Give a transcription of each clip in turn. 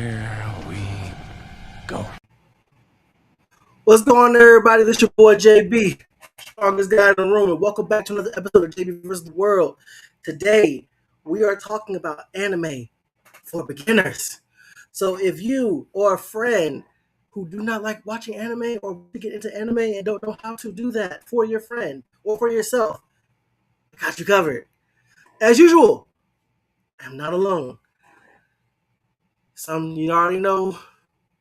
Here we go. What's going on, everybody? This is your boy JB, strongest guy in the room, and welcome back to another episode of JBVersusTheWorld. Today, we are talking about anime for beginners. So if you or a friend who do not like watching anime or to get into anime and don't know how to do that for your friend or for yourself, I got you covered. As usual, I'm not alone. Some you already know,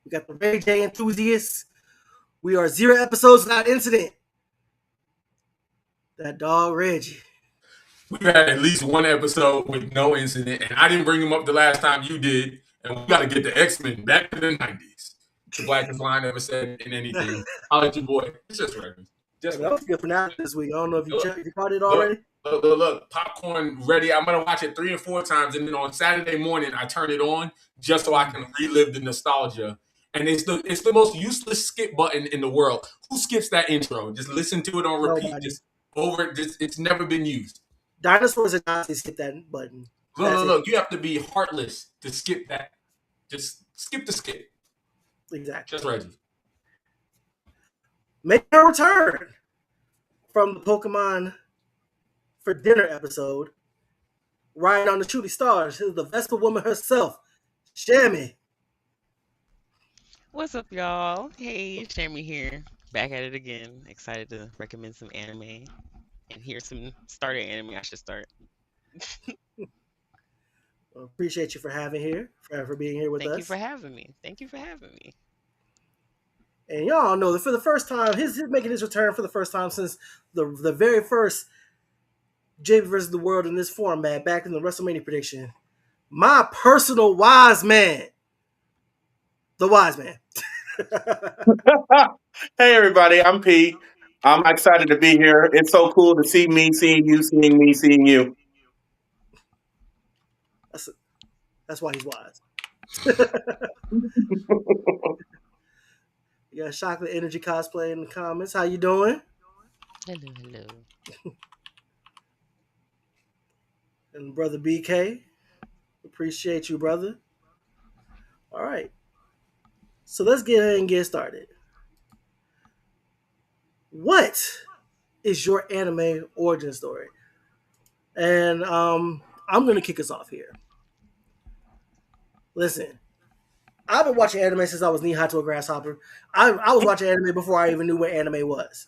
we got the Ray J enthusiasts. We are 0 episodes without incident. That dog Reggie. We've had at least one episode with no incident, and I didn't bring him up the last time you did. And we got to get the X-Men back to the 90s. The blackest line ever said in anything. I'll let you, boy. It's just records. That was good for now this week. I don't know if you caught it already. Look, popcorn ready. I'm gonna watch it 3 or 4 times, and then on Saturday morning I turn it on just so I can relive the nostalgia. And it's the most useless skip button in the world. Who skips that intro? Just listen to it on repeat. Nobody. Just over it. It's never been used. Dinosaurs and Nazis skip that button. Look. You have to be heartless to skip that. Just skip the skip. Exactly. Just Reggie. Make a return from the Pokemon for Dinner episode. Riding on the shooting stars is the Vespa woman herself, Shammy. What's up, y'all? Hey, Shammy here. Back at it again. Excited to recommend some anime. And here's some starter anime I should start. Well, appreciate you for being here with us. Thank you for having me. And y'all know that for the first time, he's making his return for the first time since the very first JB versus the World in this format back in the WrestleMania prediction. My personal wise man. The wise man. Hey everybody, I'm P. I'm excited to be here. It's so cool to see me, seeing you, seeing me, seeing you. That's why he's wise. You got Chocolate Energy Cosplay in the comments. How you doing? Hello. And Brother BK. Appreciate you, brother. All right. So let's get ahead and get started. What is your anime origin story? And I'm going to kick us off here. Listen, I've been watching anime since I was knee high to a grasshopper. I was watching anime before I even knew what anime was.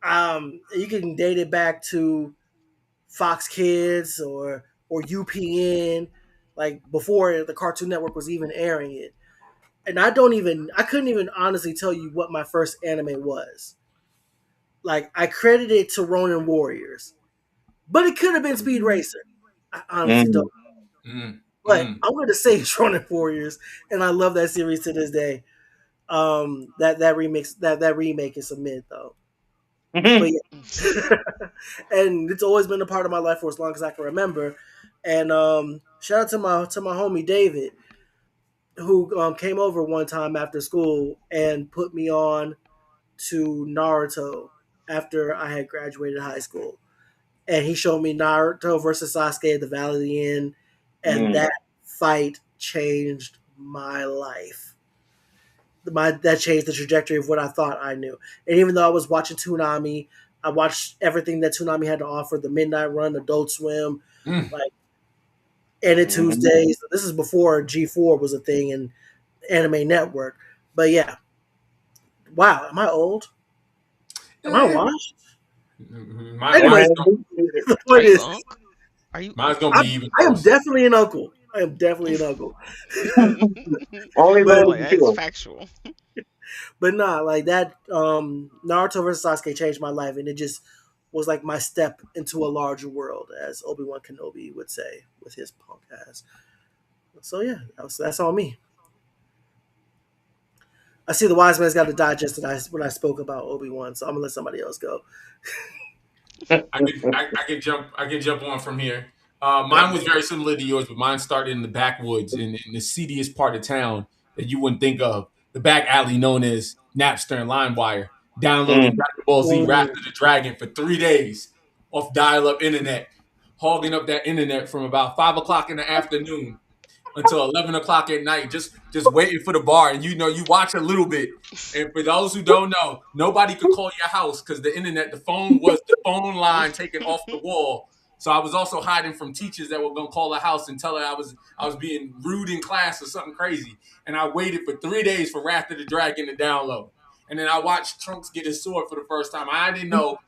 You can date it back to Fox Kids or UPN, like before the Cartoon Network was even airing it. And I couldn't even honestly tell you what my first anime was. Like, I credit it to Ronin Warriors. But it could have been Speed Racer. I honestly don't know. But I'm going to say it's Ronin Warriors, and I love that series to this day. That remake is a myth, though. But yeah. And it's always been a part of my life for as long as I can remember. And shout out to my homie David, who came over one time after school and put me on to Naruto after I had graduated high school. And he showed me Naruto versus Sasuke at the Valley of the End, and that fight changed my life. That changed the trajectory of what I thought I knew. And even though I was watching Toonami, I watched everything that Toonami had to offer, the Midnight Run, Adult Swim, and Tuesdays. This is before G4 was a thing in Anime Network. But yeah. Wow, am I old? Am I washed? Mine's gonna be even I am definitely an uncle. Only those It's factual. But nah, like that Naruto versus Sasuke changed my life, and it just was like my step into a larger world, as Obi-Wan Kenobi would say with his punk ass. So yeah, that's all me. I see the wise man's got to digest it when I spoke about Obi-Wan, so I'm gonna let somebody else go. I can jump on from here. Mine was very similar to yours, but mine started in the backwoods in the seediest part of town that you wouldn't think of. The back alley known as Napster and LimeWire. Downloading Dragon Ball Z Wrath of the Dragon for 3 days off dial-up internet. Hogging up that internet from about 5 o'clock in the afternoon until 11 o'clock at night, just waiting for the bar. And you watch a little bit. And for those who don't know, nobody could call your house because the phone was the phone line taken off the wall. So I was also hiding from teachers that were gonna call the house and tell her I was being rude in class or something crazy. And I waited for 3 days for Wrath of the Dragon to download. And then I watched Trunks get his sword for the first time. I didn't know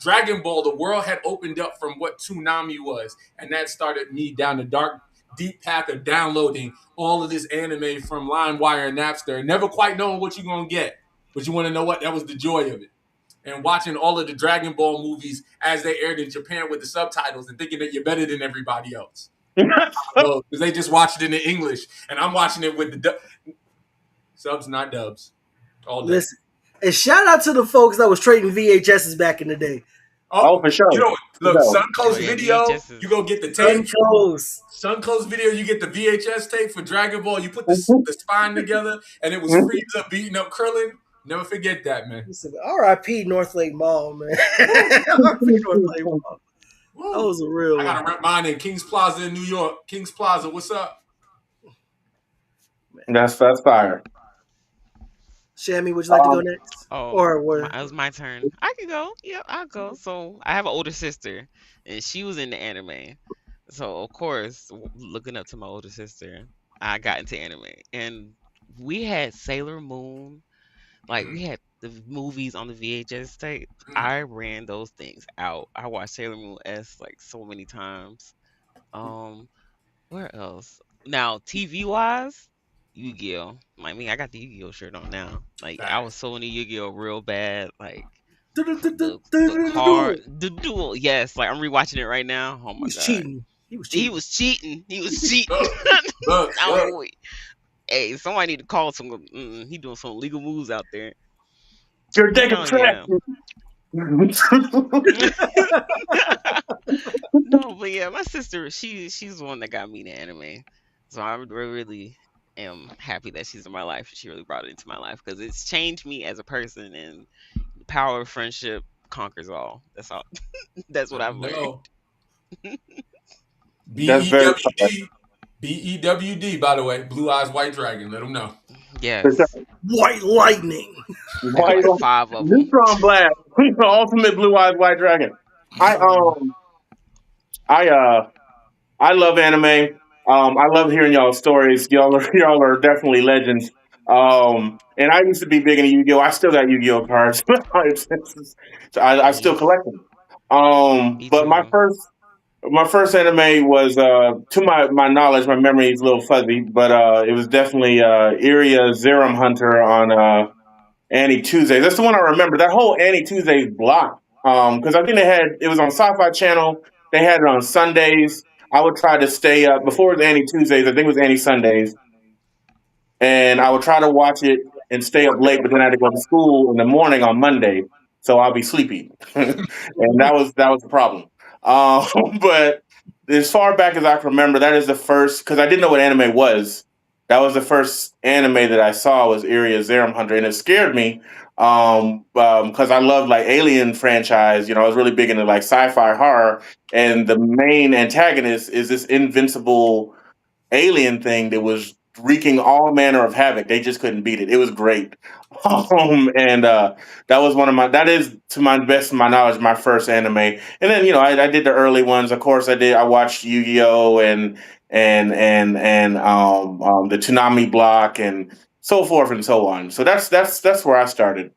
Dragon Ball, the world had opened up from what Toonami was, and that started me down the dark, deep path of downloading all of this anime from LimeWire and Napster, and never quite knowing what you're gonna get. But you want to know what? That was the joy of it. And watching all of the Dragon Ball movies as they aired in Japan with the subtitles and thinking that you're better than everybody else. Because they just watched it in English, and I'm watching it with the subs, not dubs. All day. Listen, and shout out to the folks that was trading VHSs back in the day. Oh, for sure. Look, No. Suncoast yeah, Video, VHSs. you go get the tape. Suncoast. Suncoast Video, you get the VHS tape for Dragon Ball. You put the spine together, and it was Frieza beating up Krillin. Never forget that, man. Listen, R.I.P. North Lake Mall, man. R.I.P. North Lake Mall. Woo. That was a real I got to rep mine in Kings Plaza in New York. Kings Plaza, what's up? That's fire. Shammy, would you like to go next? Oh, Or what? it was my turn. I can go. Yep, I'll go. So I have an older sister, and she was into anime. So of course, looking up to my older sister, I got into anime, and we had Sailor Moon. Like we had the movies on the VHS tape. I ran those things out. I watched Sailor Moon S like so many times. Um, where else? Now TV wise, Yu-Gi-Oh. I mean, I got the Yu-Gi-Oh shirt on now. Like I was so into Yu-Gi-Oh real bad. Like the card, the duel. Yes, like I'm rewatching it right now. Oh He my was god, cheating. He was cheating. he was cheating. He was cheating. Look. Oh, hey, somebody need to call some. He doing some legal moves out there. Your deck Oh of trash. No, but yeah, my sister, she's the one that got me to anime. So I really am happy that she's in my life. She really brought it into my life because it's changed me as a person, and the power of friendship conquers all. That's all. That's what I've learned. No. That's very BEWD. BEWD, by the way. Blue Eyes White Dragon. Let them know. Yes, White Lightning. I got like 5 of them. Neutron Blast, the ultimate blue-eyed white dragon. I I I love anime. I love hearing y'all stories. Y'all are definitely legends. And I used to be big into Yu-Gi-Oh. I still got Yu-Gi-Oh cards. So I still Me, collect them. me But too. my first anime was, to my knowledge, my memory is a little fuzzy, but it was definitely Iria Zerum Hunter on Annie Tuesdays. That's the one I remember. That whole Annie Tuesdays block. Because I think it was on Sci-Fi Channel. They had it on Sundays. I would try to stay up before the Annie Tuesdays. I think it was Annie Sundays, and I would try to watch it and stay up late. But then I had to go to school in the morning on Monday, so I'll be sleepy, and that was the problem. But as far back as I can remember, that is the first because I didn't know what anime was. That was the first anime that I saw was Iria Zerum Hunter, and it scared me because I loved like Alien franchise. I was really big into like sci-fi horror, and the main antagonist is this invincible alien thing that was wreaking all manner of havoc. They just couldn't beat it. It was great. And that was that is to my best of my knowledge, my first anime. And then, I did the early ones. Of course, I watched Yu-Gi-Oh! And the Toonami block and so forth and so on. So that's where I started.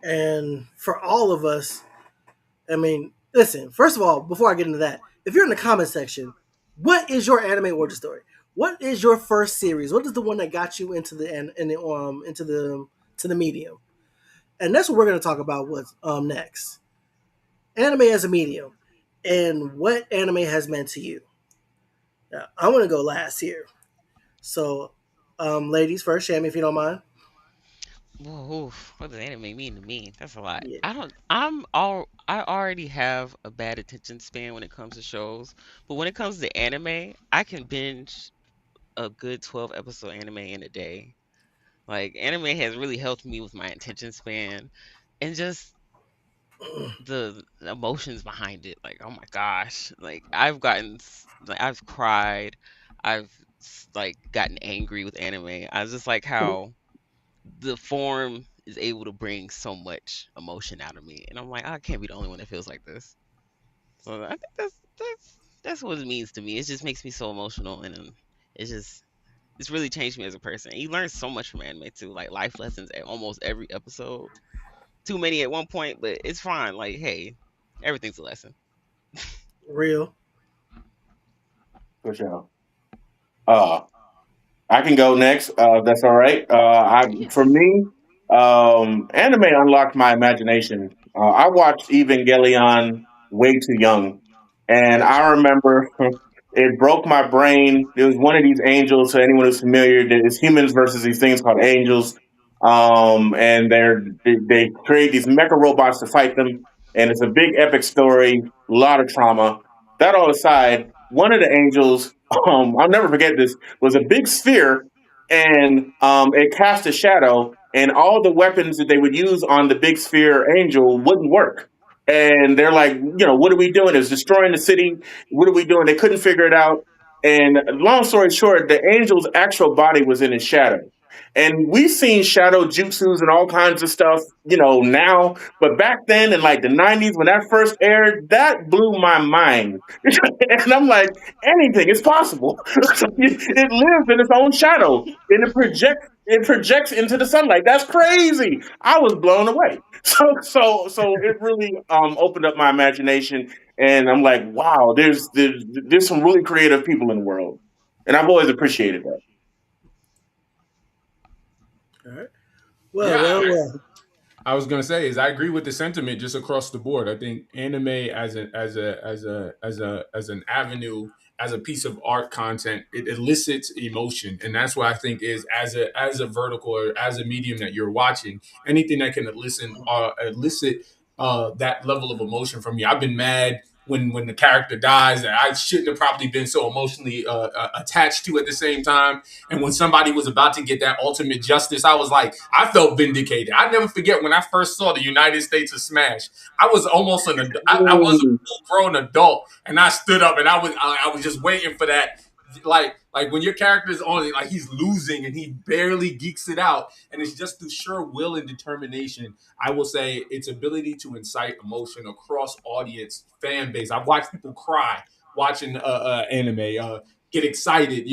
And for all of us, I mean, listen, first of all, before I get into that, if you're in the comment section, what is your anime origin story? What is your first series? What is the one that got you into the medium? And that's what we're going to talk about next. Anime as a medium and what anime has meant to you. Now, I want to go last here. So, ladies first, Shammy, if you don't mind. Whoa, what does anime mean to me? That's a lot. Yeah. I don't. I'm all. I already have a bad attention span when it comes to shows, but when it comes to anime, I can binge a good 12 episode anime in a day. Like anime has really helped me with my attention span and just the emotions behind it, like, oh my gosh, like like I've cried, like gotten angry with anime. I just like how the form is able to bring so much emotion out of me, and I'm like, I can't be the only one that feels like this. So I think that's what it means to me. It just makes me so emotional, and it's just it's really changed me as a person. And you learn so much from anime too, like life lessons at almost every episode. Too many at one point, but it's fine. Like, hey, everything's a lesson. Real. For sure. Uh, I can go next. That's all right. For Yes. me, anime unlocked my imagination. I watched Evangelion way too young, and I Gotcha. remember it broke my brain. It was one of these angels. So anyone who's familiar, there's humans versus these things called angels, and they create these mecha robots to fight them, and it's a big epic story, a lot of trauma. That all aside, one of the angels, I'll never forget this, was a big sphere, and it cast a shadow, and all the weapons that they would use on the big sphere angel wouldn't work. And they're like, what are we doing? It's destroying the city. What are we doing? They couldn't figure it out. And long story short, the angel's actual body was in his shadow. And we've seen shadow jutsus and all kinds of stuff, now. But back then in like the 90s when that first aired, that blew my mind. And I'm like, anything is possible. It lives in its own shadow, and it projects into the sunlight. That's crazy. I was blown away. So it really opened up my imagination, and I'm like, wow, there's some really creative people in the world, and I've always appreciated that. All right. Yeah, Well, well, well. I was gonna say is I agree with the sentiment just across the board. I think anime as an avenue, as a piece of art content, it elicits emotion, and that's what I think is as a vertical or as a medium that you're watching, anything that can elicit that level of emotion from you. I've been mad when the character dies that I shouldn't have probably been so emotionally attached to at the same time. And when somebody was about to get that ultimate justice, I was like, I felt vindicated. I never forget when I first saw the United States of Smash. I was almost I was a Mm, full grown adult, and I stood up and I was just waiting for that. Like when your character is on it, like he's losing and he barely geeks it out, and it's just through sheer will and determination. I will say its ability to incite emotion across audience fan base. I've watched people cry watching anime, get excited,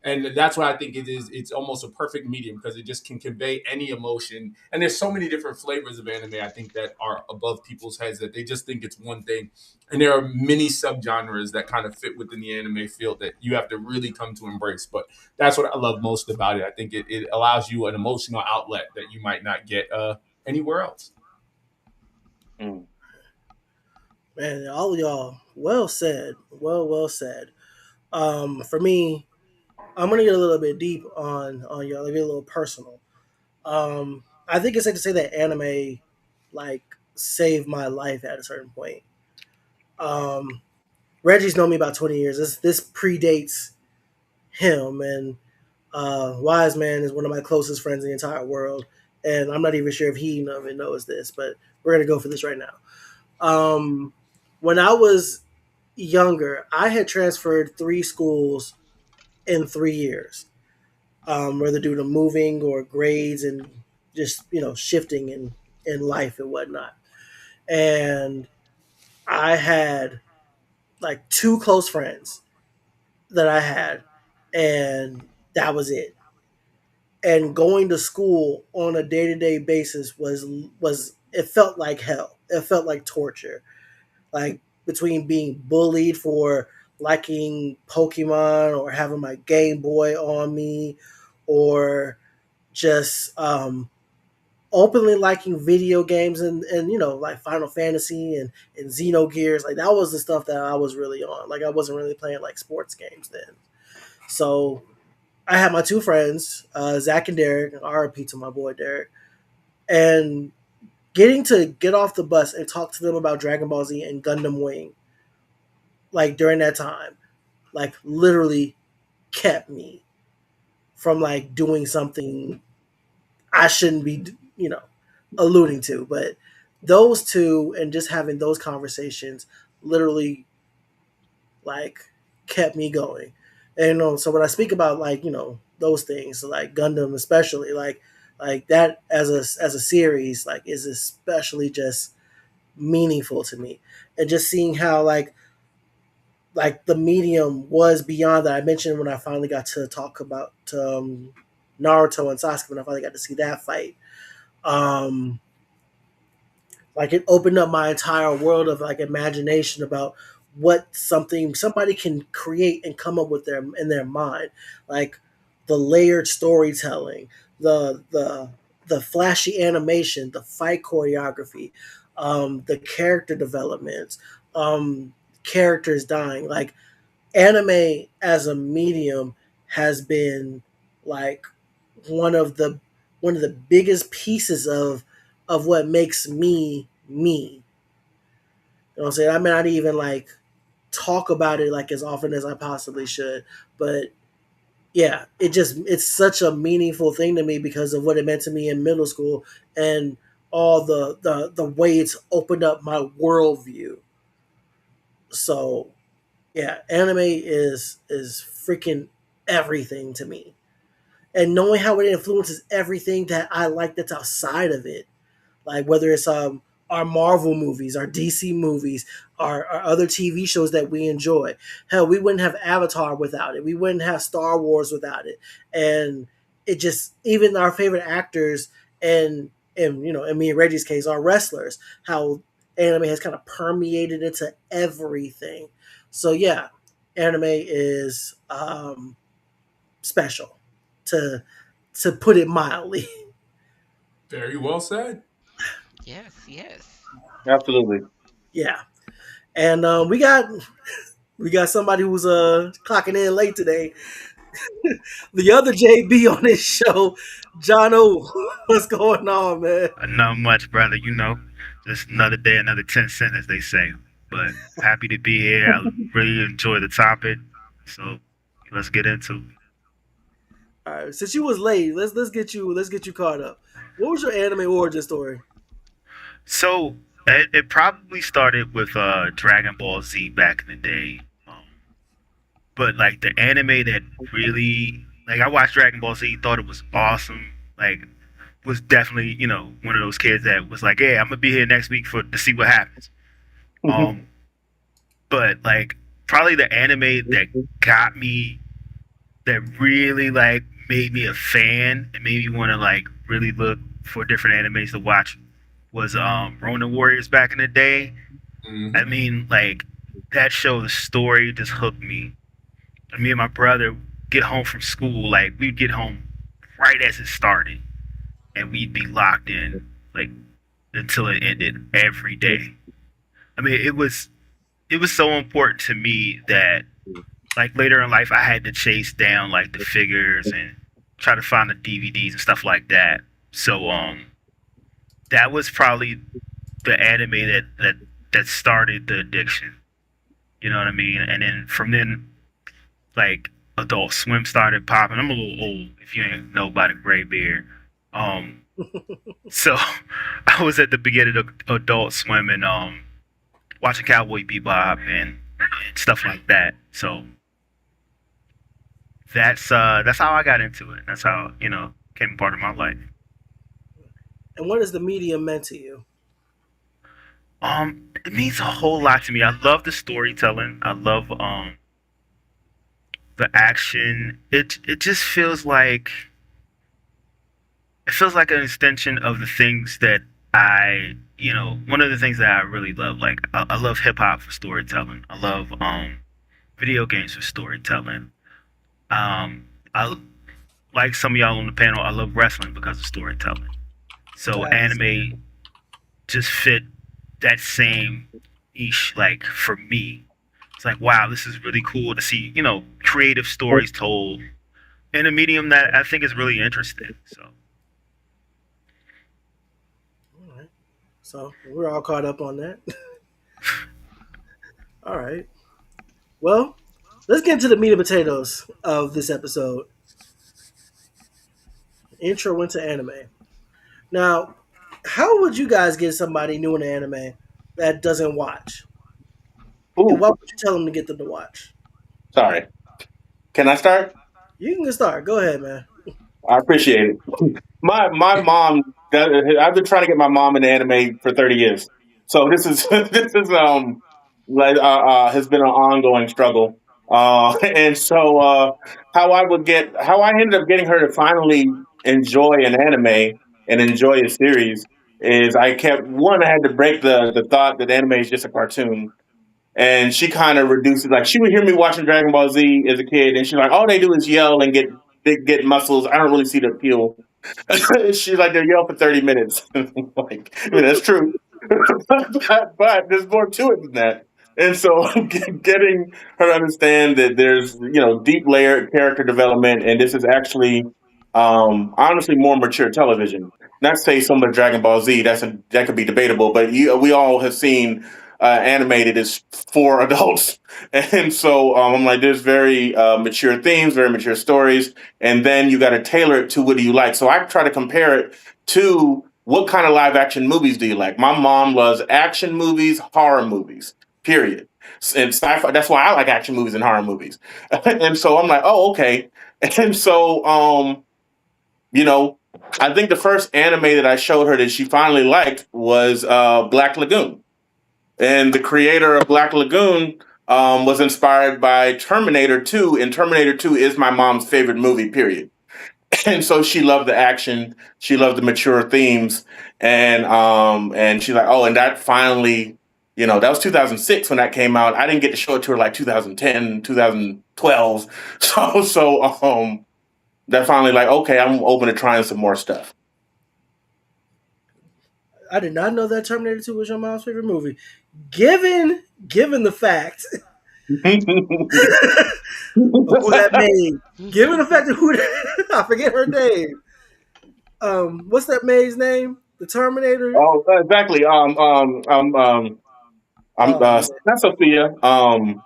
and that's why I think it is. It's almost a perfect medium because it just can convey any emotion. And there's so many different flavors of anime. I think that are above people's heads that they just think it's one thing. And there are many subgenres that kind of fit within the anime field that you have to really come to embrace. But that's what I love most about it. I think it allows you an emotional outlet that you might not get anywhere else. mm. Man, all of y'all, well said. Well said. For me, I'm gonna get a little bit deep on y'all, get a little personal. I think it's safe to say that anime like saved my life at a certain point. Um, Reggie's known me about 20 years. This predates him, and Wise Man is one of my closest friends in the entire world. And I'm not even sure if he even knows this, but we're gonna go for this right now. Um, when I was younger, I had transferred 3 schools in 3 years, whether due to moving or grades and just shifting in life and whatnot. And I had like 2 close friends that I had, and that was it. And going to school on a day to day basis was it felt like hell. It felt like torture. Like between being bullied for liking Pokemon or having my Game Boy on me, or just openly liking video games and like Final Fantasy and Xenogears. Like that was the stuff that I was really on. Like I wasn't really playing like sports games then. So I had my 2 friends, Zach and Derek, and RIP to my boy Derek, and getting to get off the bus and talk to them about Dragon Ball Z and Gundam Wing, like during that time, like literally kept me from like doing something I shouldn't be, alluding to. But those two and just having those conversations literally like kept me going. And so when I speak about like those things, like Gundam especially, like that as a series, like is especially just meaningful to me, and just seeing how like the medium was beyond that. I mentioned when I finally got to talk about Naruto and Sasuke when I finally got to see that fight. Um, like it opened up my entire world of like imagination about what somebody can create and come up with their in their mind, like the layered storytelling, the flashy animation, the fight choreography, the character developments, characters dying. Like anime as a medium has been like one of the one of the biggest pieces of what makes me me. You know what I'm saying? I may not even like talk about it like as often as I possibly should, but yeah, it's such a meaningful thing to me because of what it meant to me in middle school and all the way it's opened up my worldview. So yeah, anime is freaking everything to me. And knowing how it influences everything that I like that's outside of it, like whether it's our Marvel movies, our DC movies, our other TV shows that we enjoy. Hell, we wouldn't have Avatar without it. We wouldn't have Star Wars without it. And it just even our favorite actors and in me and Reggie's case, our wrestlers, how anime has kind of permeated into everything. So yeah, anime is special to put it mildly. Very well said. Yes, yes. Absolutely. Yeah. And we got somebody who's clocking in late today. The other JB on this show, John O. What's going on, man? Not much, brother. Just another day, another 10 cents, as they say. But happy to be here. I really enjoy the topic. So let's get into it. All right, since you was late, let's get you caught up. What was your anime origin story? So it probably started with Dragon Ball Z back in the day. But like the anime that really, like I watched Dragon Ball Z, thought it was awesome. Like was definitely, one of those kids that was like, "Yeah, I'm gonna be here next week to see what happens." Um, but like probably the anime that got me, that really like made me a fan and made me want to like really look for different animes to watch was Ronin Warriors back in the day. I Hmm. mean, like that show, the story just hooked me. And me and my brother get home from school, like we'd get home right as it started, and we'd be locked in like until it ended every day. I mean, it was so important to me that like later in life I had to chase down like the figures and try to find the DVDs and stuff like that. So that was probably the anime that started the addiction. You know what I mean? And then from then like Adult Swim started popping. I'm a little old if you ain't know about a gray beard. Um so I was at the beginning of Adult Swim and watching Cowboy Bebop and stuff like that. So that's how I got into it. That's how came a part of my life. And what has the medium meant to you? It means a whole lot to me. I love the storytelling. I love the action. It just feels like an extension of the things that one of the things that I really love. Like I love hip hop for storytelling. I love video games for storytelling. I like some of y'all on the panel. I love wrestling because of storytelling. So Facts. anime just fit that same niche. Like for me, it's like wow, this is really cool to see creative stories told in a medium that I think is really interesting. So All right. So we're all caught up on that. All right. Well, let's get into the meat and potatoes of this episode. Intro into anime. Now, How would you guys get somebody new in anime that doesn't watch? And Ooh, what would you tell them to get them to watch? sorry. Can I start? You can start. Go ahead, man. I appreciate it. My mom. I've been trying to get my mom into anime for 30 years. So this is this is like has been an ongoing struggle. And so how I ended up getting her to finally enjoy an anime and enjoy a series is I kept one. I had to break the thought that anime is just a cartoon. And she kind of reduces, like, she would hear me watching Dragon Ball Z as a kid, and she's like, all they do is yell and get muscles. I don't really see the appeal. She's like, they yell for 30 minutes. Like, I mean, that's true. But there's more to it than that. And so getting her to understand that there's, deep layered character development, and this is actually, honestly, more mature television. Not to say some of Dragon Ball Z, that could be debatable, but we all have seen animated is for adults. And so I'm like, there's very mature themes, very mature stories, and then you got to tailor it to what do you like. So I try to compare it to what kind of live action movies do you like. My mom loves action movies, horror movies, period. And sci-fi. That's why I like action movies and horror movies. And so I'm like, oh, okay. And so, I think the first anime that I showed her that she finally liked was Black Lagoon. And the creator of Black Lagoon was inspired by Terminator 2, and Terminator 2 is my mom's favorite movie, period. And so she loved the action, she loved the mature themes, and she's like, oh, and that finally, that was 2006 when that came out. I didn't get to show it to her like 2010, 2012. So that finally like, okay, I'm open to trying some more stuff. I did not know that Terminator 2 was your mom's favorite movie. Given the fact of who that made, given the fact of I forget her name. What's that maid's name? The Terminator. Oh, exactly. Not Sophia. Oh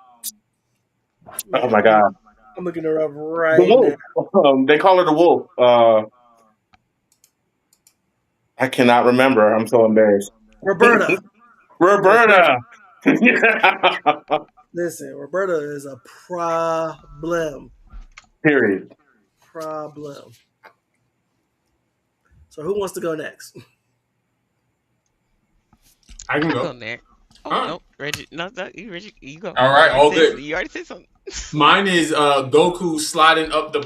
my God. I'm looking her up right The wolf. now. They call her the wolf. I cannot remember. I'm so embarrassed. Roberta. Roberta. Listen, Roberta is a problem. Period. Problem. So who wants to go next? I can Go go. next. Oh Huh? no, Reggie. No, Reggie, you go. All right, all good. You already said something. Mine is Goku sliding up the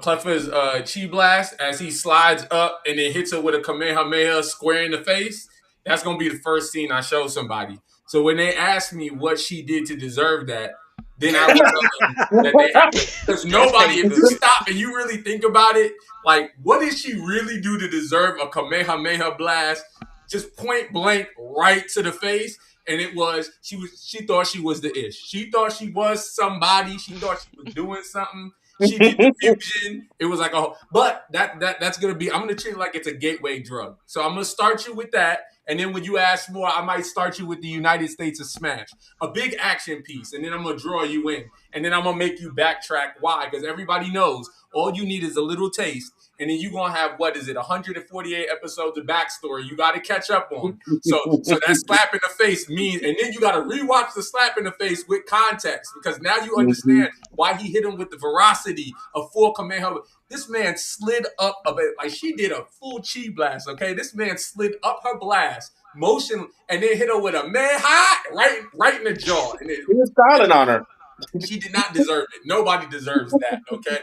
Cleffa's chi blast as he slides up and then hits her with a Kamehameha square in the face. That's gonna be the first scene I show somebody. So when they ask me what she did to deserve that, then I will tell them that they have to. Because nobody, if you stop and you really think about it, like what did she really do to deserve a Kamehameha blast? Just point blank right to the face. And it was she thought she was the ish. She thought she was somebody. She thought she was doing something. She did the fusion. It was like but that's gonna be. I'm gonna treat it like it's a gateway drug. So I'm gonna start you with that, and then when you ask more, I might start you with the United States of Smash, a big action piece, and then I'm gonna draw you in, and then I'm gonna make you backtrack. Why? Because everybody knows all you need is a little taste, and then you're gonna have 148 episodes of backstory you got to catch up on. So that slap in the face means, and then you got to rewatch the slap in the face with context because now you understand why he hit him with the veracity of full Kamehameha. This man slid up a bit, like she did a full chi blast. Okay, this man slid up her blast, motion, and then hit her with a man high right in the jaw. And he was styling on her. She did not deserve it. Nobody deserves that. Okay.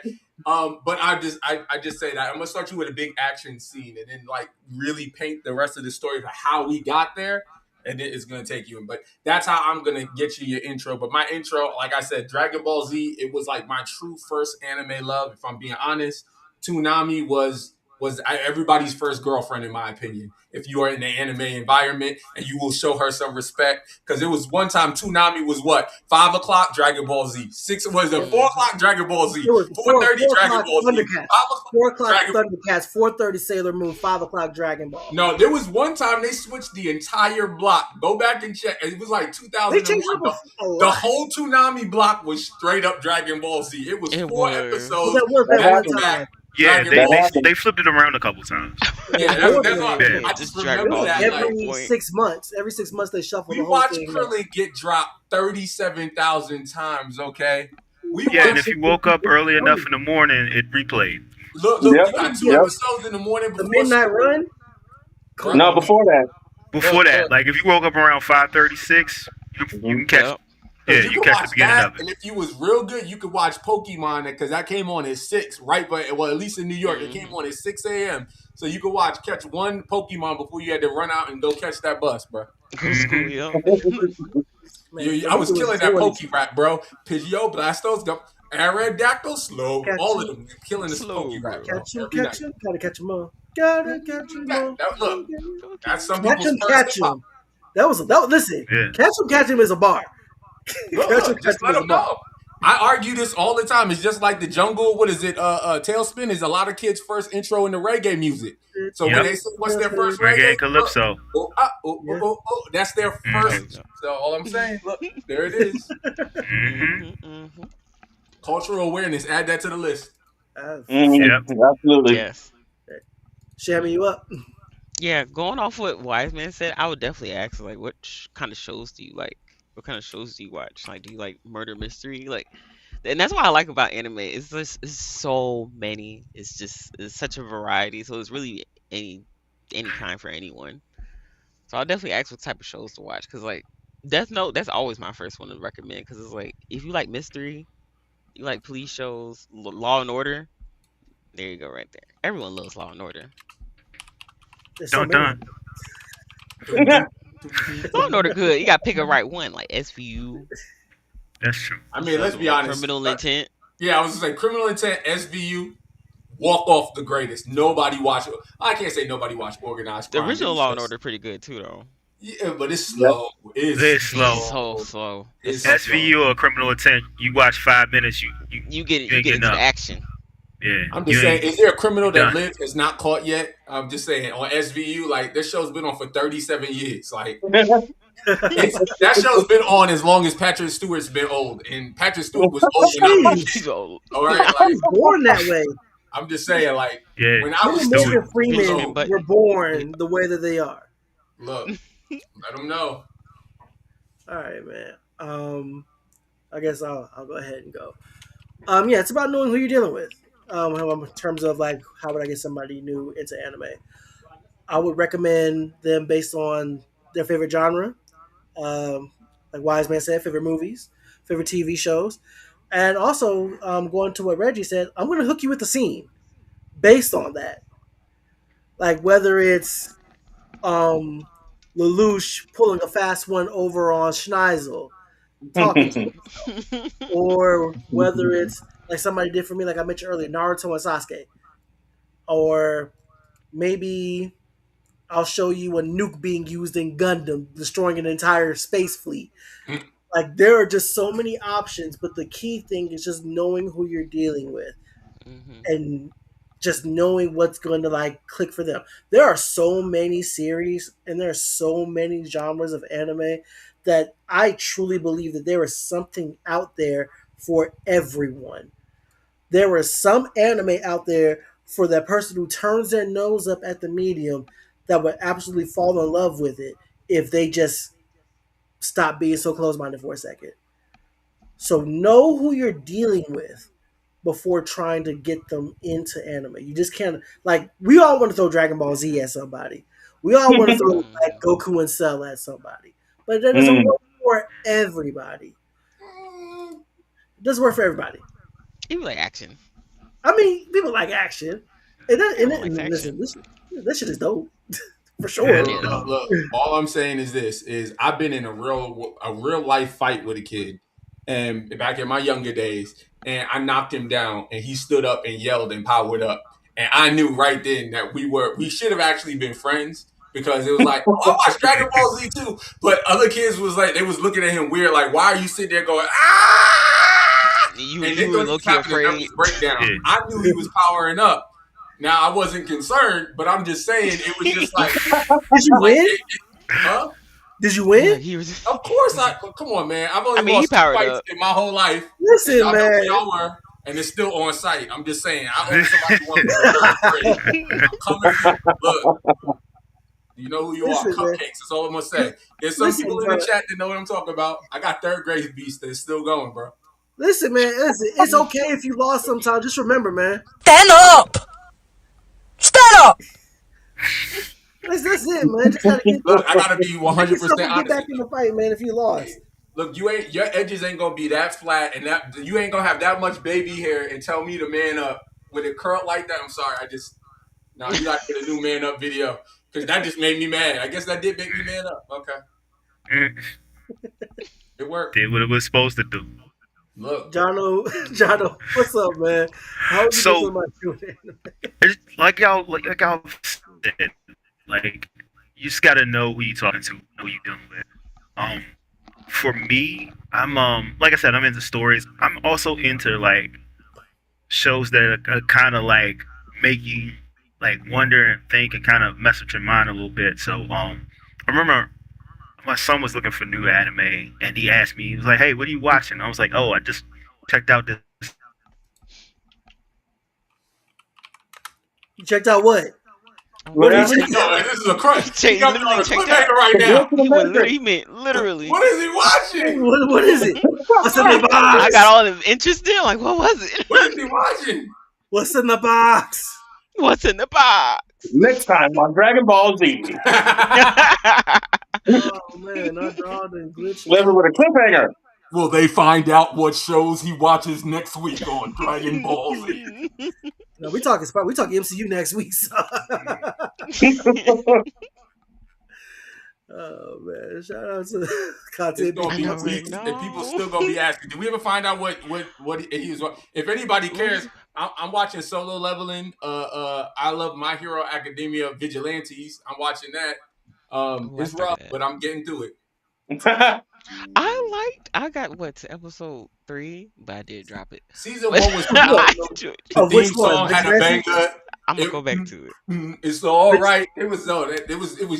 But I just say that I'm gonna start you with a big action scene and then like really paint the rest of the story of how we got there, and then it's gonna take you in. But that's how I'm gonna get you your intro. But my intro, like I said, Dragon Ball Z, it was like my true first anime love. If I'm being honest, Toonami was everybody's first girlfriend in my opinion. If you are in the anime environment and you will show her some respect, because it was one time Toonami was 5 o'clock Dragon Ball Z, 4 o'clock Dragon Ball Z, 4:30 Dragon Ball Z, 4 o'clock Thundercats, 4:30 Sailor Moon, 5 o'clock Dragon Ball. No, there was one time they switched the entire block. Go back and check. It was like 2001. The whole Toonami block was straight up Dragon Ball Z. It was 4 episodes back to back. Yeah, Dragon they That Ball they Z. happened. they flipped it around a couple times. It Yeah, was that's more that's than all. that. Yeah. Yeah, I just just Dragon It remember Ball was Z that. at Like one every point. 6 months. Every 6 months they shuffle we the whole watched thing up. Krillin get dropped 37,000 times. Okay, we Yeah, and watched. if you woke up early enough in the morning, it replayed. Look, Yep. you got two Yep. episodes in the morning The before Midnight school, Run. Come bro. No, on. before that. Before that, Look, like if you woke up around 5:36, you Hmm. can catch. Yep. Yeah, because you you could catch the watch beginning that, of it. and if you was real good, you could watch Pokemon because that came on at 6, right? But well, at least in New York, it came Hmm. on at 6 a.m. So you could catch one Pokemon before you had to run out and go catch that bus, bro. Go to school. Hmm Yep. Man, I we was doing killing that toys. Poke rap, bro. Pidgeot, Blastos, Aerodactyl, Slow, Catch all of him, them killing this Poke Slow, rap, bro. bro. catch him, Every night. catch him. Gotta catch him all. Gotta catch him all. Look, Go that's catch some 'em. Catch people's him, first hip catch hop. him. That was listen. Yeah. Catch him is a bar. Look, Catch just him let is a them bar. know. I argue this all the time. It's just like the jungle. What is it? Tailspin is a lot of kids' first intro into reggae music. So when Yep. they say what's their first Reggae reggae, and calypso. Yeah. that's their Mhm. There we first. go. So all I'm saying, look, there it is. Mhm. Mm-hmm. Cultural awareness. Add that to the list. Yep. Absolutely. Yes. Shammy you up. Yeah, going off what Wise Man said, I would definitely ask like, what kind of shows do you like? What kind of shows do you watch? Like, do you like murder mystery? Like, and that's what I like about anime. It's so many. It's such a variety. So it's really any kind for anyone. So I'll definitely ask what type of shows to watch. Cause like Death Note, that's always my first one to recommend. Cause it's like if you like mystery, you like police shows, Law and Order. There you go, right there. Everyone loves Law and Order. There's so Dun many. dun. Dun, dun, Law and Order good. You gotta pick a right one, like SVU. That's true. I mean, let's be honest. Criminal Intent. Yeah, I was just saying, Criminal Intent, SVU, walk off the greatest. Nobody watched. I can't say nobody watched Organized The Crime. original It's Law and just- Order pretty good too, though. Yeah, but it's Yep. slow. It's slow. It's so slow. It's SVU or criminal intent, you watch 5 minutes, You get ain't into getting the up. action. Yeah. I'm you just saying, ain't- is there a criminal that done. lives has not caught yet? I'm just saying, on SVU, like this show's been on for 37 years. Like that show's been on as long as Patrick Stewart's been old, and Patrick Stewart was old when I was a kid. So, All right, I like was born that way. I'm just saying, like Yeah. when I Me was and Stewart. Morgan Benjamin Freeman Button. were born the way that they are. look, let them know. All right, man. I guess I'll go ahead and go. Yeah, it's about knowing who you're dealing with. In terms of like, how would I get somebody new into anime? I would recommend them based on their favorite genre. Like Wise Man said, favorite movies, favorite TV shows, and also going to what Reggie said, I'm going to hook you with the scene based on that. Like whether it's Lelouch pulling a fast one over on Schneisel, talking to him, or whether it's like somebody did for me, like I mentioned earlier, Naruto and Sasuke, or maybe I'll show you a nuke being used in Gundam, destroying an entire space fleet. Like there are just so many options, but the key thing is just knowing who you're dealing with mhm. and just knowing what's going to like click for them. There are so many series and there are so many genres of anime that I truly believe that there is something out there for everyone. There is some anime out there for that person who turns their nose up at the medium that would absolutely fall in love with it if they just stop being so close-minded for a second. So know who you're dealing with before trying to get them into anime. You just can't, like, we all want to throw Dragon Ball Z at somebody. We all want to throw like Goku and Cell at somebody. But that doesn't work for everybody. It doesn't work for everybody. You like action. I mean, people like action. And Like listen, action. this shit is dope. For sure. Yeah. Look, all I'm saying is this: is I've been in a real life fight with a kid, and back in my younger days, and I knocked him down, and he stood up and yelled and powered up, and I knew right then that we should have actually been friends because it was like, oh, I watched Dragon Ball Z too, but other kids was like, they was looking at him weird, like, why are you sitting there going ah? You And were then low he key tapped the afraid. nervous breakdown. Yeah. I knew he was powering up. Now I wasn't concerned, but I'm just saying it was just like, Did you win? huh? Did you Yeah, win? he was. Of course I. Come on, man. I've only I mean, he lost two powered fights up. in my whole life. Listen, Y'all know who man. y'all were. and it's still on site. I'm just saying, I owe somebody one for the third grade. I'm coming for you. Look, you know who you are. Listen, man. Cupcakes. That's all I'm gonna say. There's some Listen, people in bro. the chat that know what I'm talking about. I got third grade beast that's still going, bro. Listen, man. Listen, it's okay if you lost sometime. Just remember, man. Stand up! Stand up! That's it, man. Just gotta get. Look, I gotta be 100% Get honest. back in the fight, man. If you lost. Look, your edges ain't gonna be that flat, and that you ain't gonna have that much baby hair and tell me to man up with it curled like that. I'm sorry, you gotta get a new man up video because that just made me mad. I guess that did make me man up. Okay, it worked. Did what it was supposed to do. Look, Jono, what's up, man? How would you So- feel about doing it? It's like y'all said, like you just gotta know who you talking to, know who you dealing with. For me, I'm like I said, I'm into stories. I'm also into like shows that are kind of like make you like wonder and think and kind of mess with your mind a little bit. So I remember my son was looking for new anime and he asked me, he was like, "Hey, what are you watching?" I was like, "Oh, I just checked out this." You checked out what? what Yeah. is he doing? This is a crunch. He He got me literally on a checked cliffhanger right now. He meant literally. What is he watching? What is it? What's in the box? I got all of interested. Like, what was it? What is he watching? What's in the box? What's in the box? Next time on Dragon Ball Z, Oh man, I drawed and glitched. living with a cliffhanger. Will they find out what shows he watches next week on Dragon Ball Z? No, we talking MCU next week. So. Oh man! Shout out to It's content. gonna be I know, weeks, right? and people still gonna be asking. Did we ever find out what he was? If anybody cares, I'm watching Solo Leveling. I love My Hero Academia Vigilantes. I'm watching that. It's rough, but I'm getting through it. I got to episode 3, but I did drop it. Season 1 was I enjoyed it. the Of which theme one? song had a banger. I'm gonna go back to it. It's all right. It was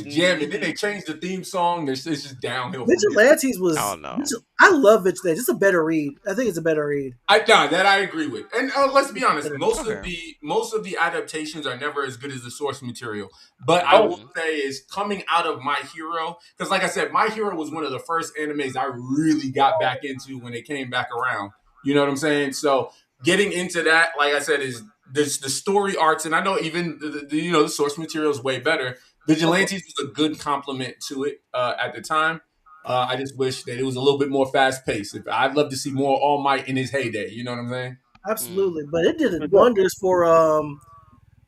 jamming. Then they changed the theme song. It's just downhill. from here. Vigilantes was. Oh, no. I love Vigilantes. It's a better read. I think it's a better read. That I agree with. And let's be honest, most Okay. of the adaptations are never as good as the source material. But I will say is coming out of My Hero, because like I said, My Hero was one of the first animes I really got back into when it came back around. You know what I'm saying? So getting into that, like I said, is the story arcs, and I know even the source material is way better. Vigilantes was a good complement to it at the time. I just wish that it was a little bit more fast paced. I'd love to see more All Might in his heyday. You know what I'm saying? Absolutely, but it did wonders for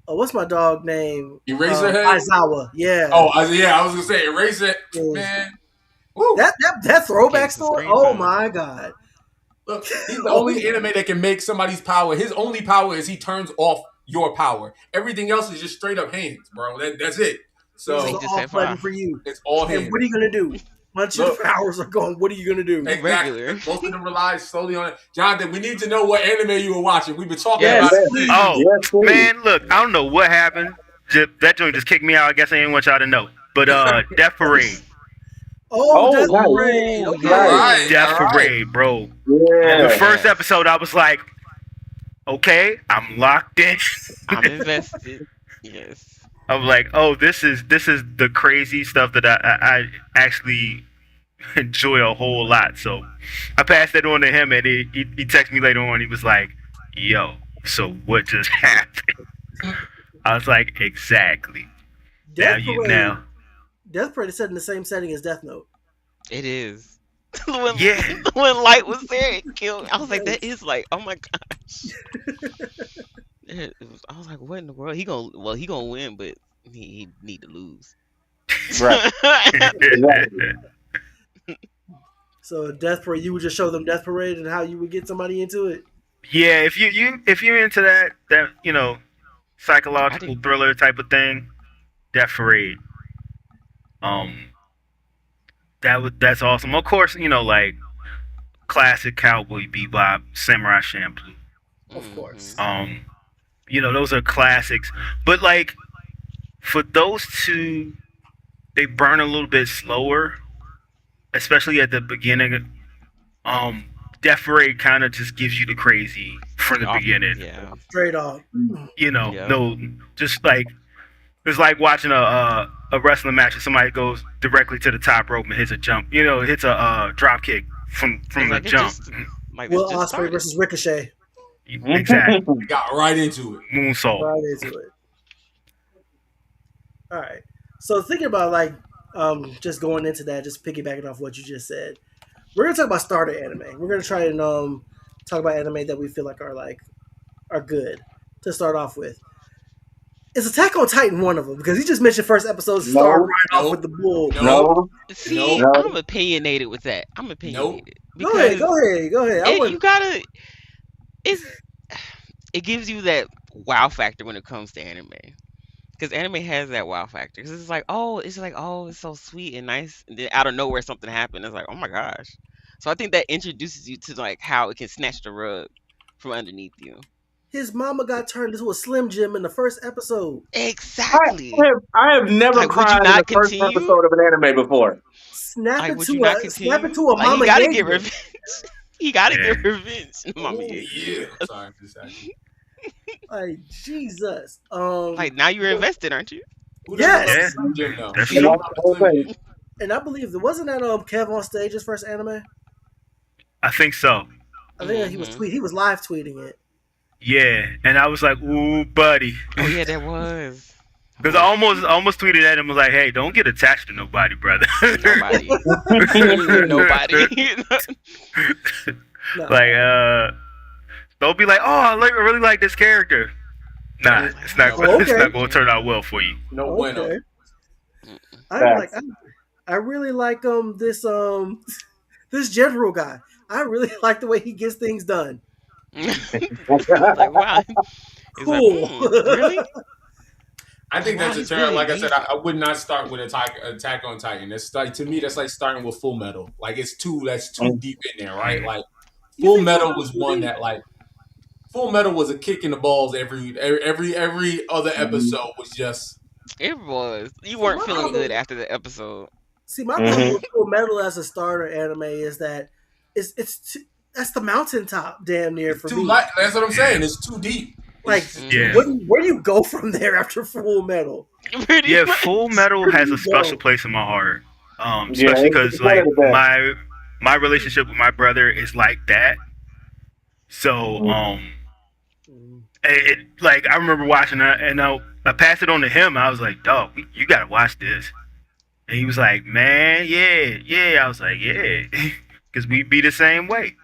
what's my dog name? Eraserhead? Aizawa. Yeah. Oh, yeah, I was gonna say Eraser, man. Woo. That throwback Gave some story. screen Oh time. my god. Look, he's the only anime that can make somebody's power. His only power is he turns off your power. Everything else is just straight up hands, bro. That's it. This So is He the just said off button fire. for you. it's all And hands. what are you gonna do? Once your Look. powers are gone, what are you gonna do? Exactly. Regular. Most of them rely solely on it. Jonathan, we need to know what anime you were watching. We've been talking Yes. about it. Oh, Yes, please. man, look, I don't know what happened. That joint just kicked me out. I guess I didn't want y'all to know. But Death Parade. Oh, that's nice. great. Okay. Right. Death all right. Parade, bro. Yeah. The first episode, I was like, okay, I'm locked in. I'm invested. Yes. I'm like, oh, this is the crazy stuff that I actually enjoy a whole lot. So I passed that on to him, and he texted me later on. He was like, yo, so what just happened? I was like, exactly. Death Now, Parade is set in the same setting as Death Note. It is. when, Yeah. when Light was there, it killed me. I was like, that is like, oh my gosh. I was like, what in the world? He gonna win, but he need to lose. Right. So Death Parade, you would just show them Death Parade and how you would get somebody into it. Yeah, if you're into that psychological thriller type of thing, Death Parade. That's awesome. Of course, like classic Cowboy Bebop, Samurai Champloo. Of course. Those are classics. But like for those two, they burn a little bit slower, especially at the beginning. Death Parade kind of just gives you the crazy from the beginning. Yeah. Straight off. Yeah. No, just like it's like watching a wrestling match and somebody goes directly to the top rope and hits a jump. Hits a drop kick from It's the like it jump. just like it Will just Ospreay started. versus Ricochet. Exactly. Got right into it. Moonsault. Right into it. All right. So thinking about like just going into that, just piggybacking off what you just said, we're gonna talk about starter anime. We're gonna try and talk about anime that we feel like are good to start off with. Is Attack on Titan one of them? Because he just mentioned first episodes start No. right off with the bull. No. See, No. I'm opinionated with that. I'm opinionated Go ahead, because go ahead. you gotta. It's it gives you that wow factor when it comes to anime. Because anime has that wow factor. Because it's so sweet and nice. And then out of nowhere, something happened. It's like, oh my gosh. So I think that introduces you to like how it can snatch the rug from underneath you. His mama got turned into a Slim Jim in the first episode. Exactly. I have never Like, would you cried in the not first continue? episode of an anime before. Snap Like, it would to you not a continue? snap it to a Like, mama. he gotta Yankee. get revenge. He gotta Yeah. get revenge. Mama Oh, Yankee. yeah. I'm sorry for that. Like Jesus. Like now you're invested, aren't you? Who Yes. doesn't Yeah. love Slim Jim, though? That's Who true. loves Slim Jim? And I believe wasn't that Kev on Stage's first anime? I think so. I think he was Mhm. he was live tweeting it. Yeah, and I was like, "Ooh, buddy," Oh yeah, that was. because I almost tweeted at him was like, "Hey, don't get attached to nobody, brother." Nobody. Nobody. No. Like, don't be like, "Oh, I really like this character." Nah, it's not. Oh, It's okay. not going to turn out well for you. No bueno. Okay. Facts. I really like this this general guy. I really like the way he gets things done. Like wow. It's like, Cool. really? I think Wow, that's a he's term. really Like I said, amazing. I would not start with Attack on Titan. That's like, to me, that's like starting with Full Metal. Like that's too deep in there, right? Like You Full think Metal Full was Metal one deep? that like Full Metal was a kick in the balls. Every other episode was just It was. You weren't feeling good after the episode. See, my problem with Full Metal as a starter anime is that that's the mountaintop damn near for too me. light. That's what I'm saying. It's too deep. Like, Yeah. where do you go from there after Full Metal? Pretty Yeah, much. Full Metal has a special place in my heart, especially because it's one like of the best. my relationship with my brother is like that. So like I remember watching that, and I passed it on to him. I was like, "Dog, you gotta watch this." And he was like, "Man, yeah." I was like, "Yeah," because we be the same way.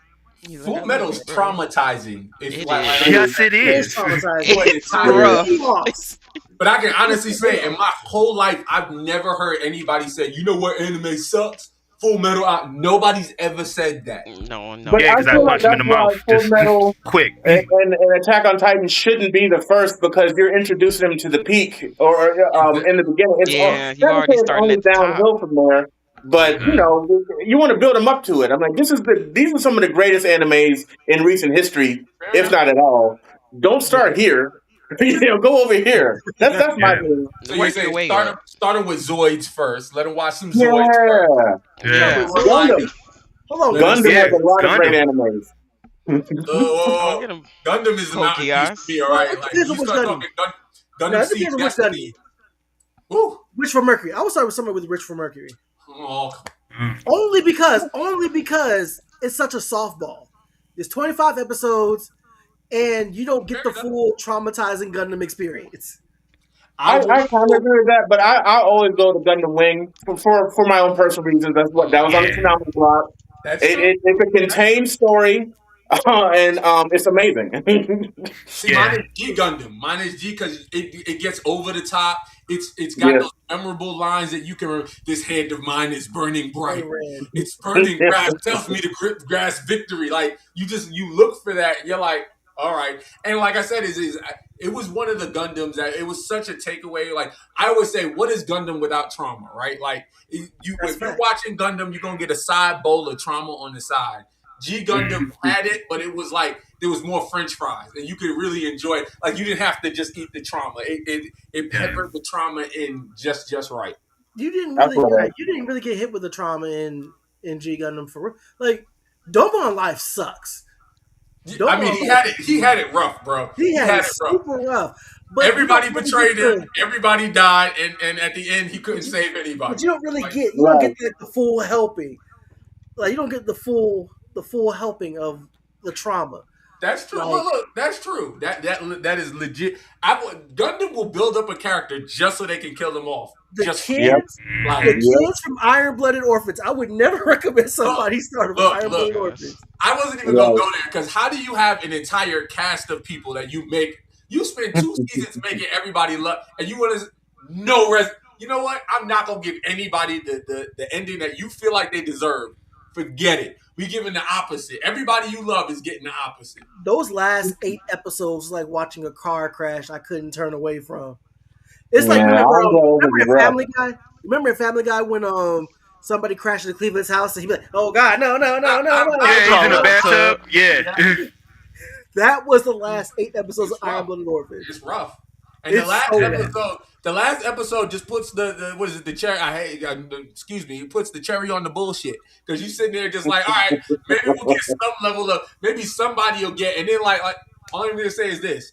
He's like, Full I love Metal's you, bro. traumatizing. If It like, is. like, Yes, it It's is. traumatizing. It's Yeah. rough. Ewoks. But I can honestly say, in my whole life, I've never heard anybody say, "You know what anime sucks? Full Metal." Nobody's ever said that. No. But Yeah, I because I feel like punched him in that's the why mouth Full just Metal quick. and Attack on Titan shouldn't be the first because you're introducing them to the peak or in the beginning. It's Yeah, you not to already say it's starting only at the top. downhill from there, but you know you want to build them up to it. I'm like, these are some of the greatest animes in recent history, Fair if enough. not at all. Don't start here. Go over here. That's my Yeah. thing. So you Work your say way start up. starting with Zoids first. Let them watch some Yeah, Zoids first. Yeah. Gundam. Hold on. Gundam. Gundam has a lot of Gundam. great animes. Oh, get him. Gundam is the mountain piece Pokeyos. for me, all right? Well, Like it depends you on which start Gundam. talking No, Gundam it Seed depends on which Destiny. Woo. Rich for Mercury. I will start with somewhere with Rich for Mercury. Oh, Only because it's such a softball. There's 25 episodes, and you don't get the Fair full traumatizing Gundam experience. I kind of agree with that, but I always go to Gundam Wing for my own personal reasons. That's what that was on the Yeah. phenomenal block. That's true. It's a contained story, and it's amazing. See, Yeah. mine is G Gundam. Mine is G because it gets over the top. It's got Yeah. those memorable lines that you can remember. This hand of mine is burning bright. Red. It's burning grass. Tells me to grip grass victory. Like you look for that. And you're like, all right. And like I said, it was one of the Gundams that it was such a takeaway. Like I always say, what is Gundam without trauma, right? Like if you're fact. watching Gundam, you're gonna get a side bowl of trauma on the side. G Gundam had it, but it was like there was more French fries, and you could really enjoy it. Like you didn't have to just eat the trauma; it peppered the trauma in just right. You didn't That's really right. you didn't really get hit with the trauma in G Gundam for real. Like Donbon Life sucks. I mean, Don't he had it rough, bro. He He had had it it rough. super rough. But you don't Everybody really get betrayed him. Everybody died, and at the end, he couldn't save but anybody. you don't really Like, get Right. the full helping. Like you don't get the full helping of the trauma. that's true. Like Look, that's true. That is legit. Gundam will build up a character just so they can kill them off. the Just for Yep. kids, like, the Yep. kids from Iron Blooded Orphans. I would never recommend somebody starting with Iron look. Blooded Orphans. I wasn't even gonna Right. go there because how do you have an entire cast of people that you make? You spend 2 seasons making everybody love, and you want to no res. You know what? I'm not gonna give anybody the ending that you feel like they deserve. Forget it. We giving the opposite. Everybody you love is getting the opposite. Those last 8 episodes, like watching a car crash, I couldn't turn away from. It's like Yeah, I'm going remember with in the rough. Family Guy? Remember in Family Guy when somebody crashed into Cleveland's house and he'd be like, "Oh God, no, no, no, no, no!" Yeah, he's in the Oh, bathtub. Yeah. That was the last 8 episodes of It's Iron rough. Blooded Orphans. It's rough. And It's so bad. the last episode just puts the what is it, the cherry? Excuse me, it puts the cherry on the bullshit because you sitting there just like, all right, maybe we'll get some level of, maybe somebody will get, and then like all I'm gonna say is this: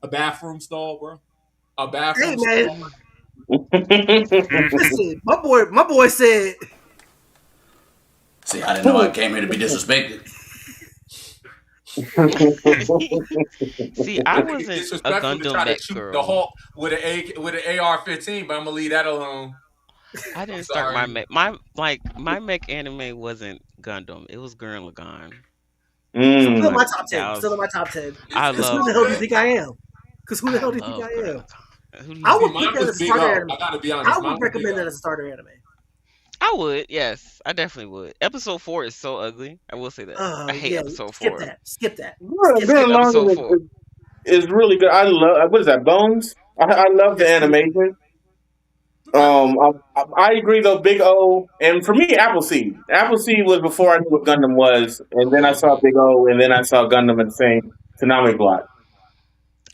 a bathroom stall, bro, a bathroom Hey stall. man, listen, my boy said, See, I didn't know I came here to be disrespected. See, I wasn't a Disrespectful to Gundam try to mech shoot the girl. Hulk with an AR-15, but I'm gonna leave that alone. I didn't start my mech. My mech anime wasn't Gundam. It was Gurren Lagann. "Still in Mm. my top 10. That Still in was, my top 10." I Because who love the hell do you good. think I am? Because who the hell do you think love I Gurren am? Lagann. Who do you I think? would Mine put that was as a Big starter O. anime. I gotta be honest. I Mine would was Big recommend O. that as a starter anime. I would, yes. I definitely would. Episode 4 is so ugly. I will say that. I hate Yeah, episode skip 4. that. Skip that. Gurren Skip Lagann episode 4. is really good. I love, what is that, Bones? I love the Yes, animation. Okay. I agree though. Big O, and for me, Appleseed. Appleseed was before I knew what Gundam was, and then I saw Hmm. Big O, and then I saw Gundam at the same Konami block.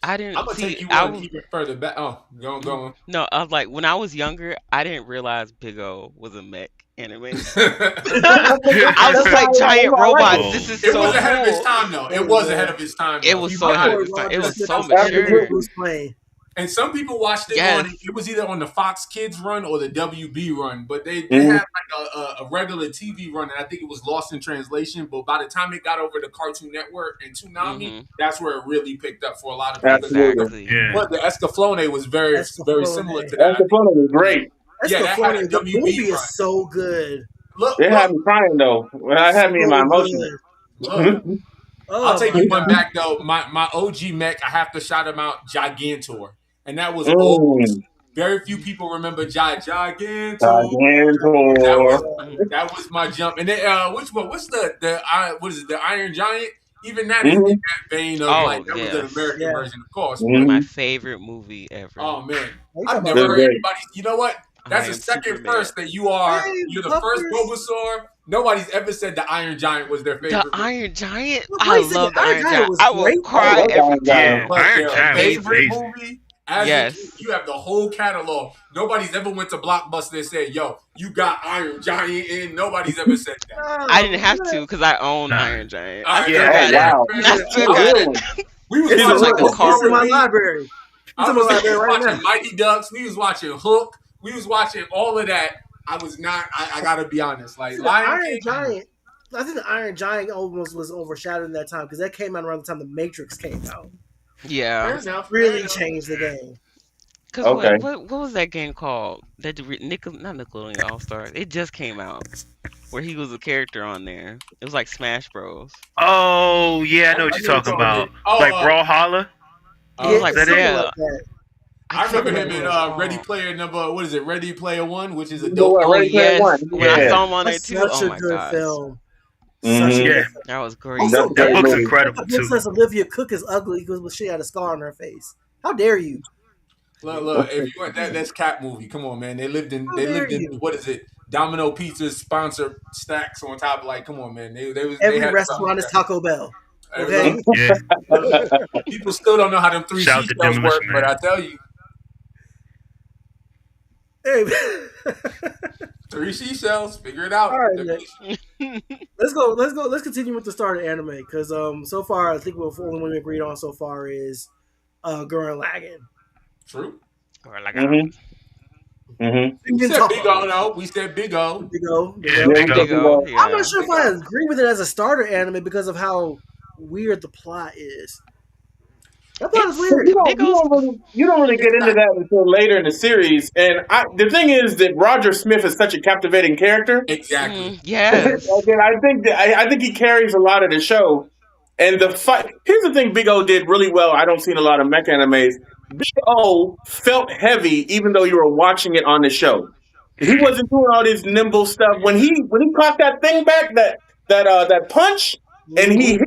I I'm didn't gonna see. take you I one was even further back. Oh, go on. no. I was like when I was younger. I didn't realize Big O was a mech anime. I was That's just why like giant I like robots. it. This is It so was ahead of its cool. time, though. It was ahead of its time, It though. was You so ahead got of boy it. its time. It Roger was Smith so was better than mature. Bruce Wayne. And some people watched it Yes. on. It was either on the Fox Kids run or the WB run, but they Mhm. had like a regular TV run, and I think it was lost in translation. But by the time it got over to Cartoon Network and Toonami, Hmm. that's where it really picked up for a lot of people. Absolutely. Exactly. Yeah. But the Escaflowne was very Escaflowne. similar to That's that. the fun of it. Great. Yeah, that had a The WB movie run. is so good. Look, It had me crying though. It had me in my So emotions. good. look. Oh I'll take my you one god. back though. My OG mech, I have to shout him out, Gigantor, and that was old. Mm. Very few people remember Gigantor. Gigantor. That was my jump. And then which one? What's what is it? The Iron Giant. Even that is in Mhm. that vein of like Oh that was an yes. American Yeah. version, of course. But My Mhm. favorite movie ever. oh man, What you I've talking never about? heard Great. anybody. You know what? I That's the am second Superman. first that you're Hey, the first fuckers. Bulbasaur. Nobody's ever said the Iron Giant was their The favorite. Iron Giant. Well, I Gracie, love the Iron Iron Giant Giant. was I will great. I cry love every Iron Giant. time. But Iron their Giant was favorite amazing. movie, as a Yes. kid, you have the whole catalog. Nobody's ever went to Blockbuster and said, "Yo, you got Iron Giant in." Nobody's ever said that. I didn't have Oh, to because I own Nah. Iron Giant. All I right, still Yeah. got Oh it. wow. I yeah. still He's a got real it. one. We was It's He's a watching like the real it's one. in my cartridge. library. I It's in my was library right watching now. Mighty Ducks. We was watching Hook. We was watching all of that. I was not. I gotta be honest. Like See, the Lion Iron King. Giant. I think the Iron Giant almost was overshadowed in that time because that came out around the time the Matrix came out. Yeah. Fair enough. Really changed the game. Cause Okay. what was that game called? That not Nickelodeon All Stars. It just came out where he was a character on there. It was like Smash Bros. Oh yeah, I know what I you're know talking what you're about. talking about. Like Oh, Brawlhaller. It was like that something it? like that. I remember can't him in remember what it's Ready called. Player number. What is it? Ready Player One, which is a You know dope. what? Oh Ready Player yes, One. when I Yeah. saw him on there That's too. such Oh a my good gosh, film. Mhm. Such a Yeah. good film. that was great. Also, That's a That great book's movie. incredible The book too. says Olivia Cook is ugly because she had a scar on her face. How dare you? Look, if you want that's Cat movie. Come on, man. They lived in. How They dare lived in. you? What is it? Domino Pizza's sponsored stacks on top. Like, come on, man. They Every had restaurant is Taco Bell. Everybody- Okay. Yeah. People still don't know how them three Shout out to seashells work, Demolition but Man. I tell you, Hey, 3 seashells. Figure it out. All right, Nick. Let's go. Let's continue with the start of anime because so far I think the only one we agreed on so far is Gurren Lagann. True. Or like We said Big O, though. We said Big O. Big O. Yeah, Big O. Big O. Yeah. I'm not sure if I agree with it as a starter anime because of how weird the plot is. That plot is weird. You don't really get into that until later in the series. And the thing is that Roger Smith is such a captivating character. Exactly. Yes. And I think he carries a lot of the show. And the fight. Here's the thing: Big O did really well. I don't see in a lot of mecha animes. Big O felt heavy, even though you were watching it on the show. He wasn't doing all this nimble stuff. When he caught that thing back, that punch, and he hit.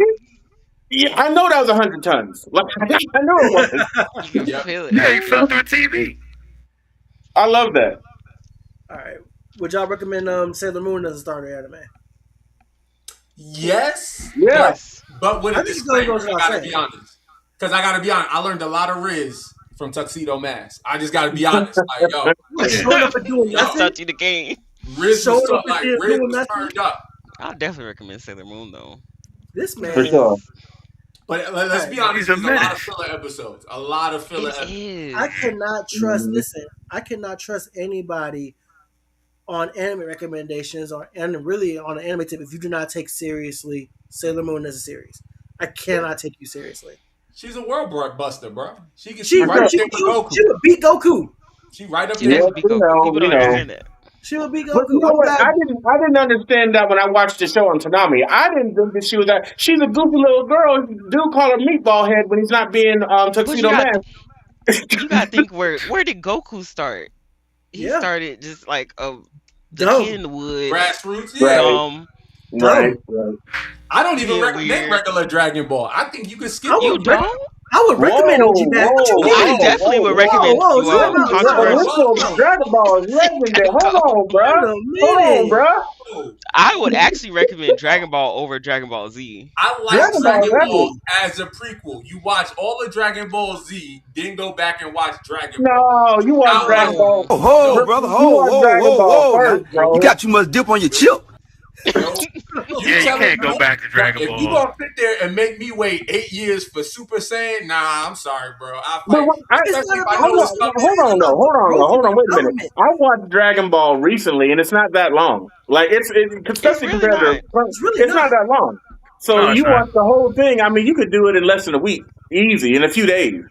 Yeah, I know that was 100 tons. Like I know it was. You can feel it. Yeah, he fell through a TV. I love that. All right. Would y'all recommend Sailor Moon as a starter anime? Yes. Yes. But with a I think it's gonna disclaimer, go I without gotta saying. be honest. Because I gotta be honest, I learned a lot of Riz from Tuxedo Mask. I just gotta be honest. Like, yo, Showing up and doing I'll nothing. start you the game. Riz Showing was, up and like, doing Riz was nothing. turned up. I'll definitely recommend Sailor Moon though. This man. For sure. But let's be honest, He's a there's a lot of menace. filler episodes. A lot of filler It episodes. is. I cannot trust. Listen, I cannot trust anybody on anime recommendations and really on an anime tip if you do not take seriously Sailor Moon as a series. I cannot take you seriously. She's a world buster, bro. She can She right would up there with Goku. beat Goku. She right up She there. has to be Goku. People don't understand that. She would beat Goku. But you know I'm what? glad- I didn't understand that when I watched the show on Toonami. I didn't think that she was that. She's a goofy little girl. Dude call her Meatball Head when he's not being Tuxedo Man. You gotta think where did Goku start? He Yeah. started just like the Dumb. Kenwood. Grassroots. Right. Yeah. Right. I don't even Yeah, recommend weird. regular Dragon Ball. I think you can skip I it. You would don't? I would recommend OG Mac. What you whoa, mean? I definitely would recommend whoa, you slow down, controversial. Dragon Ball is legendary. Hold on, bro. Wait a Hold minute. on, bro. I would actually recommend Dragon Ball over Dragon Ball Z. I like Dragon Dragon Ball Ball as a prequel. You watch all of Dragon Ball Z, then go back and watch Dragon Ball. No, you want No. Dragon Ball. Oh, hold, brother, You hold, want whoa, Dragon whoa, Ball whoa. first, Now, bro. you got too much dip on your chip. You Yeah, you telling can't me go back to Dragon if Ball. you gonna sit there and make me wait 8 years for Super Saiyan, nah, I'm sorry, bro. I But fight. It's not about I know what's Dragon coming. Hold on, wait a minute. Development. I watched Dragon Ball recently, and it's not that long. Like especially really compared to It's really it's not that long. So No, it's you not. watch the whole thing. I mean, you could do it in less than a week, easy, in a few days.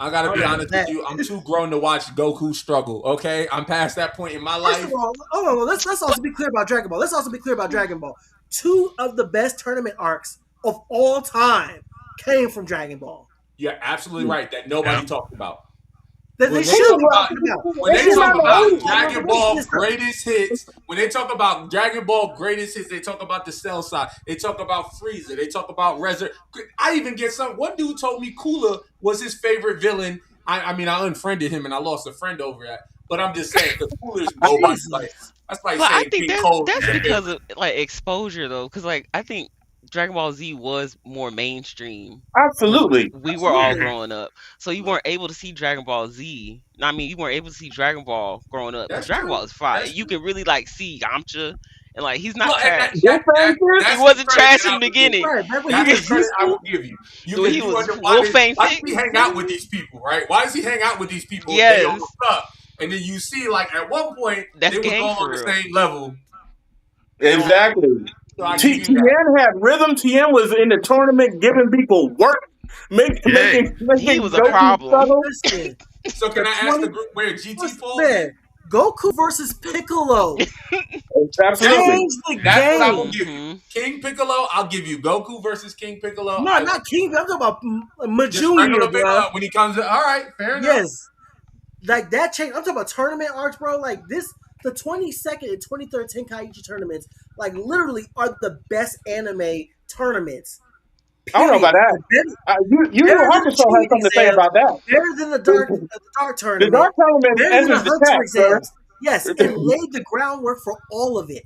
I gotta be Okay. honest with you. I'm too grown to watch Goku struggle. Okay, I'm past that point in my First life. of all, let's also be clear about Dragon Ball. Let's also be clear about Dragon Ball. 2 of the best tournament arcs of all time came from Dragon Ball. You're absolutely right that nobody talked about. That When they they should talk be about- talking about. When they It's talk not about the Dragon Ball It's not- greatest hits, when they talk about Dragon Ball greatest hits, they talk about the Cell side. They talk about Frieza. They talk about Rezer. I even get some. One dude told me Cooler was his favorite villain. I mean, I unfriended him and I lost a friend over that. But I'm just saying, because Cooler's nobody's like. That's like But I saying think King Cole. that's because of like exposure though, because like I think Dragon Ball Z was more mainstream. Absolutely. We were all growing up, so you weren't able to see Dragon Ball Z. I mean, you weren't able to see Dragon Ball growing up. That's Dragon true. Ball is fire. That's You true. can really like see Yamcha, and like he's not Well, trash. and He that's wasn't the trash credit in I the would give. beginning. Right, back when That's he the was credit I will give you. So he was why Wolfgang does Fink. he hang out with these people, right? Why does he hang out with these people? Yes. They all suck. And then you see, like, at one point, That's they were gang all for on the real. same level. Exactly. So I give you that. Tien had rhythm. Tien was in the tournament giving people work, making He was a Goku problem. struggle. Listen, So can I ask the group where GT falls? man, Goku versus Piccolo Absolutely. changed the That's what I will game. give you. King Piccolo, I'll give you. Goku versus King Piccolo. No, not King. I'm talking about just regular Majunior, Piccolo bro. when he comes in. All right, fair enough. Yes, like that change. I'm talking about tournament arcs, bro. Like this, the 22nd and 23rd Tenkaichi tournaments, like literally are the best anime tournaments. I don't know about that. Period. You Hakusho has something to say about that. Better than the dark The tournament. Dark Tournament Better than the ended the Hunter tech, sir. exams. Yes, it laid the groundwork for all of it.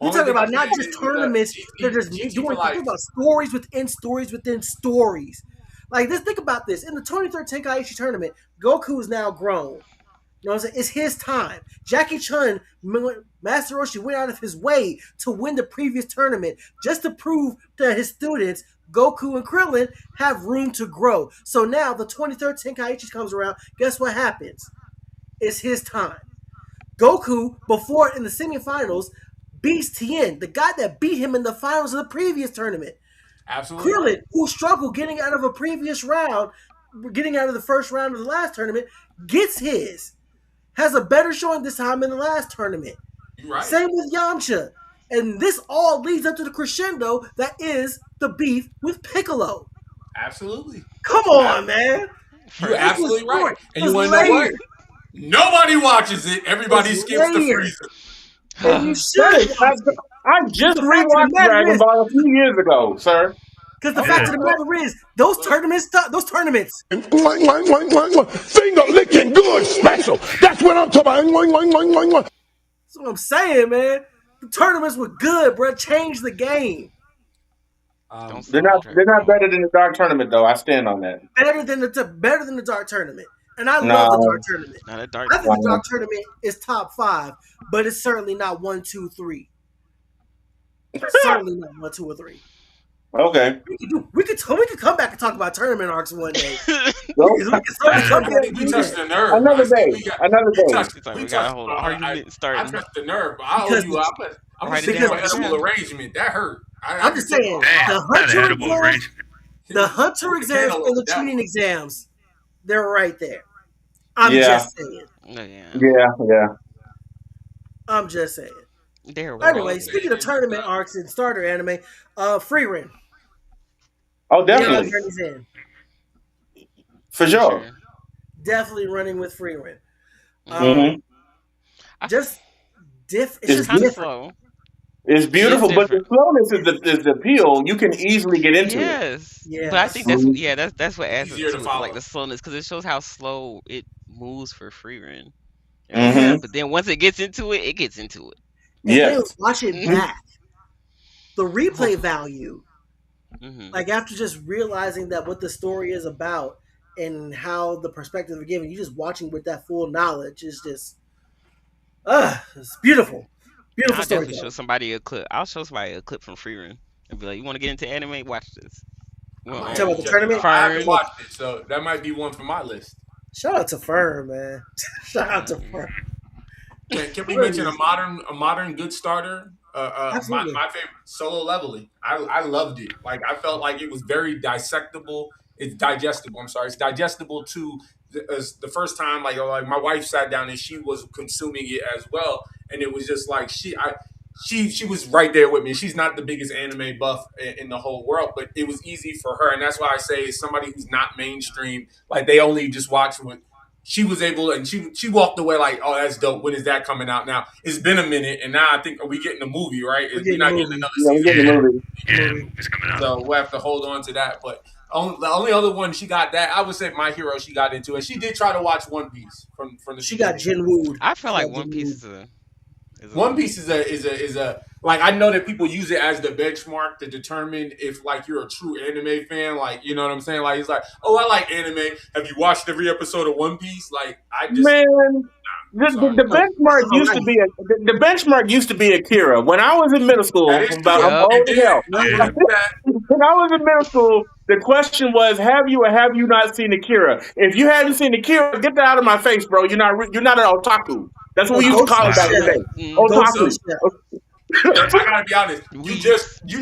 You're Only talking thing about I'm not saying just is, tournaments, they're just GT doing for life. think about stories within stories within stories. Like this, think about this. In the 23rd Tenkaichi tournament, Goku is now grown. You know what I'm saying? It's his time. Jackie Chun, Master Roshi went out of his way to win the previous tournament just to prove to his students Goku and Krillin have room to grow. So now the 23rd Tenkaichi comes around. Guess what happens? It's his time. Goku, before in the semifinals, beats Tien, the guy that beat him in the finals of the previous tournament. Absolutely. Krillin, who struggled getting out of a previous round, getting out of the first round of the last tournament, gets his. Has a better showing this time in the last tournament. You're right. Same with Yamcha. And this all leads up to the crescendo that is the beef with Piccolo. Absolutely. Come on, man. You're absolutely right. And you want to know what? Nobody watches it. Everybody skips the freezer. And you should. I just rewatched Dragon Ball a few years ago, sir. Because the fact of the matter is, those tournaments. Finger licking good special. That's what I'm talking about. That's what I'm saying, man. The tournaments were good, bro. Changed the game. They're not better than the Dark Tournament, though. I stand on that. Better than the Dark Tournament. And I love the Dark Tournament. I think the Dark Tournament is top 5, but it's certainly not 1, 2, 3. Certainly not 1, 2, or 3. Okay. We could come back and talk about tournament arcs one day. We touched the nerve. Another day. We touched the nerve. I owe you. I'm going to say edible arrangement. That hurt. I'm just saying, the Hunter exams and the training exams, they're right there. I'm just saying. Yeah. I'm just saying. Anyway, speaking of tournament arcs and starter anime, Frieren. Oh, definitely. For sure. Definitely running with Frieren. Just it's just kind of different. slow. It's beautiful, but the slowness is the appeal. You can easily get into it. Yes, but I think that's what adds to it, like the slowness, because it shows how slow it moves for Frieren. But then once it gets into it, it gets into it. And watch it back. The replay value, like after just realizing that what the story is about and how the perspective of giving, you just watching with that full knowledge is just, it's beautiful. Beautiful story. I'll definitely show somebody a clip. I'll show somebody a clip from Frieren and be like, "You want to get into anime? Watch this." Talk about the tournament. I haven't watched it, so that might be one for my list. Shout out to Fern, man. Shout out to Fern. Can we mention a modern good starter? My favorite, Solo Leveling. I loved it. Like, I felt like it was very dissectable. It's digestible. I'm sorry. It's digestible to the first time. Like my wife sat down and she was consuming it as well, and it was just like she was right there with me. She's not the biggest anime buff in the whole world, but it was easy for her, and that's why I say it's somebody who's not mainstream. Like, they only just watch what she was able, and she walked away like, "Oh, that's dope. When is that coming out?" Now it's been a minute, and now I think we getting the movie, right? We're not getting another season. It's coming out. So we'll have to hold on to that. But the only other one she got that, I would say My Hero, she got into it. She did try to watch One Piece from the. She got Jinwoo. I feel like One Piece One Piece is a like, I know that people use it as the benchmark to determine if, like, you're a true anime fan. Like, you know what I'm saying? Like, it's like, oh, I like anime. Have you watched every episode of One Piece? Like, I just the benchmark used to be Akira. When I was in middle school, when I was in middle school, the question was, have you or have you not seen Akira? If you hadn't seen Akira, get that out of my face, bro. You're not an otaku. That's what we used to call it back in the day. Otaku. I gotta be honest. You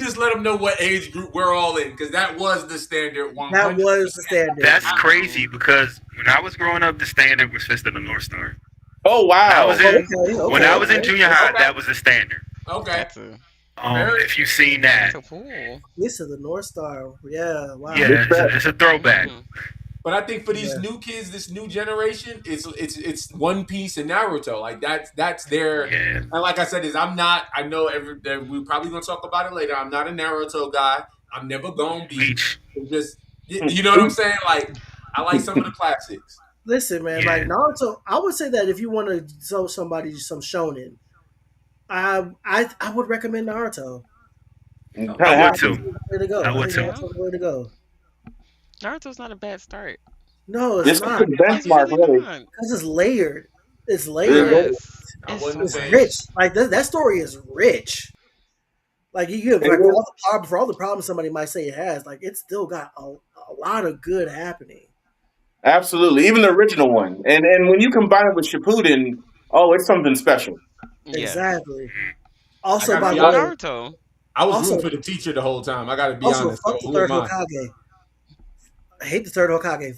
just let them know what age group we're all in, because that was the standard one. That was the standard. That's crazy, because when I was growing up, the standard was Fist of the North Star. Oh wow! When I was in junior high, that was the standard. Okay. If you've seen that, Fist of the North Star. Yeah. Wow. Yeah, it's a throwback. But I think for these new kids, this new generation, it's One Piece and Naruto. Like, that's their. Yeah. And like I said, I know we're probably gonna talk about it later. I'm not a Naruto guy. I'm never gonna be. Just, you know what I'm saying? Like, I like some of the classics. Listen, man, like Naruto, I would say that if you want to show somebody some shonen, I would recommend Naruto. I would too. Way to go. I would too. Way to go. Naruto's not a bad start. No, it's not. Benchmark, really. Because it's layered. It's layered. Mhm. Yes. I It's wasn't a so It's fan. rich. much. Like that story is rich. Like you give It like is. for all the problems somebody might say it has, like it's still got a lot of good happening. Absolutely, even the original one, and when you combine it with Shippuden, oh, it's something special. Yeah. Exactly. I Also, gotta by be the Even way, honest. Naruto. I was rooting also for the teacher the whole time. I gotta be also honest. So fuck the who third am I? Hokage. I hate the third Hokage.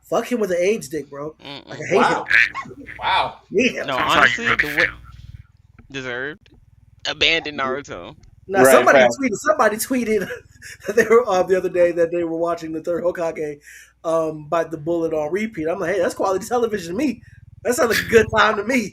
Fuck him with an AIDS dick, bro. Like I Mm-mm. hate him. Wow. Wow. Hate him. No, Sounds like you honestly, really the way feel. deserved abandoned Naruto. Now Right, fast. somebody tweeted that they were the other day that they were watching the third Hokage bite the bullet on repeat. I'm like, hey, that's quality television to me. That sounds like a good time to me.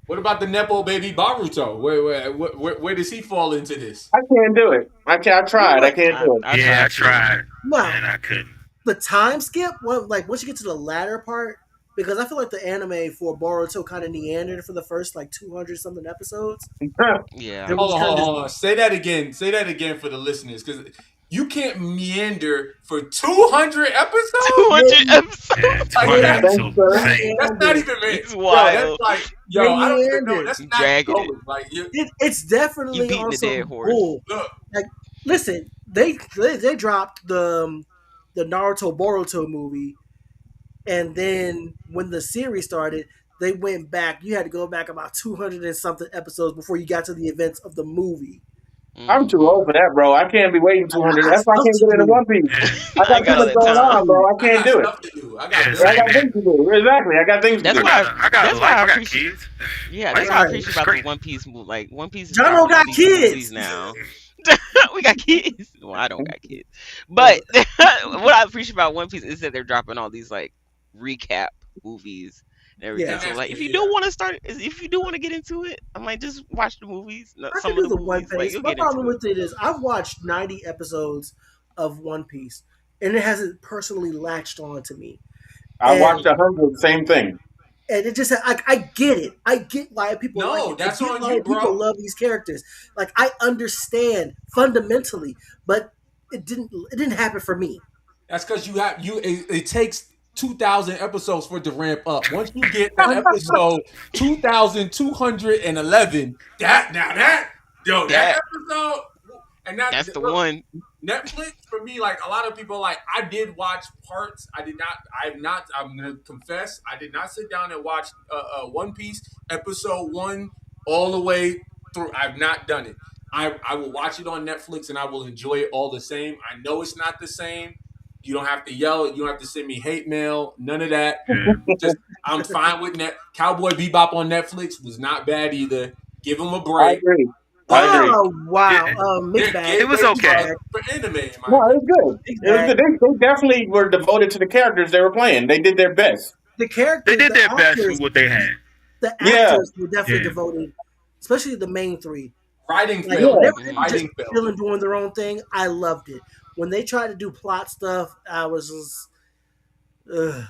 What about the Nepo baby Baruto? Where does he fall into this? I can't do it. I You know tried. I what? can't do it. I Yeah, I tried to. tried, No, and I couldn't. the time skip, like once you get to the latter part, because I feel like the anime for Boruto kind of meandered for the first like 200 something episodes. It Yeah. was kind of just Hold on. Say that again. Say that again for the listeners, because you can't meander for 200 episodes. 200 Yeah, episodes. Like 200 they that, Thanks, episodes sir. insane. that's not even me. It's Yo, that's wild. like they I don't even know. meandered. That's You not dragging it. going. Like you It's You definitely beating on the dead some horse. bull. look. Like, listen, they dropped the Naruto Boruto movie, and then when the series started, they went back. You had to go back about 200 and something episodes before you got to the events of the movie. I'm too Mm-hmm. old for that, bro. I can't be waiting I 200. got That's why I stuff can't to get into do. One Piece. Yeah, I I got ain't too got all much that going time. on, bro. I I can't got do it. stuff to do. I got yeah, bills I to same got pay. here. things to do. Exactly. I got things to That's do. why. I got a That's why life. I I got appreciate. kids. Yeah, Life that's why I is appreciate about the great. One Piece movie. Like One Piece is Jono dropping all got these movies kids. now. We got kids. Well, I don't got kids, but what I appreciate about One Piece is that they're dropping all these like recap movies and everything. Yeah, And So that's like, if good. you do Yeah. want to start, if you do want to get into it, I'm like, just watch the movies. I Some can of do the the One movies, like Piece. you'll My get problem into it. with it is I've watched 90 episodes of One Piece, and it hasn't personally latched on to me. I And watched 100. Same thing. it just I get it. I get why people like No, it. I that's get on why you, people bro. love these characters. Like I understand fundamentally, but it didn't happen for me. That's because you have you. It takes 2,000 episodes for it to ramp up. Once you get to episode 2,211, that That episode, and that that's the look, one. Netflix for me, like a lot of people, like I did watch parts. I did not. I have not. I'm gonna confess, I did not sit down and watch One Piece episode one all the way through. I've not done it. I will watch it on Netflix and I will enjoy it all the same. I know it's not the same. You don't have to yell. You don't have to send me hate mail. None of that. Yeah. Just I'm fine with net. Cowboy Bebop on Netflix was not bad either. Give him a I break. agree. I But agree. Oh wow, Yeah, mixed bag, it was they're too okay. good for anime, in my No, it opinion. was good. mixed It was bag. good. They definitely were devoted to the characters they were playing. They did their best. The They characters, did their best with what they had. the Yeah, actors were definitely Yeah. devoted, especially the main three. Writing Like failure. when they yeah. were just Writing failure. chilling, doing their own thing, I loved it. When they tried to do plot stuff, I was just, ugh,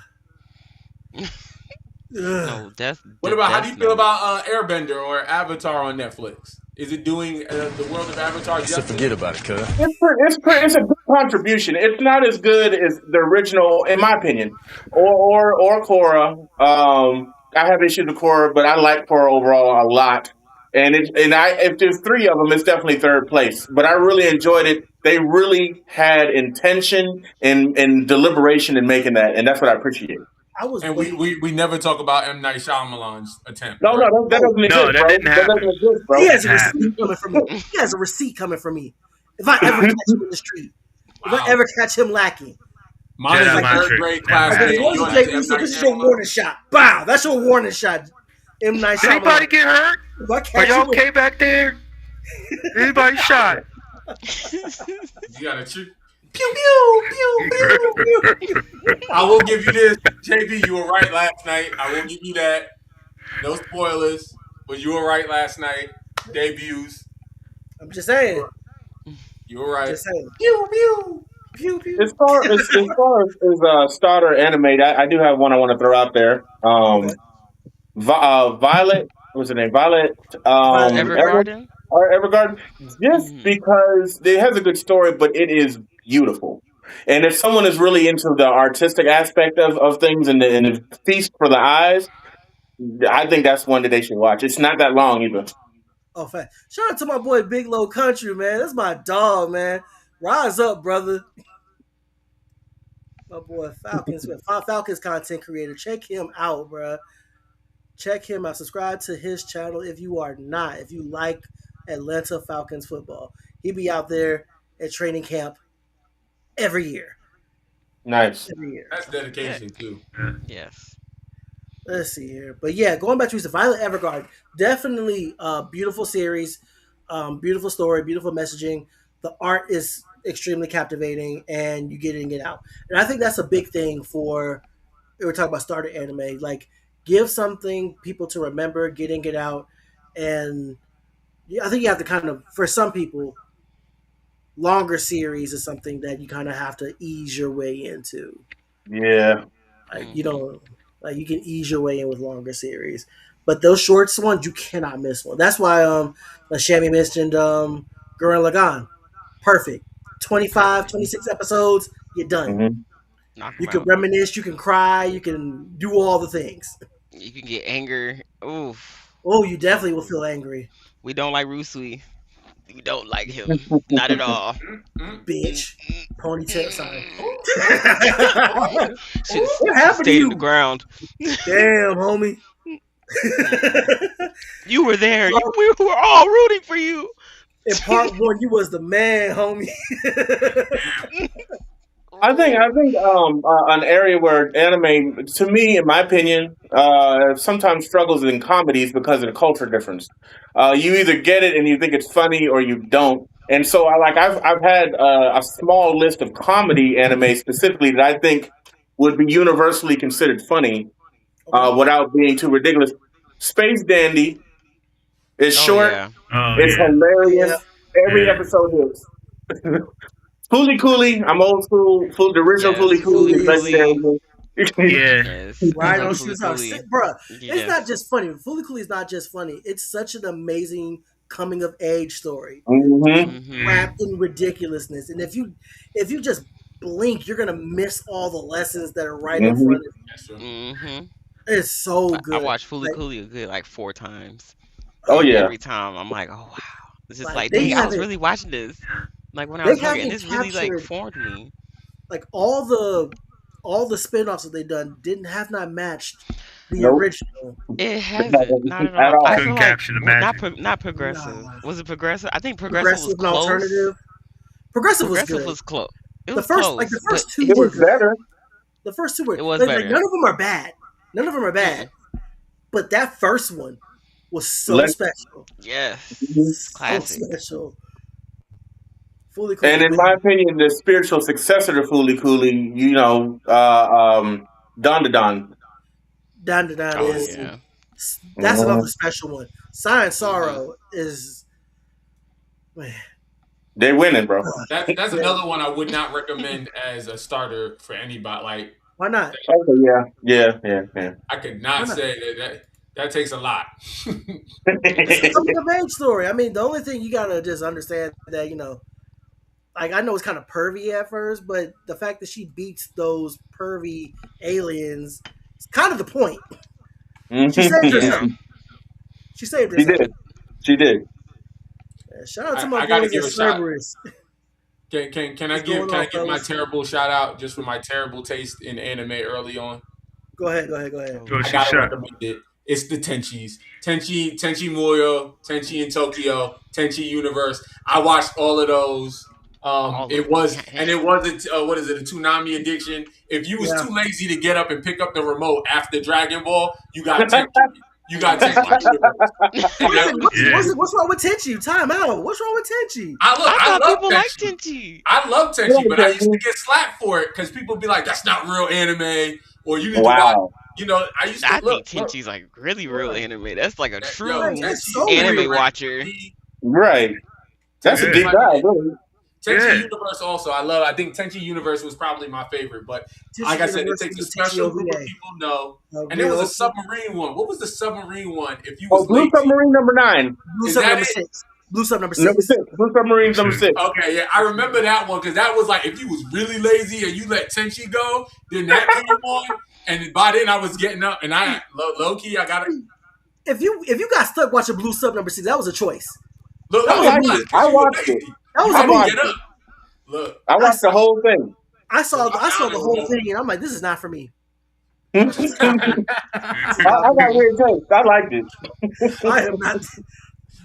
ugh. No, that's What about how do Death you feel Note. about Airbender or Avatar on Netflix? Is it doing the world of Avatar justice? about it, cuz. It's a good contribution. It's not as good as the original, in my opinion, or Korra. I have issues with Korra, but I like Korra overall a lot. If there's three of them, it's definitely third place. But I really enjoyed it. They really had intention and deliberation in making that, and that's what I appreciate. I was And waiting. we never talk about M. Night Shyamalan's attempt, No, right? that doesn't No, exist, that bro. didn't That happen. doesn't exist, bro. He has a Didn't receipt happen. coming for me. He has a receipt coming for me. If I ever catch him in the street, if I Wow. ever catch him lacking, Mine is Jedi a mind third trick. grade Never like, classmate. as long You as have JB M. said, Night this is your Shyamalan. warning shot. Bow. That's your warning shot. M. Night Did anybody Shyamalan. get hurt? If I Are catch y'all you, okay back there? Anybody shot? You gotta shoot. Pew pew pew pew. I will give you this, JB. You were right last night. I will give you that. No spoilers, but you were right last night. Debuts. I'm just saying. You were right. Just saying. Pew pew. Pew pew. As starter anime, I do have one I want to throw out there. Okay. Violet, what's her name? Violet, Violet Evergarden. Evergarden. or Evergarden, just Mhm. because it has a good story, but it is beautiful. And if someone is really into the artistic aspect of things and the feast for the eyes, I think that's one that they should watch. It's not that long either. Oh, fact. Shout out to my boy Big Low Country, man. That's my dog, man. Rise up, brother. My boy Falcons content creator. Check him out, bro. Check him out. Subscribe to his channel if you are not. If you like Atlanta Falcons football, he be out there at training camp every year. Nice. Every year. That's dedication too. Yes. Let's see here, but yeah, going back to Violet Evergarden, definitely a beautiful series, beautiful story, beautiful messaging. The art is extremely captivating, and you're getting it out. And I think that's a big thing for. We're talking about starter anime, like give something people to remember, getting it out, and I think you have to kind of, for some people, longer series is something that you kind of have to ease your way into. Yeah. Like you don't. Like you can ease your way in with longer series, but those shorts ones you cannot miss one. That's why Shami mentioned Gurren Lagann. Perfect. 25, 26 episodes, you're done. Mm-hmm. Knock You 'em can out. reminisce, you can cry, you can do all the things. You can get anger. Oof. Oh, you definitely will feel angry, We don't like Rusui. We don't like him. Not at all. bitch. Ponytail, sorry. Should What have happened to stayed in the you? ground. Damn, homie. You were there. We were all rooting for you. In part one, you was the man, homie. I think an area where anime, to me, in my opinion, sometimes struggles in comedies because of the culture difference. You either get it and you think it's funny, or you don't. And so, I've had a small list of comedy anime specifically that I think would be universally considered funny, without being too ridiculous. Space Dandy is Oh short. yeah. It's hilarious. Yeah. Every Yeah. episode is. Foolie Cooley, I'm old school. The original Yes, Foolie Cooley is Foolie legendary. Yeah. Yes. Right I on love shoes Foolie off. Cooley. Bruh, it's Yes. not just funny. Fully Cooley is not just funny. It's such an amazing coming of age story Mm-hmm. Mhm. wrapped in ridiculousness. And if you just blink, you're gonna miss all the lessons that are right in Mm-hmm. front of you. That's true. Mhm. It's so I good. watched Foolie Like, Cooley a good like 4 times. Oh And yeah. every time I'm like, oh wow. It's just Like, like, they dang, I was haven't- really watching this. Like when I they was younger, and haven't this really like captured- formed me. like all the spin-offs that they've done have not matched the Nope. original. It hasn't, not at At all. all. I Couldn't feel like capture the not progressive. Nah. Was it progressive? I think progressive was Progressive and close. alternative. Progressive was Progressive good. was close. It The was first, close. like the but first two It were was good. better. The first two were. It was like, better. none of them are bad. None of them are bad. But that first one was so Let- special. yes, So classic. special. Fully Cooley. And in my opinion, the spiritual successor to Foolie Cooley, Don to Don. Down to Down Oh is yeah. that's Mhm. another special one. Science Sorrow is man. They're winning, bro. That's another one I would not recommend as a starter for anybody. Like Why not? Okay, yeah. I could Why not not? say that takes a lot. It's a coming of age story. I mean, the only thing you gotta just understand that like I know it's kind of pervy at first, but the fact that she beats those pervy aliens is kind of the point. She saved Mhm. herself. Yeah. She saved She herself. did. She did. Yeah, shout out to I my gotta boys give at a shout. Cerberus. Can I What's give going on, my fellas? terrible shout out just for my terrible taste in anime early on? Go ahead. Go I shoot gotta shot. recommend it. It's the Tenchis. Tenchi Muyo, Tenchi in Tokyo, Tenchi Universe. I watched all of those. All of It them. was, Yeah. and it wasn't. What is it? A Toonami addiction. If you was Yeah. too lazy to get up and pick up the remote after Dragon Ball, you got Tenchi. You got Just Tenchi watch it. Universe. And that- Yeah. What's wrong with Tenchi? Time out. What's wrong with Tenchi? I I thought love people liked Tenchi. Tenchi. I love Tenchi, but I used to get slapped for it because people be like, "That's not real anime," or "You need to watch." Wow. I used to I look. think Tenchi's like really real anime. That's like a true That's so anime real. watcher. Right. That's a Yeah. deep dive, really. Tenchi Yeah. Universe also, I think Tenchi Universe was probably my favorite, but Tenchi like I said, it Universe takes a is Tenchi special group of OVA. people know. Uh, And there was real- a submarine one. What was the submarine one? If you Oh, was Blue lazy, Submarine number 9. Blue Is Sub that number it? 6. Blue Sub number Number 6. 6. Blue Submarines number 6. Okay, yeah, I remember that one because that was like if you was really lazy and you let Tenchi go, then that came on, and by then I was getting up, and I low key I got it. If you got stuck watching Blue Sub number 6, that was a choice. Look, That no, was it a was move. because you were lazy. That was I a didn't move. get up. Look, I watched the whole thing. I saw the down whole and thing, and I'm like, this is not for me. I got weird taste. I liked it. I am not.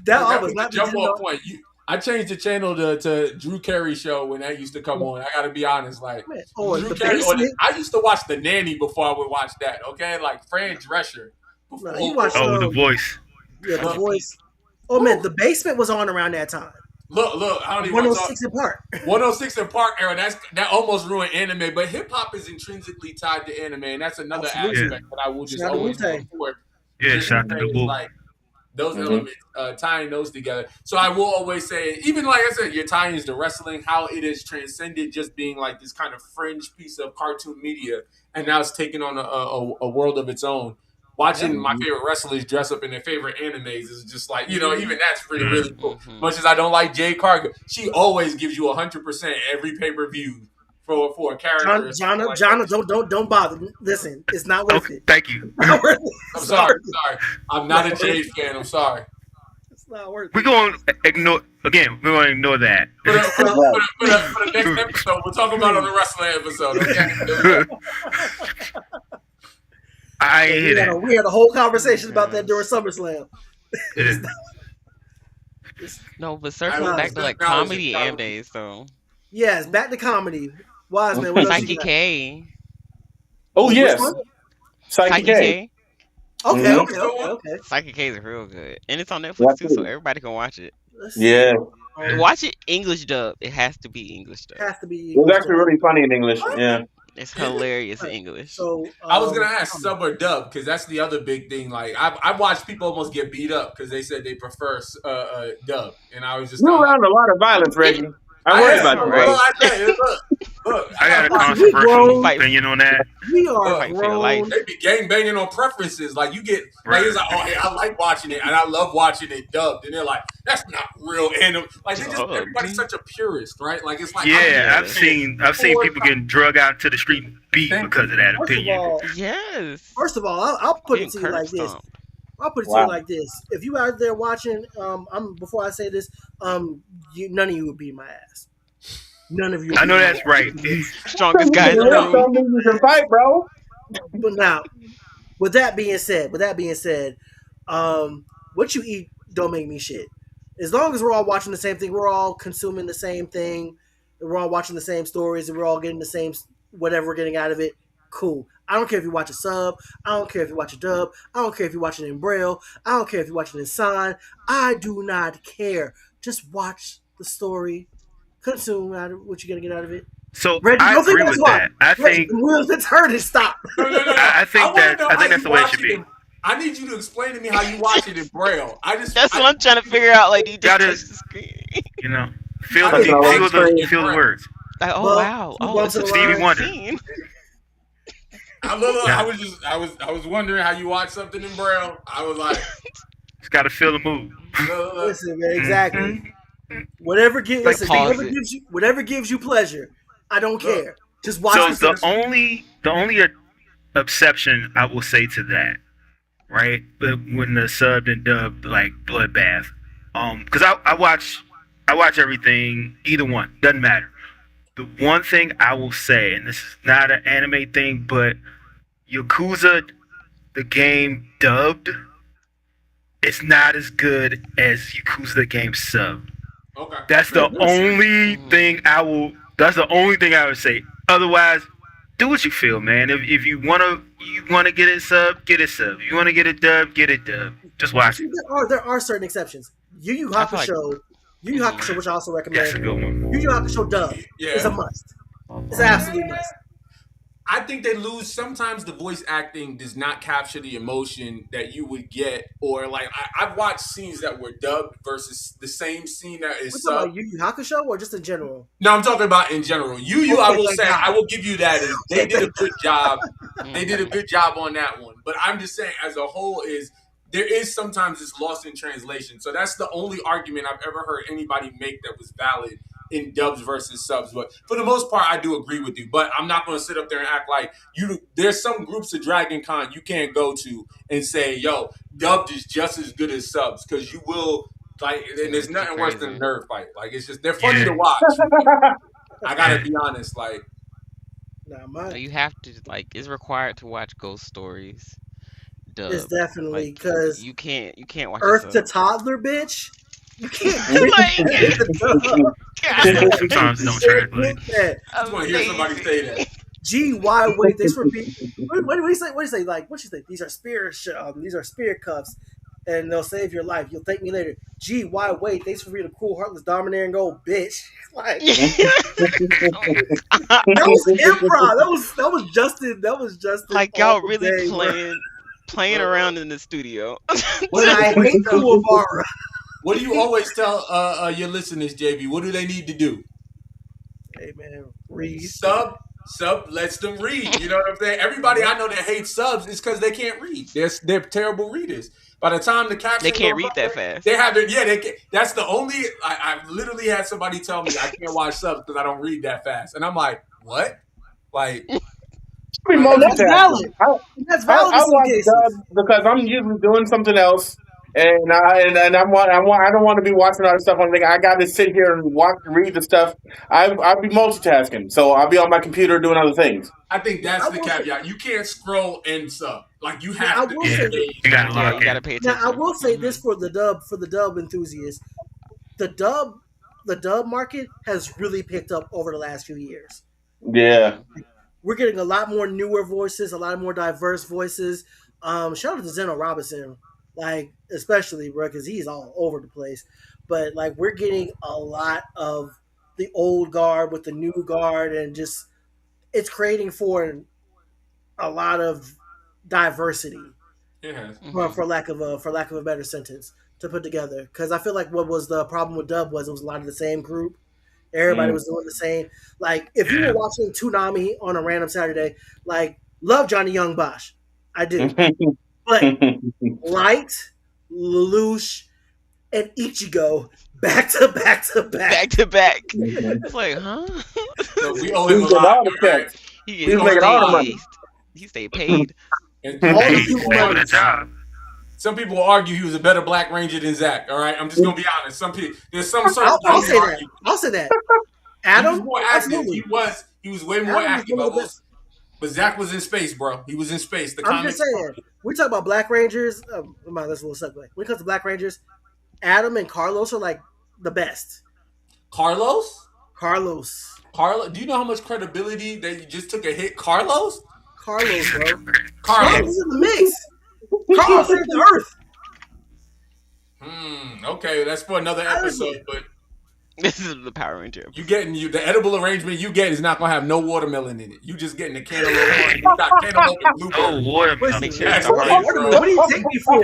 That I that was was not the jump the off point. I changed the channel to Drew Carey show when that used to come on. I got to be honest, like Or Drew the Carey. basement. I used to watch The Nanny before I would watch that. Okay, like Fran Drescher. No, you watched The Voice. Yeah, The Voice. Oh man, The Basement was on around that time. Look, I don't even want to talk. 106 in Park. 106 in Park era. That almost ruined anime, but hip hop is intrinsically tied to anime, and that's another Absolutely. aspect that I will just Shout out to always Wu-Tang. look for. Yeah, Just shout out to the is Wu. like those elements, tying those together. So I will always say, even like I said, your tie-ins to wrestling, how it has transcended just being like this kind of fringe piece of cartoon media, and now it's taken on a world of its own. Watching my favorite wrestlers dress up in their favorite animes is just like, even that's really cool. Much as I don't like Jade Cargill, she always gives you 100% every pay-per-view for a character. John, don't bother. Listen, it's not worth it. Thank you. Not worth it. I'm sorry. I'm not a Jade fan. I'm sorry. It's not worth it. We're going to ignore that. For the next episode, we'll talk about it on the wrestling episode. Okay? I ain't hear that. We had a whole conversation about that during SummerSlam. No, but circling back to like comedy animes, so Yes, back to comedy. Wiseman, what else you Psychic got? K. Oh, yes. Mm-hmm. Psychic K. Okay. Psychic K is real good, and it's on Netflix too, so everybody can watch it. Yeah. Watch it English dub. It has to be English dub. It has to be. It was actually really funny in English. Yeah. It's hilarious in English. So I was gonna ask sub or dub because that's the other big thing. Like I watched people almost get beat up because they said they prefer dub, and I was just You're around a lot of violence, Reggie. I worry about you, right. bro. Look, I got a grown. controversial opinion on that. We are Fight for your life. grown. they be gang banging on preferences. Like you get, like Right. it's like, oh, hey, I like watching it, and I love watching it dubbed, and they're like, that's not real anime. Like they just everybody's such a purist, right? Like it's like, Yeah, I've seen people getting drug out to the street and beat because of that First of opinion. all, Yes. I'll put it Getting to you like curb this. stomped. I'll put it to you like this. If you out there watching, before I say this, none of you would beat my ass. None of you. I know that's right. Strongest guy in the room. Don't mean you can fight, bro. But now, with that being said, what you eat don't make me shit. As long as we're all watching the same thing, we're all consuming the same thing, and we're all watching the same stories, and we're all getting the same whatever we're getting out of it. Cool. I don't care if you watch a sub. I don't care if you watch a dub. I don't care if you're watching in Braille. I don't care if you're watching in sign. I do not care. Just watch the story. Consume out of what you're gonna get out of it. So Reggie, I don't think agree that's with why. that. I think the wheels that's hurting. Stop. No. I think that's the way it should be. I need you to explain to me how you watch it in Braille. That's what I'm trying to figure out. Like, you just Gotta- touch the screen. You know, feel I the think feel the words. Like, oh Well, wow, two oh, bumps it's a in the Stevie line. Wonder. scene. I was wondering how you watch something in Braille. I was like, Just gotta feel the move. look. Listen, man, exactly. Whatever gives Like, pause it. whatever gives you pleasure, I don't care. Just watch So the the only exception I will say to that, right? But when the subbed and dubbed like Bloodbath, because I watch everything, either one doesn't matter. The one thing I will say, and this is not an anime thing, but Yakuza, the game dubbed, it's not as good as Yakuza the game subbed. Okay. That's the only thing I will. That's the only thing I would say. Otherwise, do what you feel, man. If you wanna get it sub, get it sub. If you wanna get it dub, get it dub. Just watch it. There are certain exceptions. Yu Yu Hakusho, which I also recommend. That's a good one. Yu Yu Hakusho dub is a must. It's an absolute must. I think they lose. Sometimes the voice acting does not capture the emotion that you would get, or like I've watched scenes that were dubbed versus the same scene that is We're talking subbed. about Yu Yu Hakusho or just in general? No, I'm talking about in general. You, I will say, I will give you that. They did a good job. They did a good job on that one. But I'm just saying, as a whole, there is sometimes it's lost in translation. So that's the only argument I've ever heard anybody make that was valid in dubs versus subs. But for the most part, I do agree with you. But I'm not going to sit up there and act like you. There's some groups of Dragon Con you can't go to and say, "Yo, dubbed is just as good as subs," because you will. Like, and there's nothing worse than a nerd fight. Like, it's just they're funny to watch. I gotta be honest. Like, you have to it's required to watch Ghost Stories. It's definitely Like, because you can't watch Earth it to Toddler, bitch. You can't Sometimes it don't translate. I just want to hear somebody say that. Gee, why wait? Thanks for being. What do we say? What do you say? Like, what you say? These are spirit cuffs, and they'll save your life. You'll thank me later. Gee, why wait? Thanks for being a cool, heartless, domineering gold bitch. Like that was improv. That was Justin. That was Justin. Like, y'all really playing around in the studio. When I hate Kuwabara. What do you always tell your listeners, JB? What do they need to do? Hey man, read. Sub lets them read. You know what I'm saying? Everybody I know that hates subs is because they can't read. They're terrible readers. By the time the caption they can't read that fast. They haven't. Yeah, they can. That's the only. I've literally had somebody tell me I can't watch subs because I don't read that fast, and I'm like, what? Like, that's valid. That's valid. I watch dubs because I'm usually doing something else, and I don't want to be watching other stuff. I'm thinking I got to sit here and read the stuff. I'll be multitasking, so I'll be on my computer doing other things. I think that's the caveat. You can't scroll and sub. Like, you have to. You gotta pay attention. Now I will say this for the dub enthusiasts, the dub market has really picked up over the last few years. Yeah. We're getting a lot more newer voices, a lot more diverse voices. Shout out to Zeno Robinson, like, especially, bro, because he's all over the place. But like, we're getting a lot of the old guard with the new guard, and just it's creating for a lot of diversity. Yeah. For lack of a better sentence to put together. Because I feel like what was the problem with dub was it was a lot of the same group. Everybody was doing the same. Like, if you were watching Toonami on a random Saturday, like, love Johnny Young Bosch. I do. But Light, Lelouch, and Ichigo back to back. It's like, huh? So we owe him a lot. He's making all the money. He stayed paid. And over the job. Some people will argue he was a better Black Ranger than Zach. All right, I'm just gonna be honest. There's some sort of. I'll say that. Adam, he was more active. He was way more active. But Zach was in space, bro. He was in space. I'm just saying. We talk about Black Rangers. That's a little segue. When it comes to Black Rangers, Adam and Carlos are like the best. Carlos. Do you know how much credibility that you just took a hit, Carlos, bro. Carlos is in the mix. Carlos saved the Earth. Okay, that's for another episode. But this is the Power Ranger. The edible arrangement you get is not gonna have no watermelon in it. You just getting the cantaloupe. You got cantaloupe and blueberry. No watermelon. What do you take me for?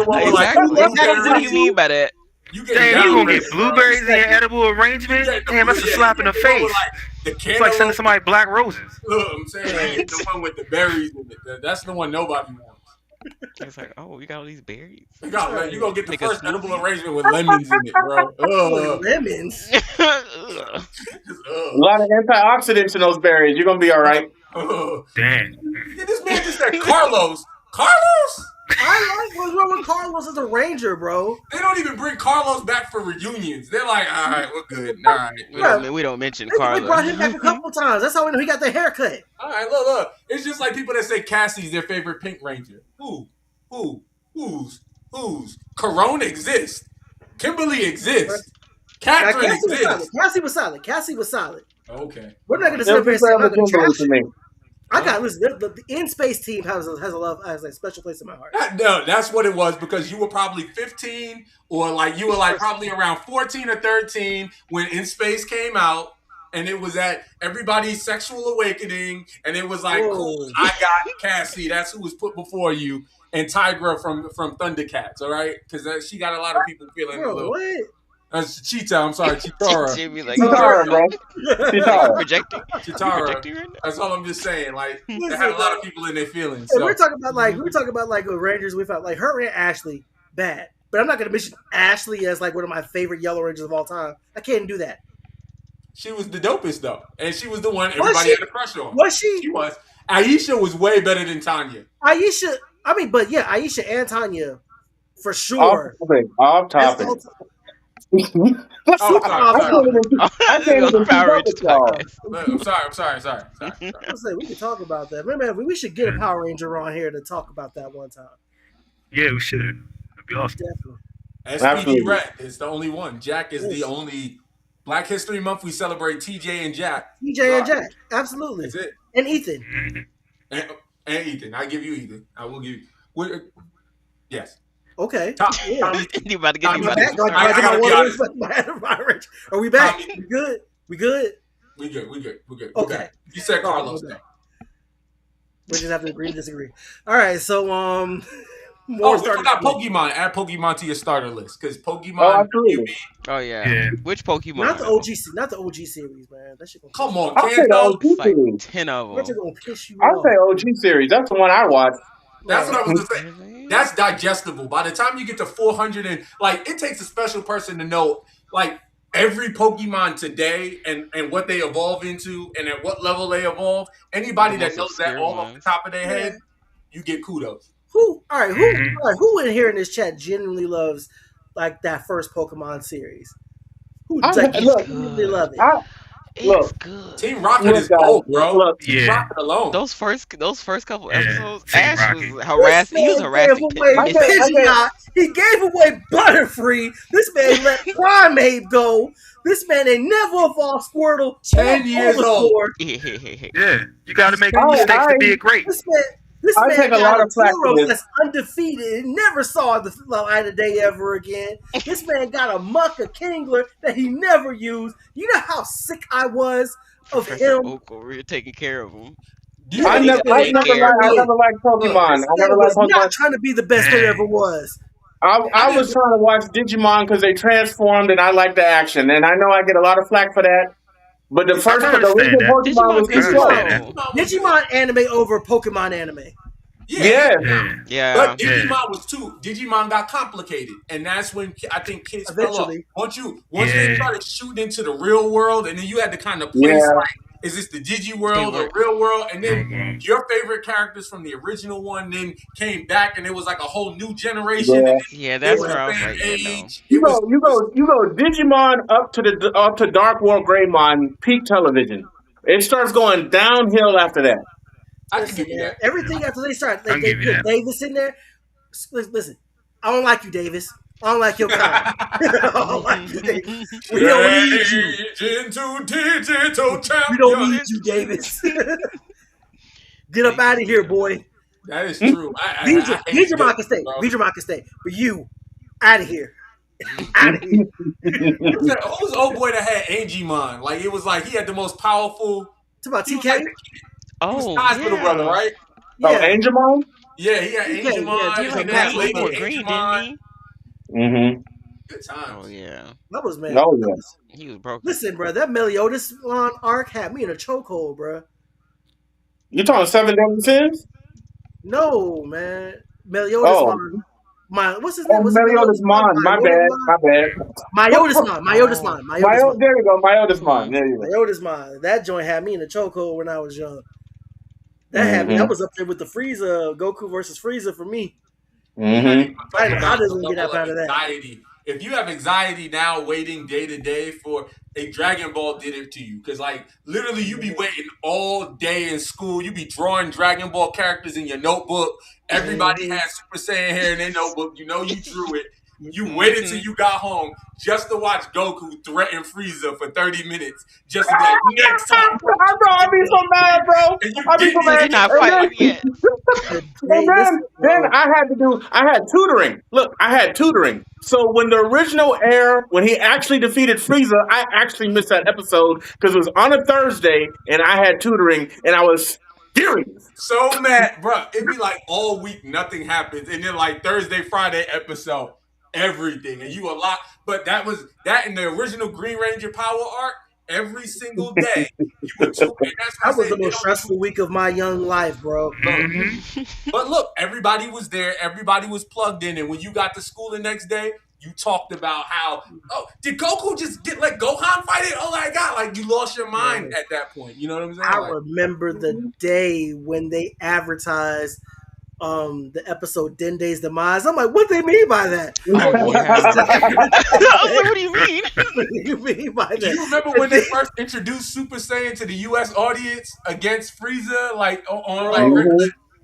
What do you mean by that? You gonna get blueberries in your edible arrangement? Damn, that's a slap in the face. It's like sending somebody black roses. Look, I'm saying the one with the berries in it. That's the one nobody wants. It's like, oh, we got all these berries. You gonna get the first edible arrangement with lemons in it, bro. Lemons. A lot of antioxidants in those berries. You're gonna be all right. Dang. This man just said Carlos. Carlos? I like what's wrong with Carlos as a Ranger, bro. They don't even bring Carlos back for reunions. They're like, all right, we're good. All right. We don't mention Carlos. We brought him back a couple times. That's how we know he got the haircut. All right, look. It's just like people that say Cassie's their favorite Pink Ranger. Who's? Corona exists. Kimberly exists. Catherine exists. Cassie was solid. Okay. We're not going to sit up here and say nothing trash. The In Space team has a special place in my heart. No, that's what it was, because you were probably 15 or you were probably around 14 or 13 when In Space came out, and it was at everybody's sexual awakening, and it was like, cool, I got Cassie. That's who was put before you, and Tigra from Thundercats. All right, because she got a lot of people feeling a little. What? That's Cheetah. I'm sorry, Chitara. Jimmy, like, Chitara, bro. like you Chitara. projecting? You Chitara. projecting right now? That's all I'm just saying. Like they Listen, had a lot man. of people in their feelings. And So we're talking about like the Rangers. We felt like her and Ashley bad, but I'm not going to mention Ashley as like one of my favorite Yellow Rangers of all time. I can't do that. she was the dopest though, and she was the one everybody she? had a crush on. Was she? She was. Aisha was way better than Tanya. Aisha. I mean, but yeah, Aisha and Tanya for Off sure. topic. Off topic. Oh, sorry. I can't even keep up with y'all. I'm sorry. I was saying we could talk about that. Remember, we should get a Power Ranger on here to talk about that one time. Yeah, we should. That'd be awesome. Definitely. SPD Absolutely. Red is the only one. Jack is the only. Black History Month, we celebrate TJ and Jack. TJ and Jack, absolutely. That's it. And Ethan. And Ethan. I give you Ethan. I will give you. Yes. Okay. Tommy. You about to get Tommy, me I gotta be honest. Are we back? Tommy. We good? We good? We good. We're Okay. back. You said Carlos. Okay. We just have to agree to disagree. All right, so We forgot Pokemon. Add Pokemon to your starter list because Pokemon. Oh, absolutely. Oh yeah. Which Pokemon? not the OG series, man. That shit gonna Come on, I'll say the OG It's like series. 10 of That shit them. gonna piss you I'll off. say OG series. That's the one I watched. That's what I was gonna say. Really? That's digestible. By the time you get to 400 and like, it takes a special person to know like every Pokemon today and what they evolve into and at what level they evolve. Anybody The that most knows that obscure all off the ones. top of their head, you get kudos. Who who in here in this chat genuinely loves like that first Pokemon series? Who genuinely love it? It's good. Team Rocket is gold, bro. Team Rocket alone. Those first couple Yeah, episodes, Team Ash Rocket. was harassing. He was harassing Pidgeot. He gave away Butterfree. This man let Primeape go. This man ain't never evolved Squirtle. 10 years old. Yeah, you got to make mistakes to be a great. This I man take a lot of flack for this. that's undefeated and never saw the light of day ever again. This man got a Mucka Kingler that he never used. You know how sick I was of Professor him. Oak over here taking care of him. I never liked Pokemon. I never liked was not Pokemon. trying to be the best there ever was. I was trying to watch Digimon because they transformed and I like the action. And I know I get a lot of flack for that. But the original Pokemon was too slow. Digimon anime over Pokemon anime. Yeah. Yeah. But Digimon was too. Digimon got complicated, and that's when I think kids fell off. Once they started shooting into the real world, and then you had to kind of place like, is this the Digi world or real world? And then your favorite characters from the original one then came back, and it was like a whole new generation. Yeah, that's where I was like, You go Digimon up to Dark World Greymon peak television. It starts going downhill after that. I can give you that. Everything after they start, they put Davis in there. Listen, I don't like you, Davis. I don't like your kind. I don't like you, Davis. We don't need you. We don't need you, Davis. Get up out of here, boy. That is true. Vidramon can stay. Vidramon can stay. But you, out of here. Out of here. Who's the old boy that had Angemon? Like, it was like he had the most powerful. It's about TK? Like, he was Ty's little brother, right? Yeah. Oh, Angemon? Yeah, he had Angemon. He was like that Lady Green, didn't he? Mm-hmm. Good times. Oh yeah. That was man. Oh yeah. He was broken. Listen, bro, that Meliodas arc had me in a chokehold, bro. You talking 7 Deadly Sins? No, man. Meliodas what's his name? Meliodas Mon. My bad. Myotis Mon. There you go. Myotis Mon. There you go. Myotis Mon. That joint had me in a chokehold when I was young. That had me. That was up there with the Frieza, Goku versus Frieza for me. Mm-hmm. I didn't get up out of that. Anxiety. If you have anxiety now, waiting day to day for a Dragon Ball, did it to you? Because like literally, you be waiting all day in school. You be drawing Dragon Ball characters in your notebook. Everybody has Super Saiyan hair in their notebook. You know you drew it. You waited till you got home just to watch Goku threaten Frieza for 30 minutes just to be like, next time. I'd be so mad, bro. I'd be so mad. You're not fighting yet. And then I had tutoring. Look, I had tutoring. So when the original air, when he actually defeated Frieza, I actually missed that episode because it was on a Thursday and I had tutoring and I was furious. So mad, bro. It'd be like all week, nothing happens. And then like Thursday, Friday episode, everything, and you a lot. But that was that in the original Green Ranger Power arc. Every single day, you would tune, and that's why I That was said the most stressful week of my young life, bro. But look, everybody was there. Everybody was plugged in. And when you got to school the next day, you talked about how, oh, did Goku just let Gohan fight it? Oh my God. Like, you lost your mind at that point. You know what I'm saying? I remember the day when they advertised the episode Dende's Demise. I'm like, what do they mean by that? Oh, yeah. I was like, what do you mean? What do you mean by that? Do you remember when they first introduced Super Saiyan to the U.S. audience against Frieza? Like, you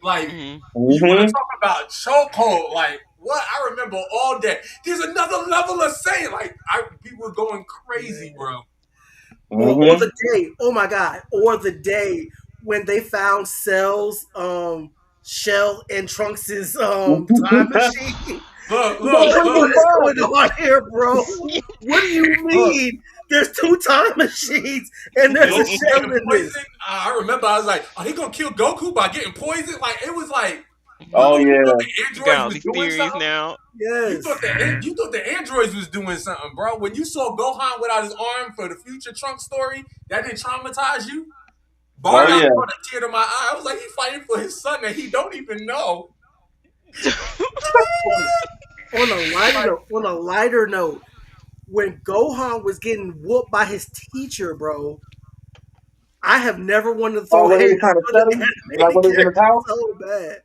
want to talk about chokehold? Like, what? I remember all day. There's another level of Saiyan. Like, people were going crazy, bro. Or the day, oh my God, or the day when they found Cell's Shell and Trunks' time machine. Look. What is going on here, bro? What do you mean? There's 2 time machines and there's a shell in this. I remember I was like, are he gonna kill Goku by getting poisoned? Like, it was like, oh yeah, the androids was doing theories something now. Yes. You thought the androids was doing something, bro. When you saw Gohan without his arm for the future Trunks story, that didn't traumatize you? Bardock brought a tear to my eye. I was like, he's fighting for his son that he don't even know. On a lighter note, when Gohan was getting whooped by his teacher, bro, I have never wanted to throw when he was hands trying to on set the him? animated Like when he was in his character house? so bad.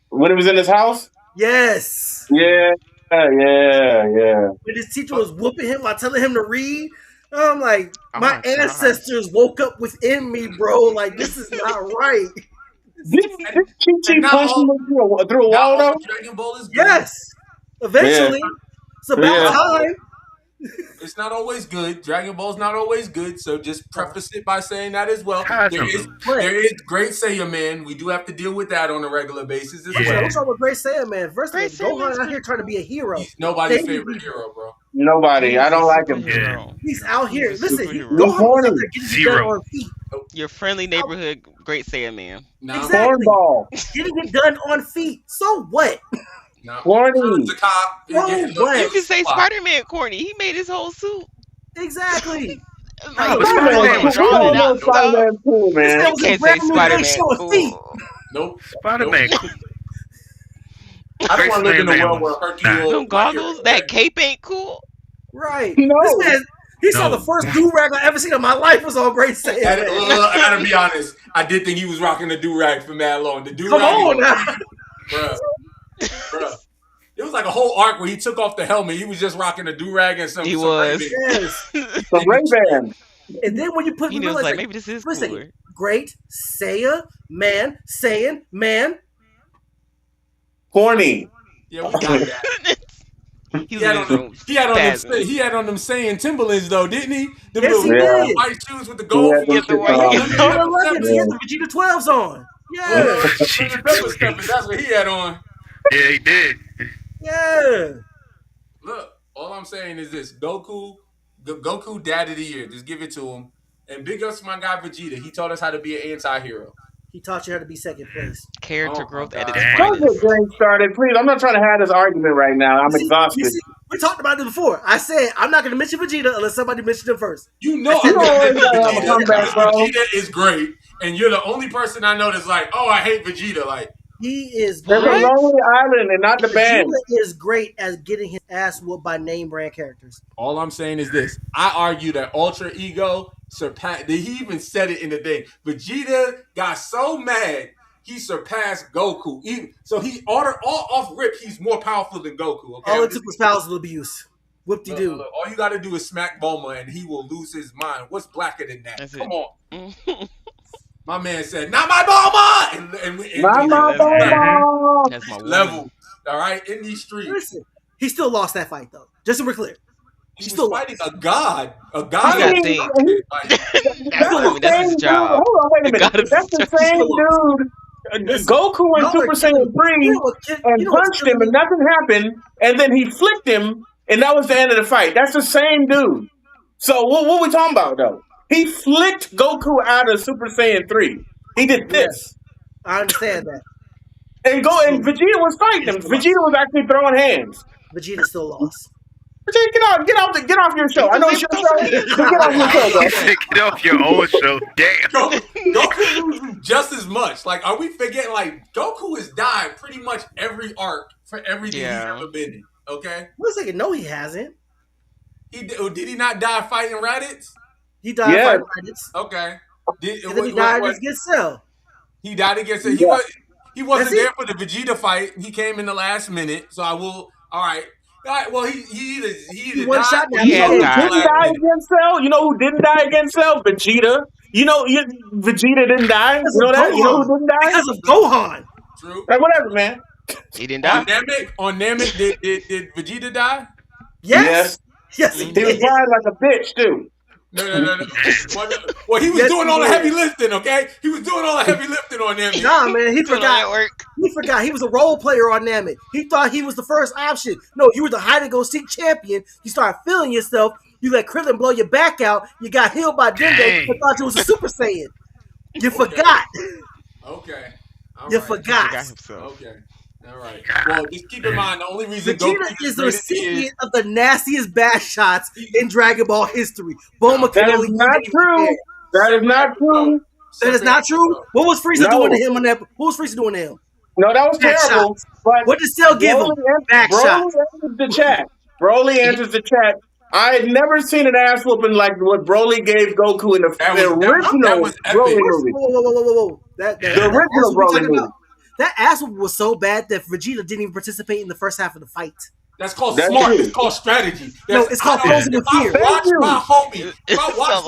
When he was in his house? Yes. Yeah. When his teacher was whooping him by telling him to read, I'm like, my ancestors woke up within me, bro. Like, this is not right. Did Chi punch him through a wall, though? Dragon Ball is good. Yes. Eventually. It's about time. It's not always good. Dragon Ball's not always good, so just preface it by saying that as well. There is Great Saiyan Man. We do have to deal with that on a regular basis as well. What's wrong with Great Saiyan Man? First of all, Gohan out here trying to be a hero. He's nobody's favorite hero, bro. Nobody. I don't like him. He's out here. Listen, Gohan was out there getting it done on feet. Your friendly neighborhood Great Saiyan Man. Exactly. Cornball. Getting it done on feet. So what? Corny. You can say Spider-Man corny. He made his whole suit. Exactly. Spider-Man was drawing it out. Spider-Man cool, man. You can't say Spider-Man cool. Nope. Spider-Man cool. I don't want to live in a world where Hercule... Them goggles, that cape ain't cool. Right. No. This man, he saw the first do-rag I ever seen in my life was on Great Saiyan. I gotta be honest. I did think he was rocking the do-rag for mad long. The do-rag... Come on now. Bruh. It was like a whole arc where he took off the helmet. He was just rocking a do-rag and some... He was. Yes. The Ray-Ban. And then when you put... He was like, maybe this is cooler. Great Saiyan Man. Corny. Yeah, we got that. He had on them saying Timberlands though, didn't he? Them Yes, he little did. white shoes with the gold. He had the Vegeta 12s on. Yeah. That's what he had on. Yeah, he did. Yeah. Look, all I'm saying is this: Goku Dad of the Year. Just give it to him. And big ups to my guy Vegeta. He taught us how to be an anti-hero. He taught you how to be second place. Character growth at its Don't finest. get James started, please. I'm not trying to have this argument right now. I'm exhausted. We talked about this before. I said I'm not going to mention Vegeta unless somebody mentioned him first. You know, Vegeta is great, and you're the only person I know that's like, oh, I hate Vegeta. Like, he is There's great. a Lonely Island and not the band. Vegeta is great at getting his ass whooped by name brand characters. all I'm saying is this: I argue that Ultra Ego surpassed. He even said it in the thing. Vegeta got so mad. He surpassed Goku. So he ordered all off rip. He's more powerful than Goku. Okay? All it took was spousal abuse. Whoop-de-doo. Look, all you got to do is smack Bulma, and he will lose his mind. What's blacker than that? That's Come it. on. My man said, "Not my Bulma!" And Not my Bulma! That's my level. All right, in these streets. Listen, he still lost that fight though. Just so we're clear. He's still fighting a god. A god. I mean, That's his job. Hold on, wait a minute. That's the same dude. Goku went Super Saiyan 3 and punched him and nothing happened, and then he flicked him, and that was the end of the fight. That's the same dude. So what are we talking about, though? He flicked Goku out of Super Saiyan 3. He did this. I understand that. And Vegeta was fighting him. Vegeta was actually throwing hands. Vegeta still lost. Vegeta, get off your show. I know it's your show, but get off your show, bro. Get off your own show. Damn. Goku loses just as much. Like, are we forgetting? Like, Goku has died pretty much every arc for everything he's ever been in. Okay. Wait a second. No, he hasn't. Did he not die fighting Raditz? He died fighting Raditz. Okay. And then he died against Cell. He died against it. He wasn't there for the Vegeta fight. He came in the last minute. So I will. All right. Well, he either one died. shot now. You know who didn't die against Cell? You know who didn't die against Cell? Vegeta. Vegeta didn't die. You know that? You know who didn't die? Because of Gohan. True. Like, whatever, man. He didn't die. On Namek, did Vegeta die? Yes. Yes, he did. He was dying like a bitch too. No. Well, he was doing all the heavy lifting, okay? He was doing all the heavy lifting on Namek. Nah, man, he forgot. He forgot he was a role player on Namek. He thought he was the first option. No, you were the hide-and-go-seek champion. You started feeling yourself. You let Krillin blow your back out. You got healed by Dende and thought you was a Super Saiyan. You forgot. Okay. You forgot. Okay. All right. Well, just keep in mind, the only reason Vegeta is the recipient of the nastiest bash shots in Dragon Ball history. Bulma can only not true. That is not true. That is not true. What was Frieza doing to him on that? What was Frieza doing to him? No, that was terrible. But what did Cell give him? Back shots. Broly answers the chat. I had never seen an ass whooping like what Broly gave Goku in the original Broly movie. Whoa. The original Broly movie. That ass whooping was so bad that Vegeta didn't even participate in the first half of the fight. That's called smart. It's called strategy. It's called closing the fear. If I watch my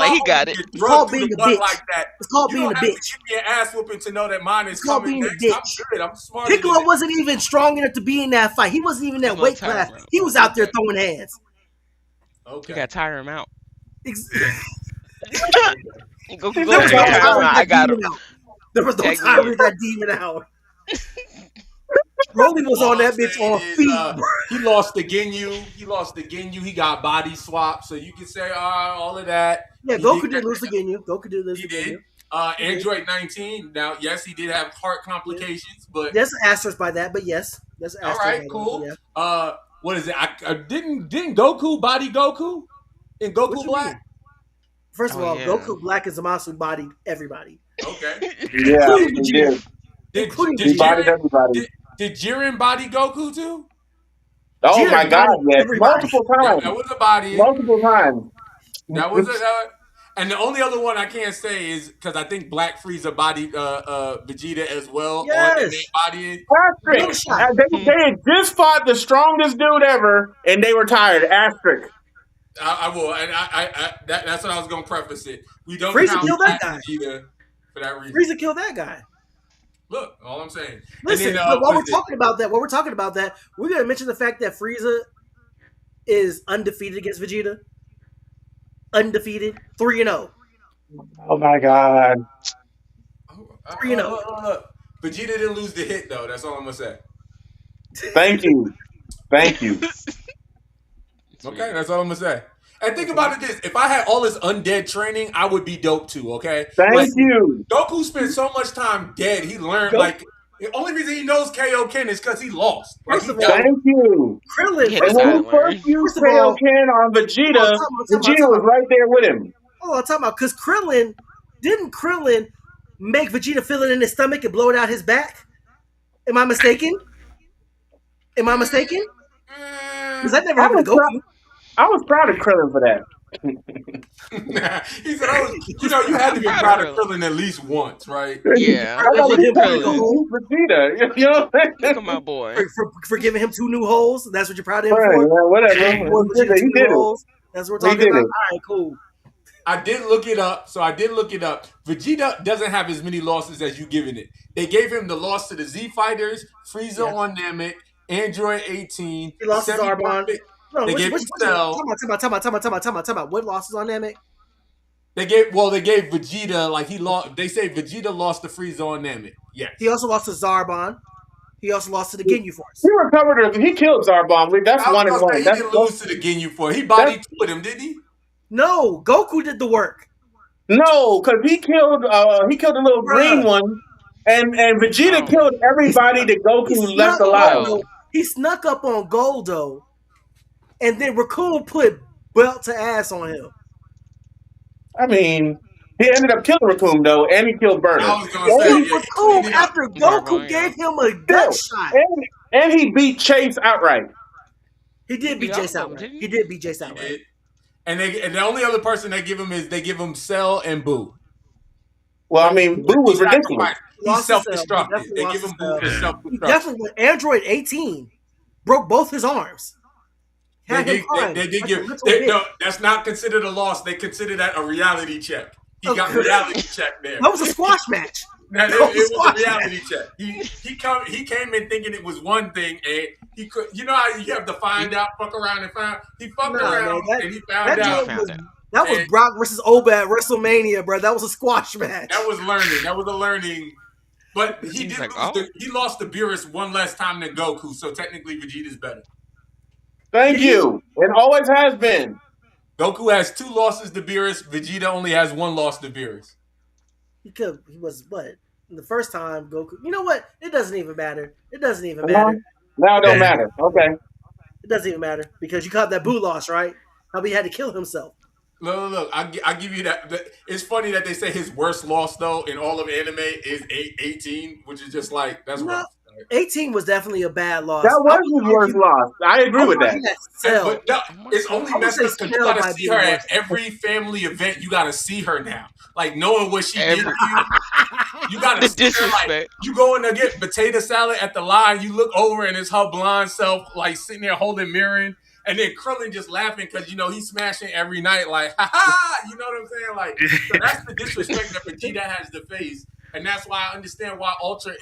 homie, he got it. It's called being a bitch. Like that, it's called being a bitch. Give me an ass whooping to know that mine is coming next. I'm good. I'm smart. Piccolo wasn't even strong enough to be in that fight. He wasn't even in that weight class. He was out there throwing hands. Okay. You gotta tire him out. Go I got him. There was no tiring that demon out. Broly was on that bitch on feet. He lost the Ginyu. He got body swapped. So you can say all of that. Yeah, Goku did lose the Ginyu. He did. Android 19. Now, yes, he did have heart complications, but there's an asterisk by that. But yes, there's an asterisk. All right, cool. Yeah. What is it? Didn't Goku body Goku in Goku Black? First of all, Goku Black and Zamasu bodied everybody. Okay. Yeah, he did. Did Jiren body Goku too? Oh Jiren my God! Yes, multiple times. That was a body. Multiple times. That was and the only other one I can't say is because I think Black Frieza bodied Vegeta as well. Yes. They just fought the strongest dude ever, and they were tired. Asterisk. I will, and that's what I was going to preface it. We don't Frieza killed that guy. Vegeta for that reason. Frieza killed that guy. Look, all I'm saying. Listen, while we're talking about that, we're going to mention the fact that Frieza is undefeated against Vegeta. Undefeated, 3-0. Oh my God. 3-0. Vegeta didn't lose the hit though. That's all I'm gonna say. Thank you. Okay, that's all I'm gonna say. And think about it this: if I had all this undead training, I would be dope too. Okay. Thank you. Goku spent so much time dead. He learned the only reason he knows Kaioken is because he lost. First of all, thank you. Krillin. And when he first used Kaioken on Vegeta, Vegeta was right there with him. Oh, I'm talking about because didn't Krillin make Vegeta feel it in his stomach and blow it out his back? Am I mistaken? Because that never happened to Goku. I was proud of Krillin for that. He said, you had to be proud of Krillin at least once, right? Yeah. Vegeta, Look at my boy. For giving him 2 new holes. That's what you're proud of him for? Yeah, whatever. He did it. That's what we're talking about. All right, cool. I did look it up. Vegeta doesn't have as many losses as you giving it. They gave him the loss to the Z Fighters, Frieza on Namek, Android 18. He lost to Zarbon. No, they gave Cell. Time out. What losses on Namek? They gave Vegeta he lost. They say Vegeta lost to Frieza on Namek. Yes. He also lost to Zarbon. He also lost to the Ginyu Force. He recovered. He killed Zarbon. That's 1-1. He didn't lose to the Ginyu Force. He bodied 2 of them, didn't he? No, Goku did the work. No, because he killed the little green one, and Vegeta killed everybody that Goku left alive. He snuck up on Goldo and then Raccoon put belt to ass on him. I mean, he ended up killing Raccoon though, and he killed I Burner. was gonna say, yeah, Raccoon clean it up. after Goku gave him a gut shot. And he beat Chase outright. He did beat Jace outright. He did beat Jace outright. And the only other person they give him Cell and Boo. Well, I mean, Boo was ridiculous. He's self-destructed. They give him Boo for self-destruction. He definitely went Android 18. Broke both his arms. They did give. That's not considered a loss. They consider that a reality check. He got reality check there. That was a squash match. It was a reality check. He came in thinking it was one thing, and he could. You know how you have to find out, fuck around and find. He fucked around and he found out. That was Brock versus Oba at WrestleMania, bro. That was a squash match. That was learning. That was a learning. But he did. He lost to Beerus one less time than Goku, so technically Vegeta's better. Thank you. It always has been. Goku has 2 losses to Beerus. Vegeta only has 1 loss to Beerus. He was what? The first time Goku. You know what? It doesn't even matter. It doesn't even matter. Now it don't matter. Okay. It doesn't even matter because you caught that Boo loss, right? How he had to kill himself. Look. I give you that. It's funny that they say his worst loss though in all of anime is 18, which is just like that's rough. 18 was definitely a bad loss. That was his worst loss. I agree with that. But it's only messed up because you gotta see her at every family event. You gotta see her now, like knowing what she did to you. You gotta see her, like you go in to get potato salad at the line. You look over and it's her blonde self, like sitting there holding mirroring. And then Krillin just laughing because, he's smashing every night like, ha-ha, you know what I'm saying? Like, so that's the disrespect that Vegeta has to face. And that's why I understand why Ultra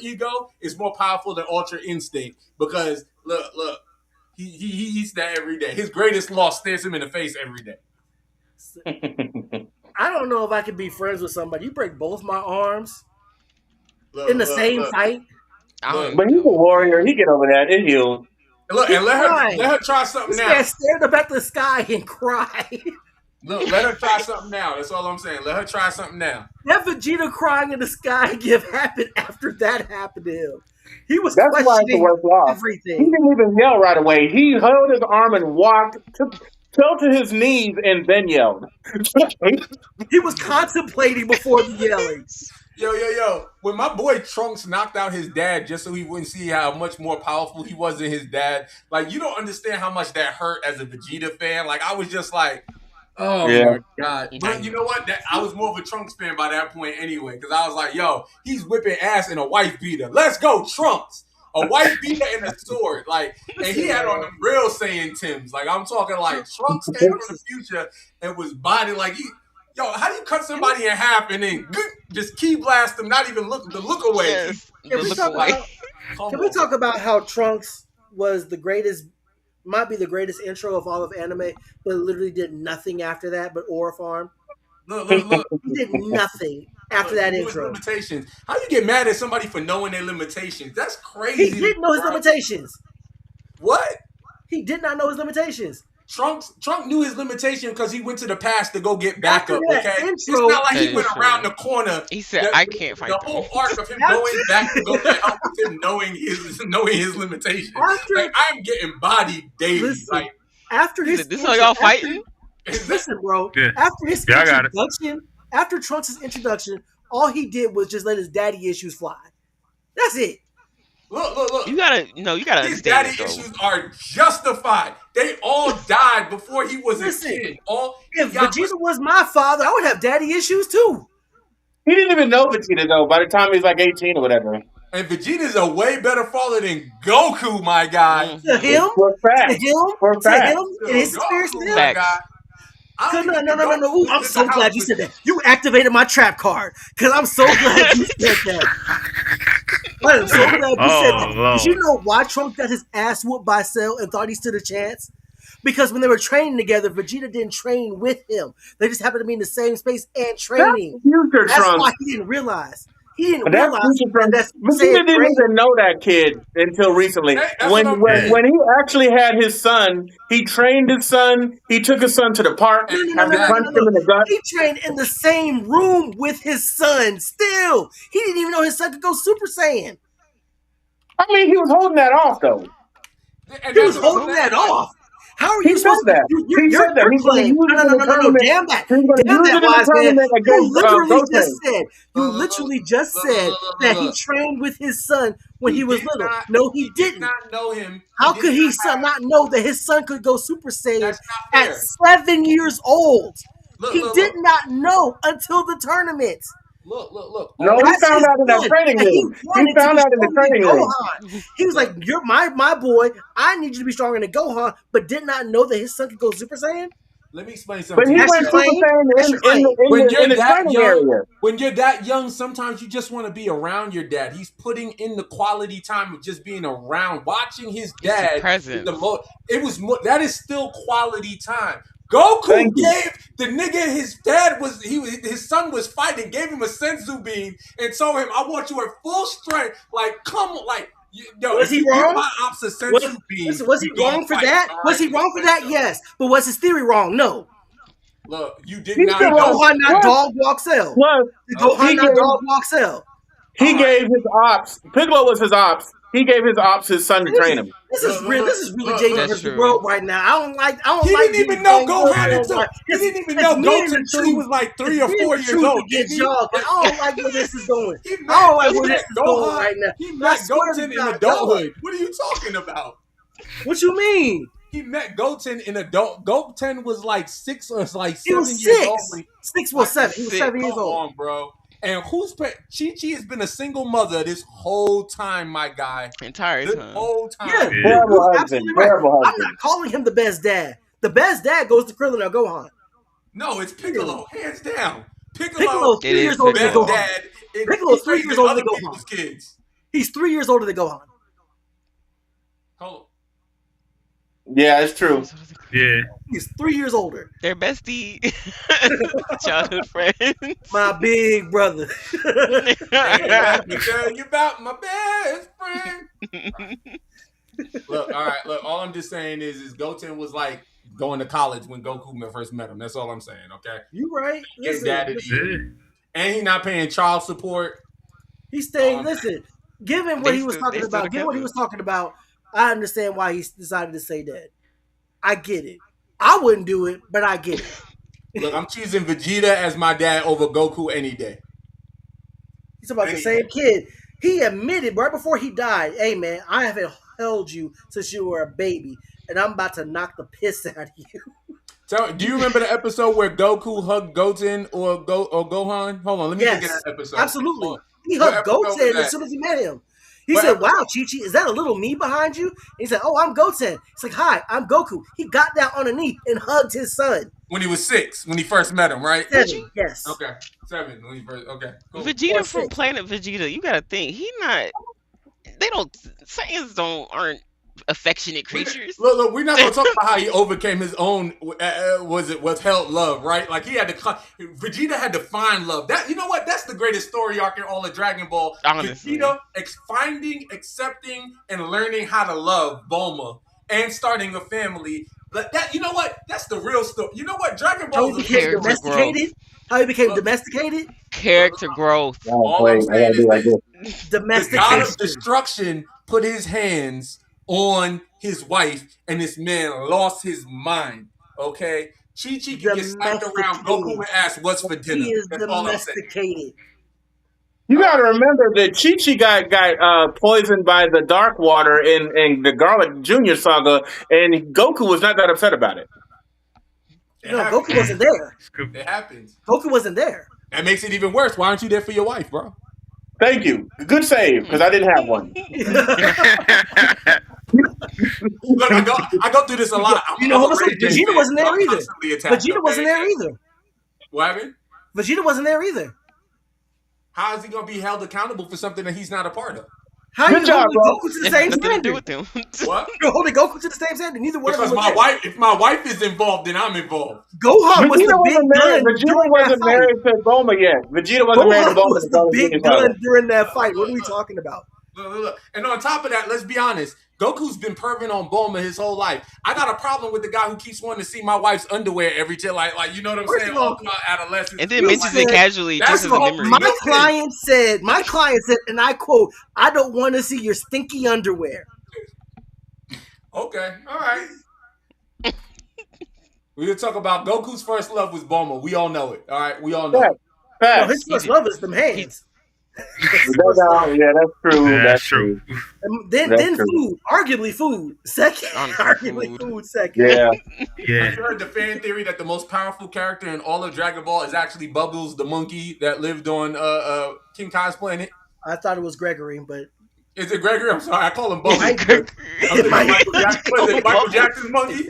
Ego is more powerful than Ultra Instinct. Because, look, he eats that every day. His greatest loss stares him in the face every day. I don't know if I could be friends with somebody. You break both my arms in the same fight. But he's a warrior. He get over that. It heals. Look, and let her try something now. Stand up at the sky and cry. Look, let her try something now. That's all I'm saying. Let her try something now. That Vegeta crying in the sky gift happened after that happened to him. He was That's why it's the worst loss. Everything. He didn't even yell right away. He held his arm and walked, fell to his knees, and then yelled. He was contemplating before the yelling. Yo. When my boy Trunks knocked out his dad just so he wouldn't see how much more powerful he was than his dad, like, you don't understand how much that hurt as a Vegeta fan. Like, I was just like, oh my God. But you know what? I was more of a Trunks fan by that point anyway, because I was like, yo, he's whipping ass in a wife beater. Let's go, Trunks. A wife beater and a sword. Like, and he had on them real Saiyan Tims. Like, I'm talking like Trunks came from the future and was body like yo, how do you cut somebody in half and then just key blast them, not even look away? Yes, Can we talk about how Trunks was the greatest, might be the greatest intro of all of anime, but literally did nothing after that but Aura Farm? Look. He did nothing after that intro. Limitations. How you get mad at somebody for knowing their limitations? That's crazy. He didn't know his limitations. What? He did not know his limitations. Trump knew his limitation because he went to the past to go get backup. Okay, it's not like he went around the corner. He said, "I can't fight." The whole arc of him going back to go get help with him knowing his limitations. Like, I'm getting bodied daily. Listen, like after his, this is how y'all fighting. Listen, bro. Yeah. After his introduction, after Trunks' introduction, all he did was just let his daddy issues fly. That's it. Look. You gotta understand. His daddy issues are justified. They all died before he was a kid. If Vegeta was my father, I would have daddy issues too. He didn't even know Vegeta though. By the time he was like 18 or whatever. And Vegeta's a way better father than Goku, my guy. To him, in his experience, my guy. No. Ooh, I'm so glad you said that. You activated my trap card because I'm so glad you said that. I am so glad you said that. Did you know why Trunks got his ass whooped by Cell and thought he stood a chance? Because when they were training together, Vegeta didn't train with him. They just happened to be in the same space and training. That's why he didn't realize. He didn't realize that Vegeta didn't even know that kid until recently. When he actually had his son, he trained his son. He took his son to the park. Punched him in the gut. He trained in the same room with his son. Still, he didn't even know his son could go Super Saiyan. I mean, he was holding that off though. And He that's was what I'm holding saying. that off. How are He you said supposed to? that. He Your said that he's going to claim? use it in the No. tournament. Damn that. He's going to Damn use that, it in the wise man. tournament You against literally just Goten. said. You literally just said that he trained with his son when he was did little. not- No, he did didn't. not know him. How did could not he have- not know that his son could go Super Saiyan That's not at fair. 7 years old? He Look. did not know until the tournament. Look. No, he That's found his out in that son, training and he room. He wanted to found be out in the stronger than training room. Gohan. He was like, "You're my boy. I need you to be stronger than Gohan," but did not know that his son could go Super Saiyan. Let me explain something. But he That's went your Super claim? Saiyan That's your claim. in the training area. When you're that young, sometimes you just want to be around your dad. He's putting in the quality time of just being around, watching his dad. presence. That is still quality time. Thank Goku you. gave the nigga his son was fighting, gave him a senzu bean, and told him, "I want you at full strength." Like, come on, like. Was he wrong? My ops a senzu bean. Was he wrong for that? Was he wrong for that? Yes. But was his theory wrong? No. Look, you did He's not still know. Gohan not dog walk cell. Plus, Gohan not dog walk cell. he gave his ops. Piccolo was his ops. He gave his ops his son to train him. This is really Look, JB that's versus the true. world right now. I don't like. He didn't even know Gohan until until he didn't even know Goten 2 was like 3 or 4 years old. Against y'all, but I don't like where this is going. He I don't like where met this is going right now. He I met swear to Goten in God, adulthood. What are you talking about? What you mean? He met Goten in adult. Goten was like 6 or like 7 He was years old. 6. 6 was 7. He was 7 years Come old. on, bro. And Chi-Chi has been a single mother this whole time, my guy. Entire This time. whole time. Yeah, Terrible you're husband. absolutely right. Terrible I'm husband. not calling him the best dad. The best dad goes to Krillin or Gohan. No, it's Piccolo, hands down. Piccolo's 3 It years is older than Piccolo. Gohan. dad. Piccolo's 3 years older than other Gohan. people's kids. He's 3 years older than Gohan. Hold on. Yeah, it's true. Yeah. He's 3 years older. They're bestie childhood friends. My big brother. Let me tell you about my best friend. Look, all right. Look, all I'm just saying is Goten was like going to college when Goku first met him. That's all I'm saying. Okay. You right. His Listen, dad listen. and he not paying child support. He stayed. Listen, given what They he was still- talking they still about, given what he together. was talking about, I understand why he decided to say that. I get it. I wouldn't do it, but I get it. Look, I'm choosing Vegeta as my dad over Goku any day. He's about the same kid. He admitted right before he died, "Hey man, I haven't held you since you were a baby, and I'm about to knock the piss out of you." Do you remember the episode where Goku hugged Goten or Gohan? Hold on, let me Yes, get that episode. absolutely. Hold on. He What hugged episode was Goten that? as soon as he met him. He What said, episode? "Wow, Chi-Chi, is that a little me behind you?" And he said, "Oh, I'm Goten." He's like, "Hi, I'm Goku." He got down on a knee and hugged his son. When he was 6, when he first met him, right? 7, yes. Okay, 7 when he first. Okay, cool. Vegeta Or from 6. Planet Vegeta. You gotta think he not. They don't. Saiyans aren't affectionate creatures. Look, we're not gonna talk about how he overcame his own withheld love, right? Like he had to, Vegeta had to find love. That, you know what? That's the greatest story arc in all of Dragon Ball. Honestly. Vegeta finding, accepting, and learning how to love Bulma and starting a family. But that, you know what? That's the real story. You know what? Dragon How Ball he is a became character domesticated. How he became domesticated. Character growth. All I'm saying is this. The God Domestication. of destruction put his hands on his wife, and this man lost his mind. Okay, Chi-Chi can get smacked around. Goku and ask what's for dinner. He is That's all I'm saying. domesticated. You got to remember that Chi-Chi got poisoned by the dark water in the Garlic Junior saga, and Goku was not that upset about it. No, Goku wasn't there. It happens. Goku wasn't there. That makes it even worse. Why aren't you there for your wife, bro? Thank you. Good save, because I didn't have one. Look, I go through this a lot. You know, listen, Ray J Vegeta fan, wasn't so there I'm either. constantly attacked, Vegeta wasn't there okay? either. What happened? Vegeta wasn't there either. How is he gonna be held accountable for something that he's not a part of? How Good you job, holding bro. Goku to the It same has nothing to do standard? with them. What? You're holding Goku to the same standard. Neither one Because of them was my there. wife, if my wife is involved, then I'm involved. Gohan was the big wasn't married. gun Vegeta during that wasn't fight. married to Bulma yet. Vegeta wasn't married to Gohan Bulma. was the big gun during that fight. What are we talking about? Look. And on top of that, let's be honest. Goku's been perving on Bulma his whole life. I got a problem with the guy who keeps wanting to see my wife's underwear every day. Like you know what I'm First saying? of all, All throughout adolescence. And then You mentions it said- casually That's just as a what memory. My client said, and I quote, "I don't want to see your stinky underwear." Okay, all right. We're gonna talk about Goku's first love was Bulma. We all know it. All right, we all know Facts. it. No, his Facts. first love is them He hands. That's his first love. Yeah, that's true. Yeah, That's that's true. true. And That's then true. food, arguably food second, Honestly, arguably food. food second. Yeah. Yeah. Have you heard the fan theory that the most powerful character in all of Dragon Ball is actually Bubbles, the monkey that lived on King Kai's planet? I thought it was Gregory, but Is it Gregory? I'm sorry, I call him Bubbles. might I'm thinking might- Michael Jackson. Was it Michael Jackson's monkey?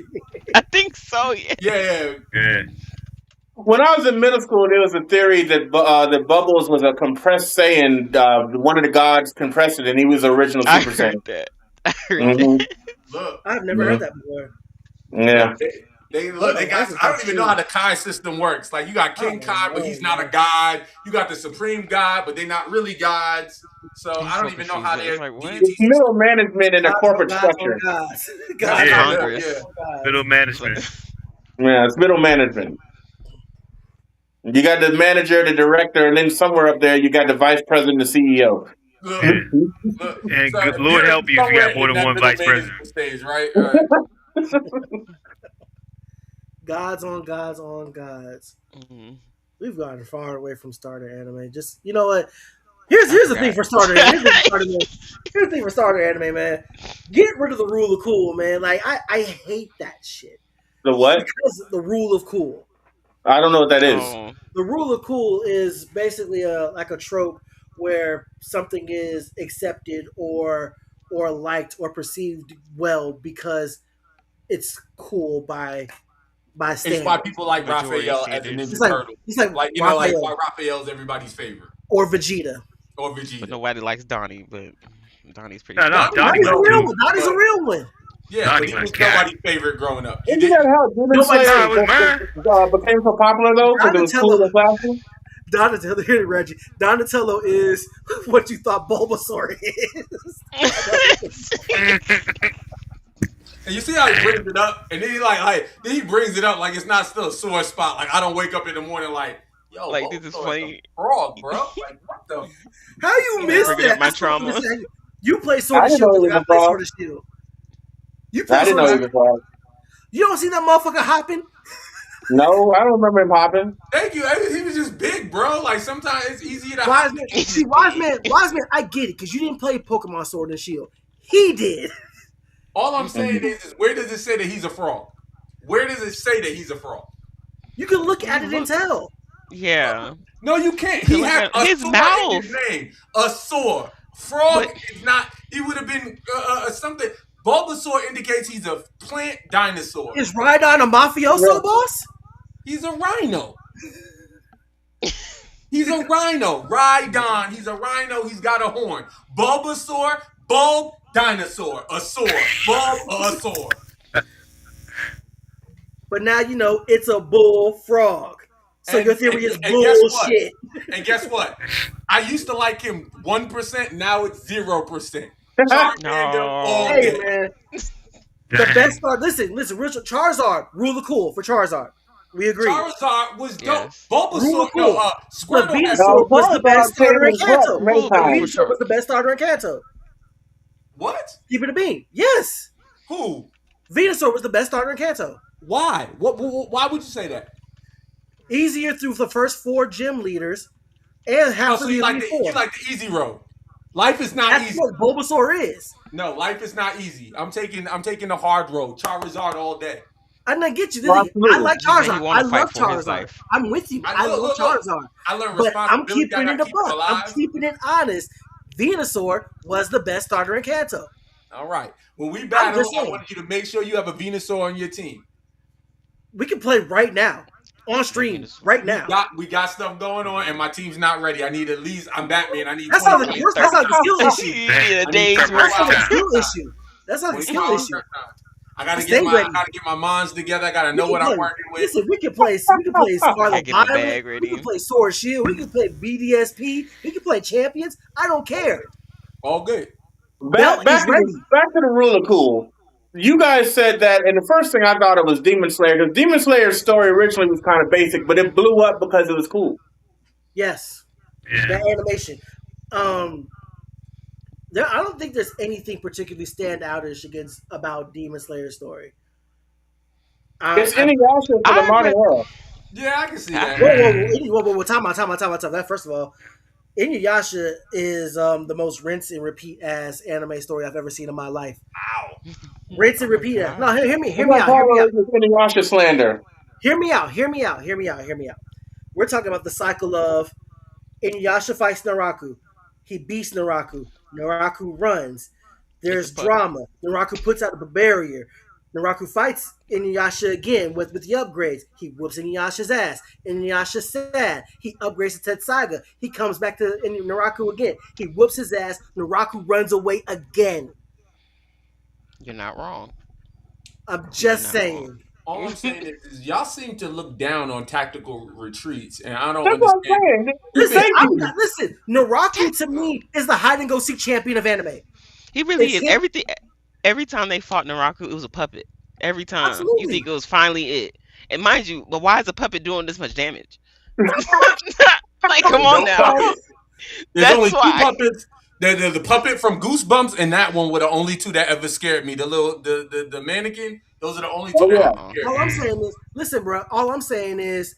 I think so. Yeah. Yeah. Yeah. When I was in middle school, there was a theory that that Bubbles was a compressed Saiyan. One of the gods compressed it, and he was the original I Super Saiyan. heard that. I heard Mhm. that. Look, I've never heard that before. Yeah. they got. I don't even know how the Kai system works. Like you got King Kai, but he's not a god. You got the Supreme God, but they're not really gods. So I don't so even know how confusing. they're It's like, what? It's middle management in a corporate Gods structure. on gods. That's Gods Yeah. on Congress. gods. Middle management. Yeah, it's middle management. You got the manager, the director, and then somewhere up there you got the vice president, the CEO. Look, Yeah. look. And So good Lord you're help you if you got somewhere more in than that one middle vice management president. Stage, right? All right. Gods on gods on gods. Mhm. We've gotten far away from starter anime. Just you know what? Here's the thing for starter. Here's the thing for starter anime, man. Get rid of the rule of cool, man. Like I hate that shit. The what? Because the rule of cool. I don't know what that is. Oh, The rule of cool is basically like a trope where something is accepted or liked or perceived well because it's cool by It's why standards. people like Majority Raphael as a standards. Ninja It's like Turtle. it's like Like you know, like Raphael why Raphael's everybody's favorite, or Vegeta. or but Vegeta. nobody likes Donnie. But Donnie's pretty. No, cool. Donnie's Donnie's a not real cool. one. Donnie's a real one. Yeah, Donnie but he my was cat. nobody's favorite growing up. He Isn't did. that how Demon Nobody Slayer said it was became so popular though? Because it was cool in classroom. Donatello, here, Reggie. Donatello is what you thought Bulbasaur is. And you see how he brings it up, and then then he brings it up like it's not still a sore spot. Like I don't wake up in the morning like, yo, Like, this is Bulbasaur's funny. a frog, bro. Like what the? How you Yeah, missed bringing that? up my That's what I'm trauma. saying. You play Sword I and didn't Shield. know You he was gotta a play frog. Sword and Shield. You play I didn't Sword know he and was Shield. wrong. You don't see that motherfucker hopping? No, I don't remember him popping. Thank you. He was just big, bro. Like sometimes it's easier to. Wiseman, see, Wiseman, I get it because you didn't play Pokemon Sword and Shield. He did. All I'm saying is where does it say that he's a frog? Where does it say that he's a frog? You can look at it and tell. Yeah. No, you can't. He Look had at a his sword mouth. in his name. A sword. Frog But- is not. He would have been something. Bulbasaur indicates he's a plant dinosaur. Is Rhydon a mafioso boss? He's a rhino. He's a rhino. Rhydon. He's a rhino. He's got a horn. Bulbasaur. Bulb. Dinosaur. A sword. Bulb. A sword. But now you know it's a bullfrog. So And- your theory is and guess what? bullshit. And guess what? I used to like him 1%. Now it's 0%. No. all Hey day. man, the best part. Listen, Richard. Charizard, rule of cool for Charizard. We agree. Charizard was dope. Yes. Bulbasaur, Rule cool. no, But Squirtle had Venusaur was the Charizard best starter in came in Kanto. many Rule times. for sure. Venusaur was the best starter in Kanto. what? Keep it a bean. Yes, Who? Venusaur was the best starter in Kanto. Why? Why would you say that? Easier through the first 4 gym leaders and half Oh, of so the you like elite the 4. you like the easy road. Life is not That's easy. what Bulbasaur is. No, life is not easy. I'm taking the hard road. Charizard all day. I didn't get you. Well, absolutely. I like He Charizard. wanna I fight love for his Charizard. life. I'm with you. I love Look. Charizard. I learned But I'm responsibility. keeping I it gotta a keep buck. I'm alive. keeping it honest. Venusaur was the best starter in Kanto. All right. When we battle, just I saying. want you to make sure you have a Venusaur on your team. We can play right now. On stream. Venusaur. Right now. We got stuff going on, and my team's not ready. I need at least. I'm Batman. I need. That's not the 20, that's not the skill issue. Yeah, I need days 30 worth That's not of the time. skill issue. That's not the 20 skill hours issue. per time. I gotta Stay ready. get my mons together. I gotta know We what can I'm play- working with. Listen, we can play Scarlet Gotta get my Violet. bag We ready. can play Sword Shield. We can play BDSP. We can play Champions. I don't care. All good. Belt is ready. Back to the rule of cool. You guys said that, and the first thing I thought of was Demon Slayer, because Demon Slayer's story originally was kind of basic, but it blew up because it was cool. Yes. Yeah. That animation. I don't think there's anything particularly stand outish against about Demon Slayer's story. It's I Inuyasha for the I modern read. era. Yeah, I can see I, that. whoa, time out. That first of all, Inuyasha is the most rinse and repeat ass anime story I've ever seen in my life. Ow. Rinse and repeat. God. No, hear me It's like out. Power Rangers Inuyasha slander. Hear me out. We're talking about the cycle of Inuyasha fights Naraku. He beats Naraku. Naraku runs. It's There's a puppet. drama. Naraku puts out the barrier. Naraku fights Inuyasha again with the upgrades. He whoops Inuyasha's ass. Inuyasha's sad. He upgrades to Tetsuga. He comes back to Naraku again. He whoops his ass. Naraku runs away again. You're not wrong. I'm You're just not saying. wrong. All I'm saying is y'all seem to look down on tactical retreats, and I don't That's what I'm understand. saying. Listen, Thank you. Naraku to me is the hide and go seek champion of anime. He really It's is. him. Every time they fought Naraku, it was a puppet. Every time. You Absolutely. think it was finally it. And mind you, but why is a puppet doing this much damage? Like, come on now. There's That's only two why. puppets. There's the puppet from Goosebumps, and that one were the only two that ever scared me. The mannequin. Those are the only two Oh, that yeah. ever scared All me. I'm saying is, listen, bro. All I'm saying is,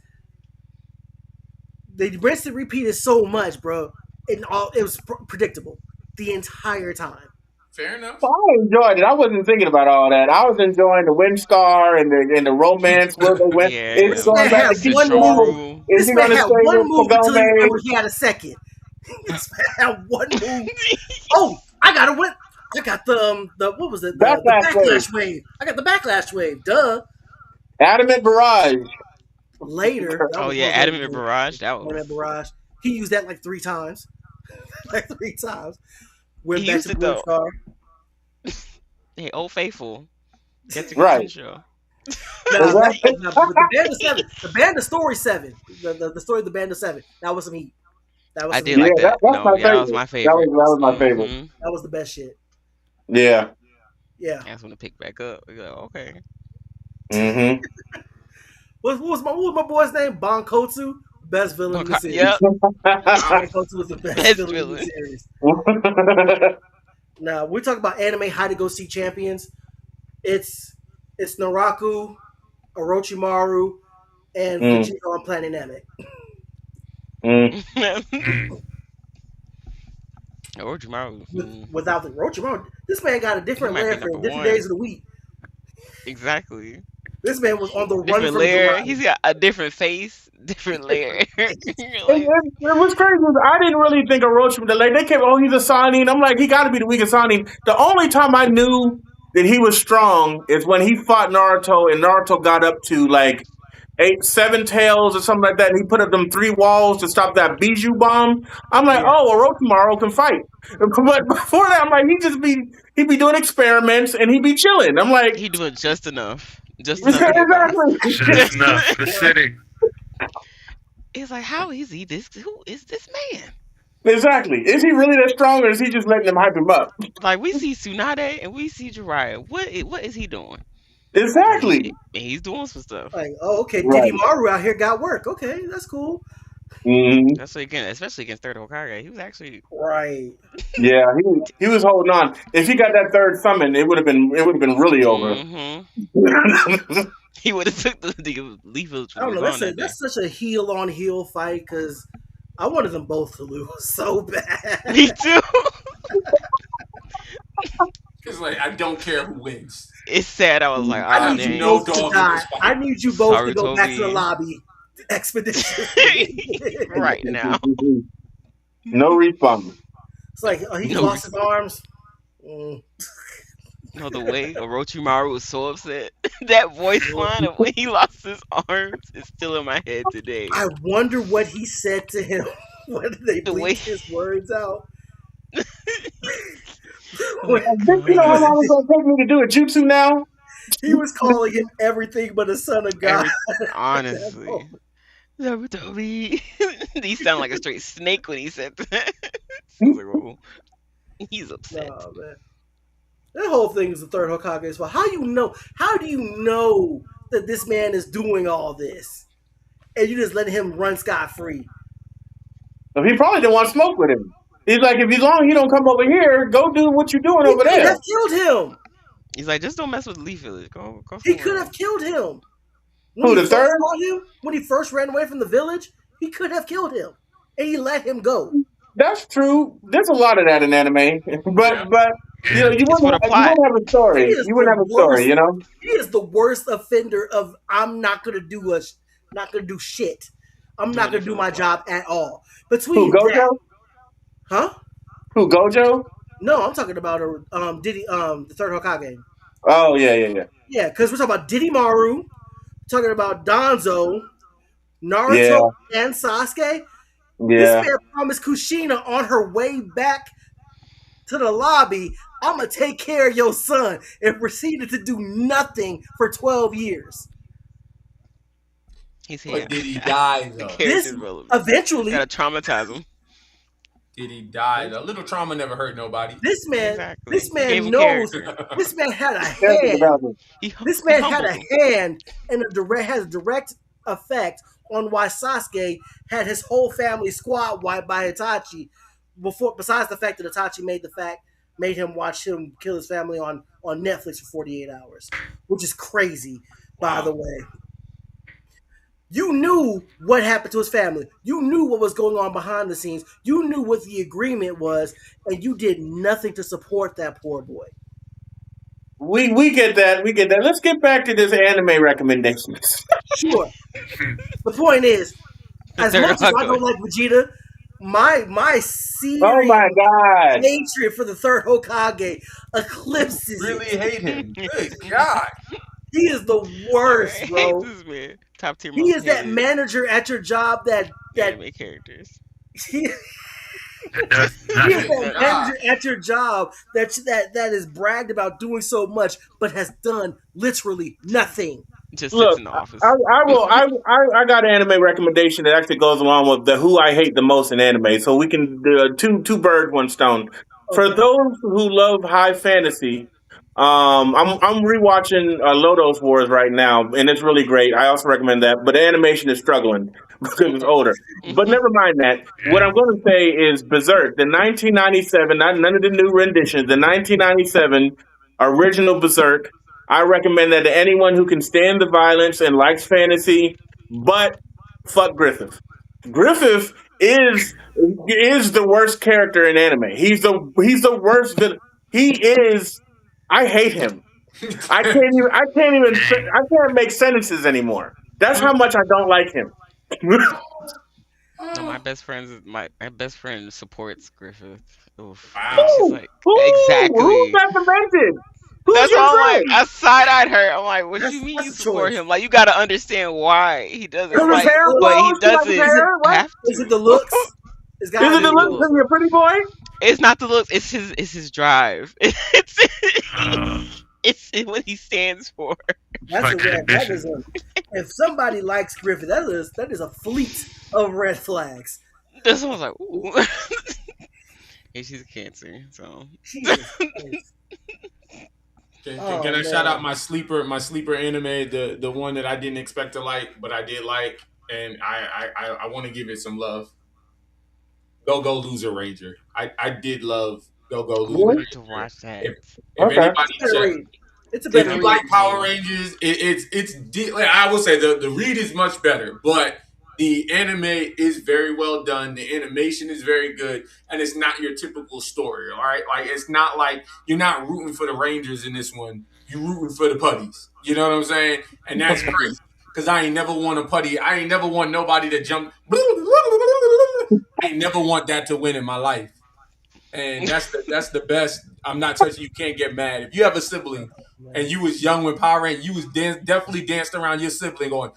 the rinse and repeat is so much, bro. It was predictable the entire time. Fair enough. So I enjoyed it. I wasn't thinking about all that. I was enjoying the Windstar and the romance where they went. Yeah. It's This man going back had to one Kishimoto. move. Is This he man going to had stay one with move until he Kagome? remembered he had a second. This man had one move. Oh, I got to win. I got the what was it? The Backlash backlash wave. I got the backlash wave. Duh. Adamant Barrage. Later. That Oh, was yeah. later. Adamant Barrage. That was. Adamant Barrage. He used that like 3 times. Like 3 times. Went He back used to it, Blue though. Star. Hey, Old Faithful. Get to Right. show. Nah, Exactly. but the Band of 7. The Band of Story 7. The story of the Band of 7. That was some heat. That was I some did heat. like Yeah, that. that's No, my yeah, that was favorite. my That favorite. was my favorite. hmm That was the best shit. Yeah. Yeah. That's when to pick back up. We go, okay. Mm-hmm. What was my boy's name? Bon Kotsu? Best villain in the series. Yep. Bon Kotsu was the best Best villain in the villain. series. Now, we talk about anime hide to go seek champions. It's Naraku, Orochimaru, and Vegeta on Planet Namek. Orochimaru. Without the Orochimaru, this man got a different He might lair be for number different one. days of the week. Exactly. This man was on the run Different from layer. Jiraiya. He's got a different face, different layer. You're It like, was crazy. I didn't really think of Orochimaru. Like, they kept, oh, he's a Sannin. I'm like, he got to be the weakest Sannin. The only time I knew that he was strong is when he fought Naruto, and Naruto got up to like 7 tails or something like that, and he put up them 3 walls to stop that Bijou bomb. I'm like, Yeah. oh, Orochimaru can fight. But before that, I'm like, he'd be doing experiments and he'd be chilling. I'm like, he doing just enough. Just enough to get by. exactly. Just enough. Pathetic. It's like, how is he this? Who is this man? Exactly. Is he really that strong, or is he just letting them hype him up? Like, we see Tsunade and we see Jiraiya. What is he doing? Exactly. And he's doing some stuff. Like, oh, okay, Right. Diddy Maru out here got work. Okay, that's cool. Mm-hmm. That's what again, especially against Third Hokage. He was actually Right. Yeah, he was holding on. If he got that third summon, it would have been really over. He would have took the lethal. I don't know. That's such a heel on heel fight because I wanted them both to lose so bad. Me too. Because like I don't care who wins. It's sad. I was like, I oh, need you dang. no both to dog in die. this fight. I need you both Sorry, to go back to the Toby. lobby expedition. Right now. No respawn. It's like he No. lost his arms. Mm. No, the way Orochimaru was so upset. That voice line of when he lost his arms is still in my head today. I wonder what he said to him. When they The bleeped way- his words out. You know how long it's gonna take me to do a jutsu now? He was calling him everything but a son of God. Honestly. Toby. He sounded like a straight snake when he said that. I was like, oh, he's upset. Nah, man. That whole thing is the third Hokage's fault. How do you know that this man is doing all this? And you just let him run scot free. So he probably didn't want to smoke with him. He's like, if as long as you don't come over here, go do what you're doing He over could there. have killed him. He's like, just don't mess with Leaf Village. Go He somewhere could have else. killed him. When Who, he the first third? saw him, when he first ran away from the village, he could have killed him. And he let him go. That's true. There's a lot of that in anime, Yeah. but you know, It's for the you plot. wouldn't have a He story. is You the wouldn't have a story, worst. you know. He is the worst offender of I'm not gonna do shit. I'm not gonna Doing it do for the my plot. job at all. Who, Between that, Gojo? huh? Who, Gojo? No, I'm talking about Diddy the third Hokage. Oh yeah, yeah, yeah, Yeah, because we're talking about Diddy Maru, talking about Danzo, yeah, Naruto, and Sasuke. This yeah. man promised Kushina on her way back to the lobby, I'm gonna take care of your son, and proceeded to do nothing for 12 years. He's here. But did he die The though? character This development. eventually, Gotta traumatize him. Did he die? A little trauma never hurt nobody. this man, Exactly. this You gave man him knows. character. This man had a Character hand. development. This He man had humbled a him. hand, and has a direct effect on why Sasuke had his whole family squad wiped by Itachi. Besides the fact that Itachi made him watch him kill his family on Netflix for 48 hours, which is crazy, by the Wow. way. You knew what happened to his family. You knew what was going on behind the scenes. You knew what the agreement was, and you did nothing to support that poor boy. We get that. We get that. Let's get back to this anime recommendations. Sure. The point is, The as third much as I don't Hokage. like Vegeta, my Oh serious my god! hatred for the third Hokage eclipses Really it. hate him. Good God. He is the I worst, hate bro. this man. Top tier He most is that hated manager at your job that anime characters. he, That does he is nothing. that manager at your job that is bragged about doing so much but has done literally nothing. Just sits Look, in the office. I will. I got an anime recommendation that actually goes along with the who I hate the most in anime, so we can do two birds, one stone. For Okay. those who love high fantasy, I'm rewatching Lodoss Wars right now, and it's really great. I also recommend that, but the animation is struggling because it's older. But never mind that. What I'm going to say is Berserk, the 1997, not none of the new renditions, the 1997 original Berserk. I recommend that to anyone who can stand the violence and likes fantasy, but fuck Griffith. Griffith is the worst character in anime. He's the worst villain. He is. I hate him. I can't make sentences anymore. That's how much I don't like him. No, my best friend supports Griffith. Oof. And Wow. she's Who? like, Who's exactly. recommended? Who's That's your all. I'm like, friend? I side eyed her. I'm like, what That's- you mean that's you a support choice. him? Like, you got to understand why he doesn't Because his like, hair but he blows? You like his doesn't hair? What? have Is it to. the looks? It's Is gotta it be the the look looks. because you're a pretty boy? It's not the looks. It's his drive. Uh, It's what he stands for. That's like a that red. That ambition. is a. If somebody likes Griffith, that is a fleet of red flags. That's why I was like, ooh. And she's a Cancer, so Jesus Christ. Oh, Can I shout man. out my sleeper anime, the one that I didn't expect to like, but I did like, and I want to give it some love. Go Go Loser Ranger. I did love Go Go I Loser Really? wanted to Ranger. watch that. If Okay. anybody It's a better check, read. It's a if better you read. like Power Rangers, like, I will say the read is much better, but the anime is very well done. The animation is very good, and it's not your typical story. All right, like it's not like you're not rooting for the Rangers in this one. You're rooting for the putties. You know what I'm saying? And that's crazy because I ain't never want a putty. I ain't never want nobody to jump. I ain't never want that to win in my life. And that's the best. I'm not touching. You can't get mad if you have a sibling and you was young when Power Rangers. You was definitely danced around your sibling going.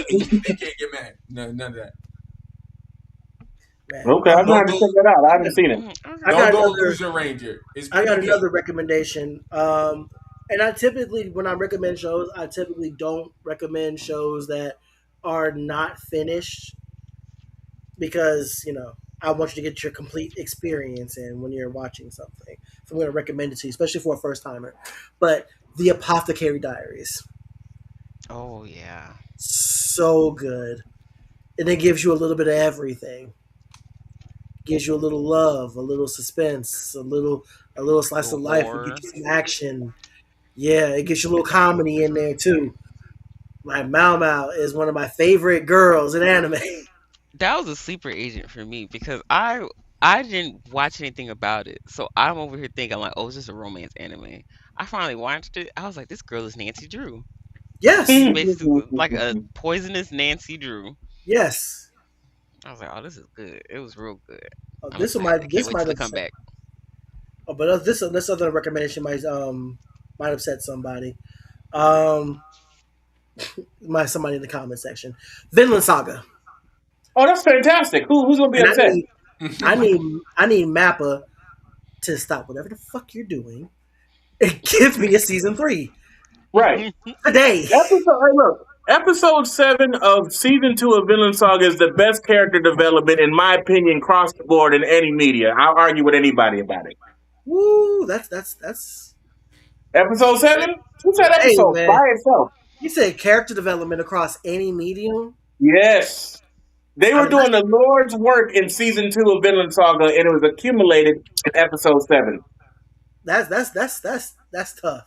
They can't get mad. No, none of that. Man. Okay, I'm Go going to go check that out. I haven't seen it. I go got go another. Loser Ranger. It's I pretty got good. another recommendation. And I typically, when I recommend shows, I typically don't recommend shows that are not finished because I want you to get your complete experience in when you're watching something. So I'm going to recommend it to you, especially for a first timer. But The Apothecary Diaries, Oh yeah. so good, and it gives you a little bit of everything. gives you a little love, a little suspense, a little slice Little of life. It gives horror. you some action. Yeah, it gets you a little comedy in there too. Like Mao Mao is one of my favorite girls in anime. That was a sleeper agent for me because I didn't watch anything about it. So I'm over here thinking like, oh, it's just a romance anime. I finally watched it. I was like, this girl is Nancy Drew. She's Yes, basically like a poisonous Nancy Drew. yes. I was like, oh, this is good. It was real good. Oh, I'm excited. I can't this wait till might they come upset. back. Oh, but this other recommendation might upset somebody. Um, might somebody in the comment section. Vinland Saga, Oh, that's fantastic. Who's gonna be and upset? I need Mappa to stop whatever the fuck you're doing and give me a season 3 Right. today. Hey, look. Episode 7 of season 2 of Vinland Saga is the best character development, in my opinion, across the board in any media. I'll argue with anybody about it. Woo, that's. Episode 7? Who said Hey episode man, by itself? you said character development across any medium. Yes. They I were mean, doing the Lord's work in season 2 of Vinland Saga, and it was accumulated in episode 7. that's tough.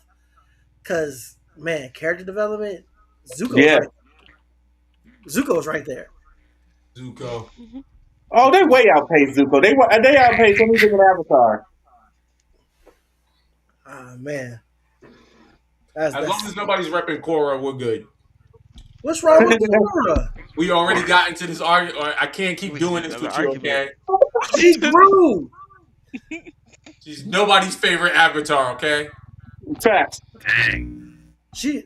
Cause man, character development, Yeah. Zuko's right there. Zuko. Oh, they way outpaced Zuko. They outpaced anything in Avatar. Ah man, As long as nobody's repping Korra, we're good. what's wrong with Korra? We already got into this argument. I can't keep doing this with you, okay? She grew. She's nobody's favorite Avatar, okay? Facts. Dang. She's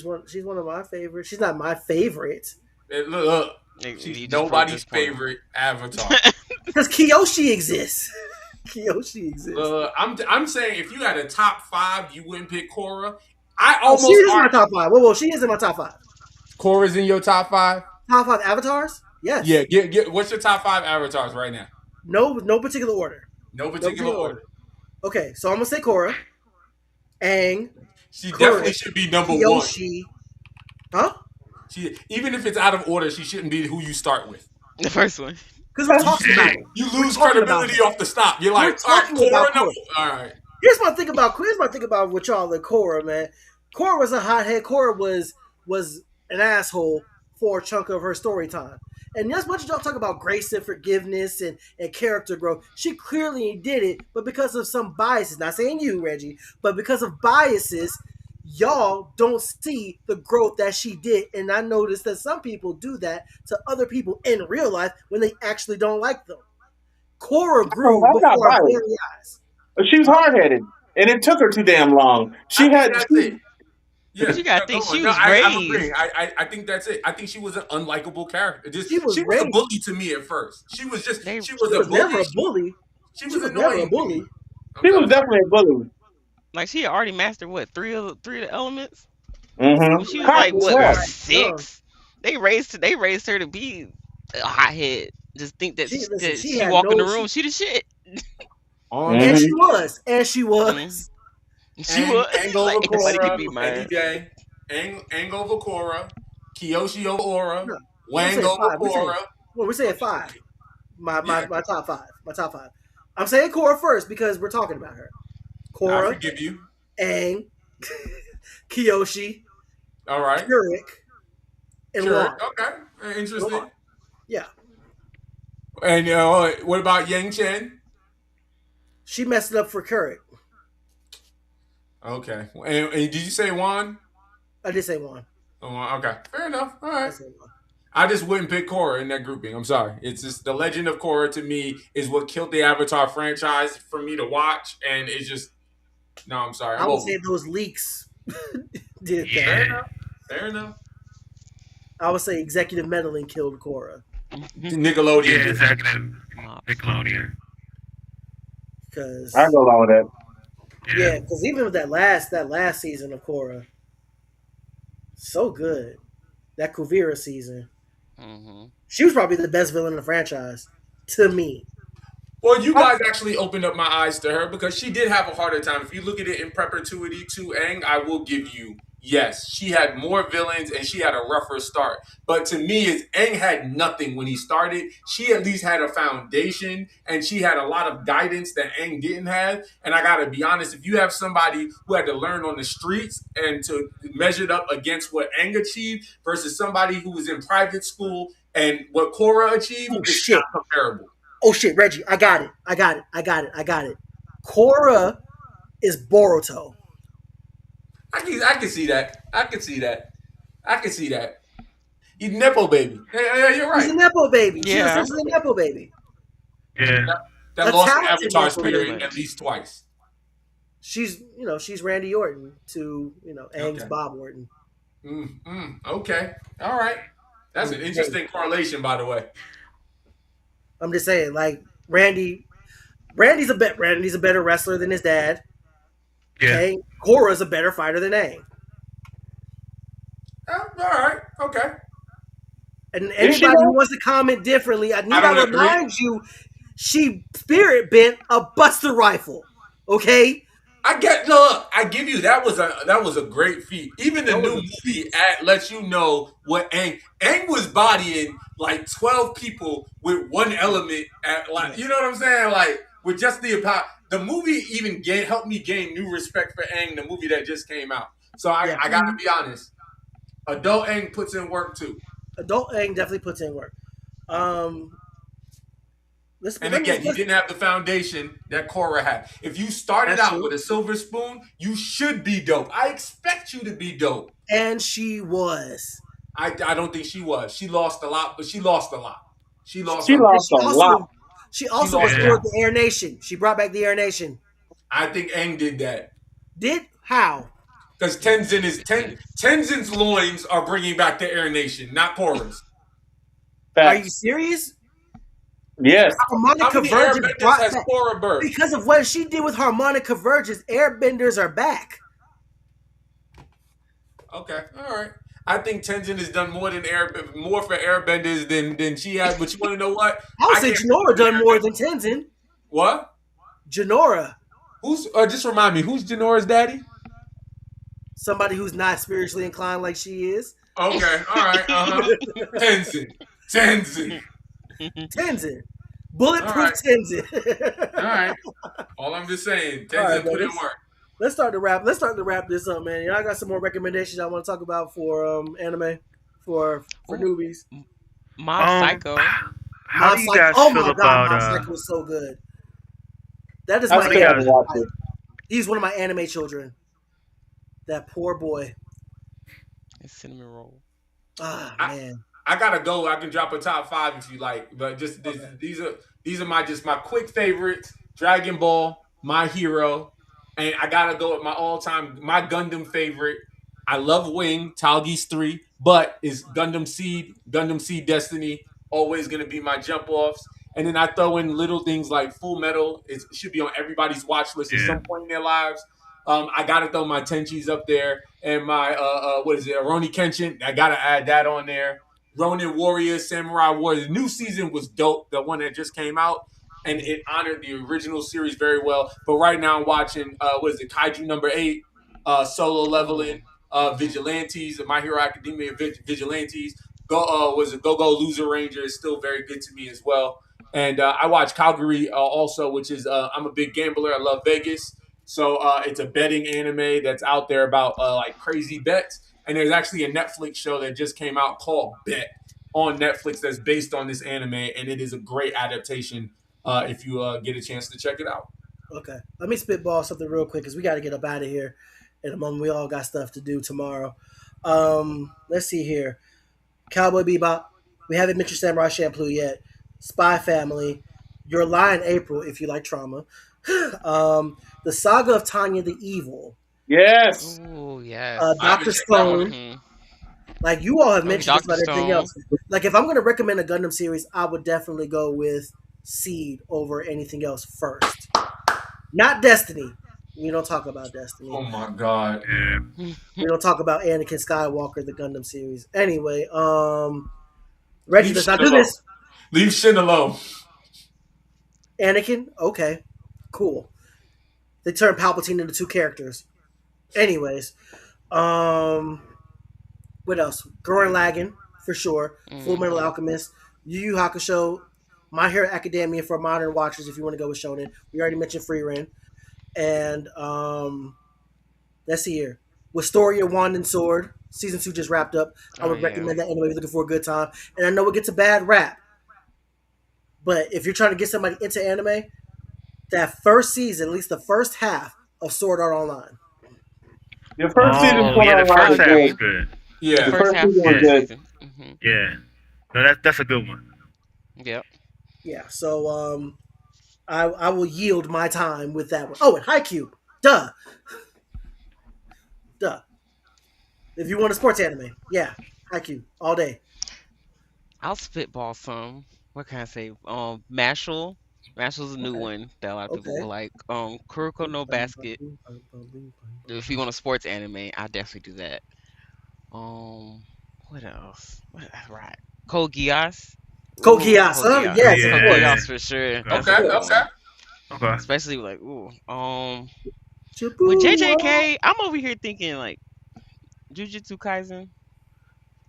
one of my favorites. She's not my favorite Look, You she's just proved nobody's this point. favorite Avatar. because Kyoshi exists. Kyoshi exists. I'm saying if you had a top 5, you wouldn't pick Korra. I Oh, almost she is in my argue top 5. Whoa, she is in my top 5. Korra's in your top 5. Top 5 avatars? Yes. Yeah, get what's your top 5 avatars right now? No particular order. No particular order. Okay, so I'm gonna say Korra, Aang, She Korra, definitely should be number 1. Kyoshi. Huh? Even if it's out of order, she shouldn't be who you start with. The first one. Because we're talking about it. You We're lose talking about credibility off the stop. You're like, We're all right, talking about Korra number. Korra. All right. Here's my thing about what y'all like Korra, man. Korra was a hothead. Korra was an asshole for a chunk of her story time. And as much as y'all talk about grace and forgiveness and character growth, she clearly did it, but because of some biases, not saying you, Reggie, but because of biases, y'all don't see the growth that she did. And I noticed that some people do that to other people in real life when they actually don't like them. Korra grew I'm not before our biased. very eyes. But she was hard headed, and it took her too damn long. That's it. Yeah, But you gotta think go she on. was I'm raised. agreeing. I think that's it. I think she was an unlikable character. She was a raised. bully to me at first. She was They- a She was bully. never a bully. She was She was annoying. never a bully. She was definitely a bully. Like she had already mastered what three of the elements. Mm-hmm. When she was like what Right. 6? They raised her to be a hothead. Just think that She she had walk in the no- room, she the shit. On And she was. And she was. She was Aang over like nobody could Korra be any mine. day. Aang over Korra. Kyoshi over Korra. No, Wang we're saying over five. Korra. We're saying 5. My top 5. My top 5. I'm saying Korra first because we're talking about her. I Korra, forgive you. Aang, Kyoshi, All right. Yurik, and Sure. Wan. Okay. Interesting. Yeah. And what about Yang Chen? She messed it up for Kurik. Okay. And did you say Wan? I did say Wan. Oh, okay. Fair enough. All I right. said Wan. I just wouldn't pick Korra in that grouping. I'm sorry. It's just the Legend of Korra to me is what killed the Avatar franchise for me to watch, and it's just no. I'm sorry. I I'm would over. say those leaks did that. Fair Yeah. enough. Fair enough. I would say executive meddling killed Korra. Nickelodeon. Yeah, did. executive Nickelodeon. Because I go along with that. yeah, because even with that last season of Korra, so good. That Kuvira season, she was probably the best villain in the franchise to me. Well, you guys actually opened up my eyes to her because she did have a harder time. If you look at it in perpetuity to Aang, I will give you yes, she had more villains and she had a rougher start. But to me, is Aang had nothing when he started. She at least had a foundation and she had a lot of guidance that Aang didn't have. And I gotta be honest, if you have somebody who had to learn on the streets and to measure it up against what Aang achieved versus somebody who was in private school and what Korra achieved, Oh it's shit! not comparable. Oh shit, Reggie, I got it. Korra is Boruto. I can see that. I can see that. I can see that. He's Nepo baby. Yeah, you're She's right. a nepo baby. She's Yeah, essentially a nepo baby. Yeah. That A lost the talented Avatar nepo pretty spirit baby. at much. least twice. She's Randy Orton to Aang's Okay. Bob Orton. Okay. All right. That's an interesting correlation, by the way. I'm just saying, like Randy's a better wrestler than his dad. Yeah. Okay, Korra's a better fighter than Aang. All right. Okay. And Is she anybody who though? wants to comment differently, I need I don't to agree. remind you, she spirit bent a Buster rifle. Okay, I give you that was a great feat. Even the That was new a movie lets you know what Aang was bodying like 12 people with one element at like you know what I'm saying? Like with just the movie even helped me gain new respect for Aang, the movie that just came out. So Yeah. I gotta be honest. Adult Aang puts in work too. adult Aang definitely puts in work. Um, And again, he didn't have the foundation that Korra had. If you started That's out true. with a silver spoon, you should be dope. I expect you to be dope. And she was. I don't think she was. She lost a lot, but she lost a lot. She lost She a lot. lost a lot. She also lost restored a the Air Nation. She brought back the Air Nation. I think Aang did that. Did how? Because Tenzin's loins are bringing back the Air Nation, not Korra's. Are you Facts. serious? Yes. Harmonic How many convergence airbenders brought has back Korra birthed? because of what she did with harmonic convergence. Airbenders are back. Okay, all right. I think Tenzin has done more for airbenders than she has. But you want to know what? I would I say can't Janora believe done more than Tenzin. What? Janora, Who's? Just remind me. Who's Janora's daddy? somebody who's not spiritually inclined like she is. Okay, all right. Tenzin. Tenzin, All bulletproof right. Tenzin. All right. All I'm just saying, All right, Tenzin put in buddies. work. Let's start to wrap this up, man. Y'all got some more recommendations I want to talk about for anime for Ooh, newbies. Mob Psycho. How do you guys Oh feel my god, about Mob Psycho is so good. That is I my still haven't watched it. he's one of my anime children. That poor boy. and cinnamon roll? Ah I- man. I gotta go. I can drop a top 5 if you like, but just these are my quick favorites: Dragon Ball, My Hero, and I gotta go with my Gundam favorite. I love Wing, Talgeese 3, but is Gundam Seed Destiny always gonna be my jump offs. And then I throw in little things like Full Metal. It should be on everybody's watch list at Yeah. some point in their lives. I gotta throw my Tenchis up there and my what is it, Aroni Kenshin. I gotta add that on there. Ronin Warriors, Samurai Warriors. The new season was dope, the one that just came out, and it honored the original series very well. But right now I'm watching, Kaiju number 8, Solo Leveling, Vigilantes, My Hero Academia Vigilantes. Go Loser Ranger is still very good to me as well. And I watch Calgary also, which is, I'm a big gambler. I love Vegas. So it's a betting anime that's out there about like crazy bets. And there's actually a Netflix show that just came out called Bet on Netflix that's based on this anime, and it is a great adaptation if you get a chance to check it out. Okay. Let me spitball something real quick because we got to get up out of here in a moment. We all got stuff to do tomorrow. Let's see here. Cowboy Bebop. We haven't mentioned Samurai Champloo yet. Spy Family. Your Lie in April, if you like trauma. The Saga of Tanya the Evil. Yes. Ooh, yes. I haven't Dr. checked that one. Stone. Mhm. Like you all have mentioned just Dr. about everything Stone. else. Like if I'm going to recommend a Gundam series, I would definitely go with Seed over anything else first. Not Destiny. We don't talk about Destiny. Oh my god. Yeah. We don't talk about Anakin Skywalker, the Gundam series. Anyway, Reggie, let's not do this. Leave Shin alone. Anakin, okay, cool. They turned Palpatine into two characters. Anyways, Um, what else? Gurren Lagann for sure. Full Metal Mm-hmm. Alchemist, Yu Yu Hakusho, My Hero Academia for modern watchers. If you want to go with shonen, we already mentioned Free Ren, and let's see here. Wistoria Wand and Sword season 2 just wrapped up. I Oh would yeah. recommend that anybody looking for a good time. And I know it gets a bad rap, but if you're trying to get somebody into anime, that first season, at least the first half of Sword Art Online. The first season Oh, put yeah, the online I first was half agree. was good. good. The The Yeah. first first half season of was Yeah, first good. season. Hmm. yeah. No, that's a good one. Yep. Yeah, so I will yield my time with that one. Oh, and Haikyuu. Duh. Duh. If you want a sports anime, yeah, Haikyuu all day. I'll spitball some. What can I say? Mashal. Mashal's a new Okay. one that a lot of people will Okay. like. Kuroko no Basket. If you want a sports anime, I definitely do that. What else? Right. Code Geass. Ooh, Kokias, Code huh? Oh, Geass. Yes, of Code yeah. course. Geass for sure. Okay. Of That's a Okay. good course. Okay. one. Okay. Especially like, with Shibuya. JJK, I'm over here thinking like Jujutsu Kaisen.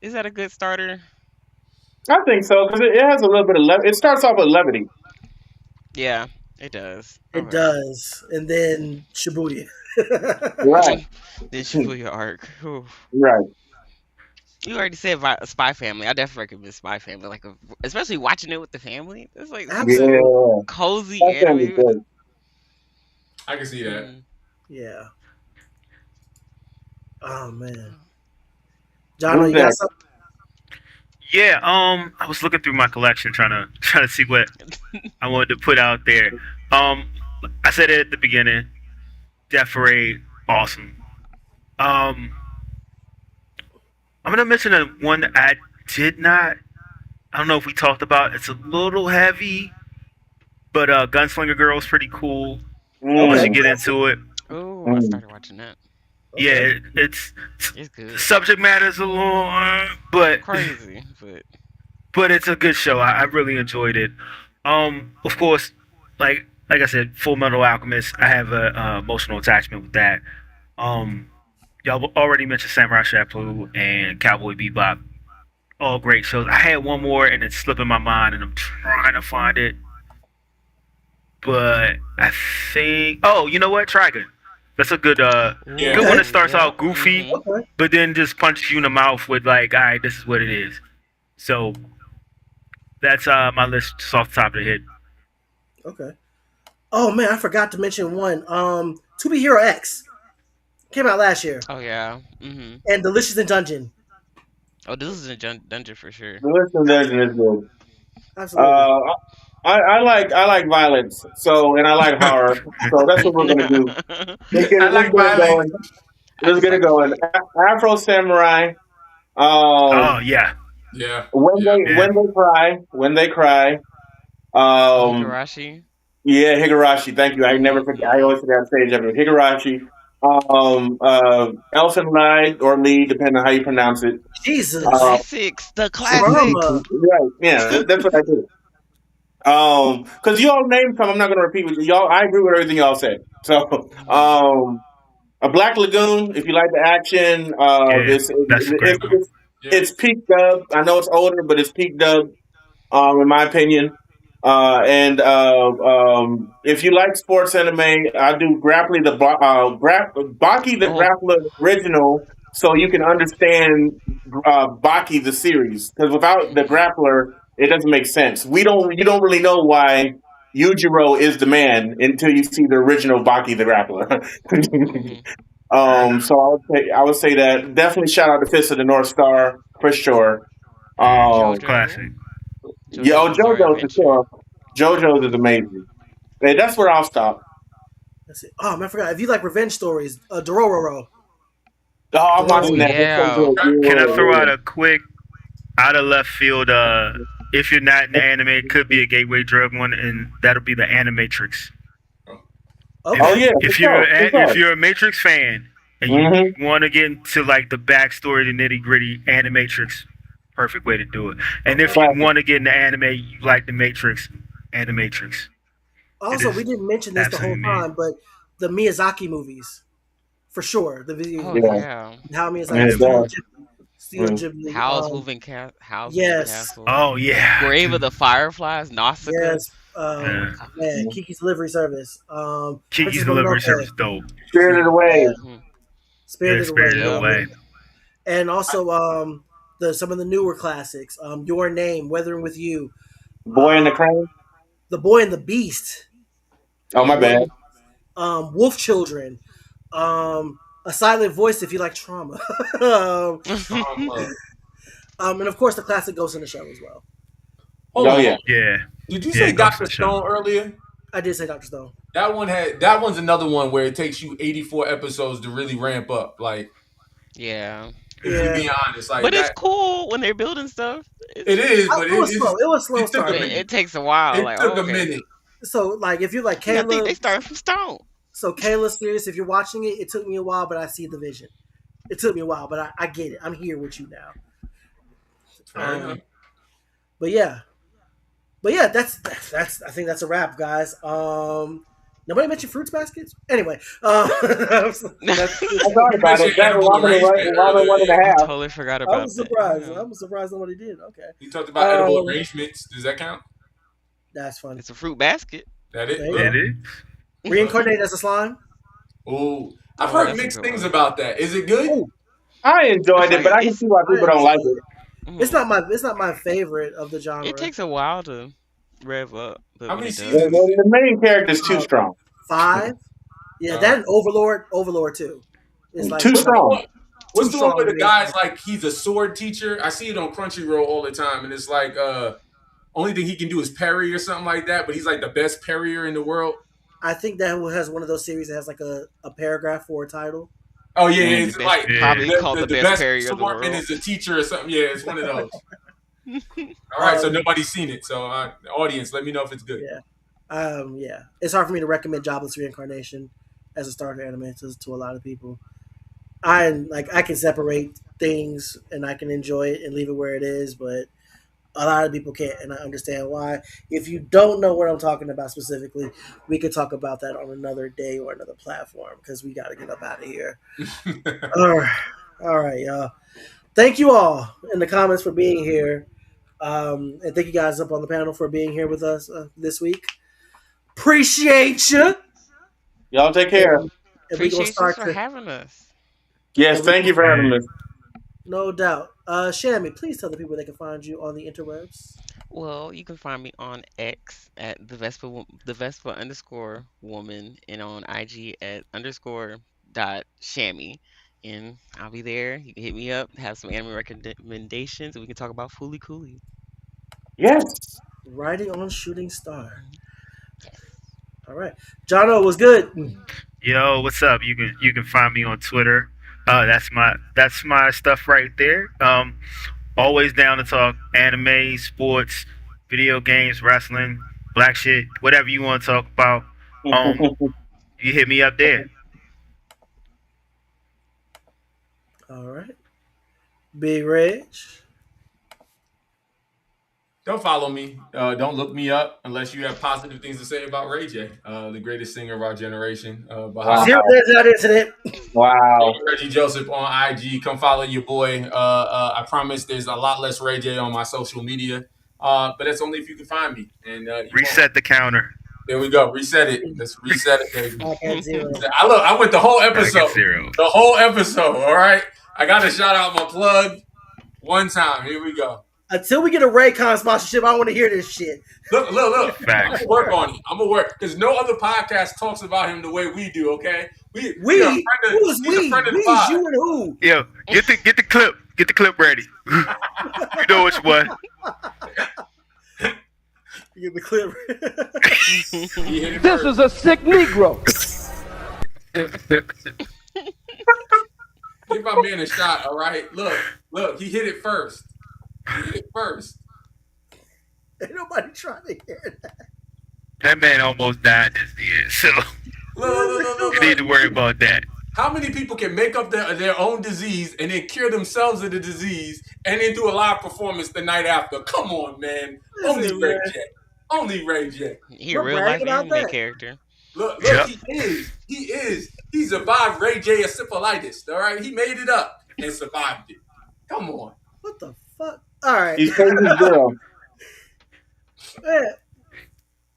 Is that a good starter? I think so because it has a little bit of levity. It starts off with levity. Yeah, it does. It Okay. does. And then Shibuya. Right. Then Shibuya arc. Whew. Right. You already said Spy Family. I definitely recommend Spy Family. Like, especially watching it with the family. It's like some good Absolutely. Yeah. cozy That sounds anime. good. I can see that. Mm. Yeah. Oh man. Jono, Who's you got next? something? Yeah. I was looking through my collection trying to see what I wanted to put out there. Um, I said it at the beginning. Death Parade, awesome. Um, I'm gonna mention one that I did not. I don't know if we talked about. It's a little heavy, but Gunslinger Girl is pretty cool once Okay, you Mm, get classic. into it. Oh, I mm. started watching that. Yeah, Okay. it's It's the good. subject matter is a little, Crazy, but but it's a good show. I really enjoyed it. Of course, like I said, Full Metal Alchemist. I have a emotional attachment with that. Um, y'all already mentioned Samurai Champloo and Cowboy Bebop. All great shows. I had one more and it's slipping my mind, and I'm trying to find it. But I think, oh, you know what, Trigun. That's a Yeah. good one Okay. that ooh, starts yep. out goofy, Mhm. Okay. but then just punches you in the mouth with like, all right, this is what it is. So that's my list just off the top of the head. Okay. Oh man, I forgot to mention one. To Be Hero X came out last year. Oh yeah. Mhm. And Delicious in Dungeon. Oh, this is a dungeon for sure. The list of legend is good. Absolutely. Uh, I like violence. So and I like horror. So that's what we're gonna do. I Let's like get it violence. going. I Let's just get it like the going. feel. Afro Samurai. Oh Um, yeah, Yeah. when Yeah. they yeah. when they cry, when they cry. Um, Higurashi. yeah, Higurashi. Thank you. I never Mhm. forget. I Mhm. always forget to say it. Higurashi. Elfen Lied or Lee, depending on how you pronounce it. The Uh, Jesus. classics. The classics. Drama. right. Yeah, that's what I do. Because y'all named some, I'm not going to repeat with y'all. I agree with everything y'all said. So, Mhm. a Black Lagoon. If you like the action, Yeah, that's a great one. Yeah. it's peak dub. I know it's older, but it's peak dub. In my opinion. And if you like sports anime, I do Baki the Oh. Grappler original, so you can understand Baki the series. Because without the Mhm. Grappler, it doesn't make sense. You don't really know why Yujiro is the man until you see the original Baki the Grappler. Mhm. Fair enough. So I would say that definitely shout out to Fist of the North Star for sure. It's Um, JoJo. classic. JoJo's Yo, Bizarre JoJo's for Adventure. sure. JoJo's is amazing. Hey, that's where I'll stop. That's it. Oh man, I forgot. If you like revenge stories, Dororo. Oh, I'm Oh watching Dororo. that. That's so yeah. good. Okay. Can I throw out Yeah, a quick out of left field? If you're not in the anime, it could be a gateway drug one, and that'll be the Animatrix. Oh Okay. yeah, for sure, for If sure. you're a Matrix fan and you Mm-hmm. want to get into like the backstory, the nitty gritty, Animatrix, perfect way to do it. And if you Classic. want to get into anime, you like the Matrix, Animatrix. It Also, we is didn't mention this the whole absolutely me. time, but the Miyazaki movies for sure. The video Oh game. yeah. How many is Yeah, like it does. Steel Mm. Ghibli. House moving Yes, castle. Oh yeah. Grave of the Fireflies. Nausicaa. yes. Oh Yeah. god. Man, Kiki's Delivery Service. Kiki's Princess Delivery Mononoke. Service dope. Spirited Away. Mhm. Spirited Yeah, Away. Spirited Yep. Away. And also some of the newer classics. Your Name, Weathering with You, Boy in the Crane. The Boy and the Beast, Oh, my bad. Wolf Children, A Silent Voice if you like trauma, and of course the classic Ghost in the Shell as well. Hold Oh, on. yeah. Yeah. Did you Yeah, say Ghost in Dr. the Shell. Stone earlier? I did say Dr. Stone. That one's another one where it takes you 84 episodes to really ramp up. Like, Yeah. if Yeah. you being honest, like But it's that. cool when they're building stuff. It is, but It was slow. It was slow it took a starting. minute. It takes a while. It Like, took oh, a okay. minute. So like if you like I think Kayla, they started from Stone. so Kayla's serious. If you're watching it, it took me a while, but I see the vision. It took me a while, but I get it. I'm here with you now. Fair enough. But yeah, that's I think that's a wrap, guys. Nobody mentioned Fruits Baskets. Anyway, I thought about it. That Edible arrangement Robin one and a I half. totally forgot I about was that. surprised. Yeah. I'm surprised nobody did. Okay, You talked about edible Um, arrangements. Does that count? that's funny. It's a fruit basket. That it? There you It go. is. Reincarnate as a slime. Oh, I've Oh, heard that's a mixed good things one. about that. Is it good? Oh, I enjoyed It's it, but I can it's- see why people don't like it. it's mhm. not my favorite of the genre. It takes a while to rev up, but How when many it seasons? does, The main character's too strong. 5. Yeah, that and Overlord too. It's like Too strong. What's Too the one where strong the guy's like he's a sword teacher? I see it on Crunchyroll all the time, and it's like only thing he can do is parry or something like that. But he's like the best parrier in the world. I think that has one of those series that has like a paragraph for a title. Oh yeah, the it's best, like probably the, called the, the the best best parrier of the swordman world. is a teacher or something. Yeah, it's one of those. All right, so nobody's seen it. So the audience, let me know if it's good. Yeah, it's hard for me to recommend Jobless Reincarnation as a starter anime to a lot of people. I can separate things and I can enjoy it and leave it where it is, but a lot of people can't, and I understand why. If you don't know what I'm talking about specifically, we could talk about that on another day or another platform because we got to get up out of here. All right, y'all. Thank you all in the comments for being here, and thank you guys up on the panel for being here with us this week. Appreciate you. Y'all take care. And we gonna Appreciate you start for to, having us. Yes, thank you for having us. no doubt. Shammy, please tell the people they can find you on the interwebs. Well, you can find me on X at the Vespa underscore woman, and on IG at underscore dot shammy. And I'll be there. You can hit me up, have some anime recommendations, and we can talk about Fooly Cooly. Yes. Writing on Shooting Star. All right, Jono was good. Yo, what's up? You can find me on Twitter. That's my stuff right there. Always down to talk anime, sports, video games, wrestling, black shit, whatever you want to talk about. You hit me up there. All right, Big Reg. Don't follow me. Don't look me up unless you have positive things to say about Ray J, the greatest singer of our generation. Zero Days Out Incident. Wow. Reggie Joseph on IG. Come follow your boy. I promise there's a lot less Ray J on my social media, but that's only if you can find me. And Reset the counter. There we go. Reset it. Let's reset it, baby. Podcast Zero. I went the whole episode. Zero. The whole episode. All right. I got to shout out my plug one time. Here we go. Until we get a Raycon sponsorship, I want to hear this shit. Look. I'm Facts. gonna work on it. I'm gonna work because no other podcast talks about him the way we do. Okay, We? he's a Who's he's we? a friend of the We's pod. you and who? Yo, get the clip. Get the clip ready. You know which one. You get the clip. He hit it This first. is a sick Negro. Give my man a shot. All right. Look. He hit it first. He hit it first. Ain't nobody trying to hear that. That man almost died this year, so Look. you need to worry about that. How many people can make up their own disease and then cure themselves of the disease and then do a live performance the night after? Come on, man. Only Listen, Ray man. J. Only Ray J. He a We're real life bragging about anime that. character. Look, Yep. he survived Ray J encephalitis. All right, he made it up and survived it. Come on. What the fuck? All right. He's crazy zero. Yeah,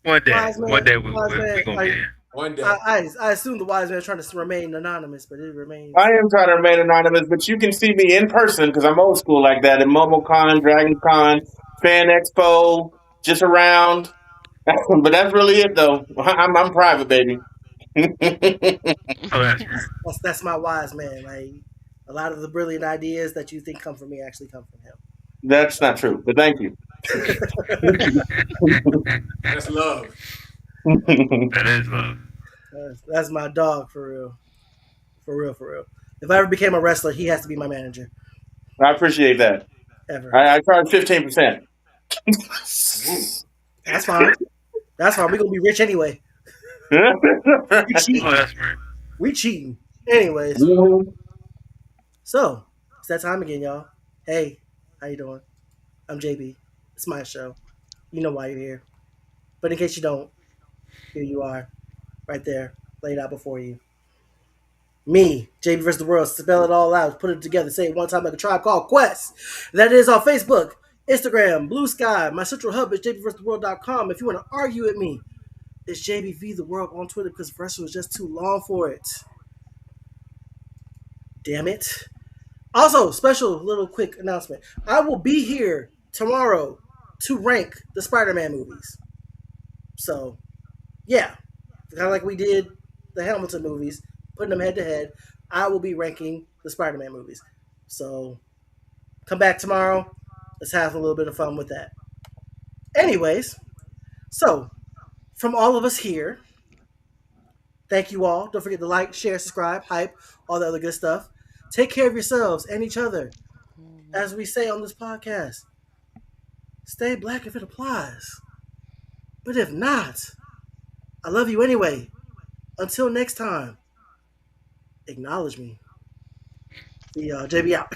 One day, wise man. one day we Wise man. gonna Like, get here. One day. I assume the wise man is trying to remain anonymous, but it remains. I am trying to remain anonymous, but you can see me in person because I'm old school like that. At MomoCon, DragonCon, Fan Expo, just around. But that's really it, though. I'm private, baby. Oh, that's right. That's my wise man. Like a lot of the brilliant ideas that you think come from me actually come from him. That's not true, but thank you. That's love. That is love. That's my dog for real. For real, for real. If I ever became a wrestler, he has to be my manager. I appreciate that. Ever. I charge 15%. That's fine. That's fine. We're gonna be rich anyway. We cheating. Oh, that's right. We cheating. Anyways. Mhm. So it's that time again, y'all. Hey, how you doing? I'm JB. It's my show. You know why you're here. But in case you don't, here you are. Right there. Laid out before you. Me, JB versus the world, spell it all out, put it together, say it one time like a Tribe Called Quest. That is on Facebook, Instagram, Blue Sky. My central hub is JBVersusTheWorld.com. If you want to argue with me, it's JBVtheWorld on Twitter because versus was just too long for it. Damn it. Also, special little quick announcement. I will be here tomorrow to rank the Spider-Man movies. So, yeah. Kind of like we did the Hamilton movies, putting them head to head. I will be ranking the Spider-Man movies. So, come back tomorrow. Let's have a little bit of fun with that. Anyways, so, from all of us here, thank you all. Don't forget to like, share, subscribe, hype, all the other good stuff. Take care of yourselves and each other. As we say on this podcast, stay black if it applies. But if not, I love you anyway. Until next time, acknowledge me. See y'all. JB out.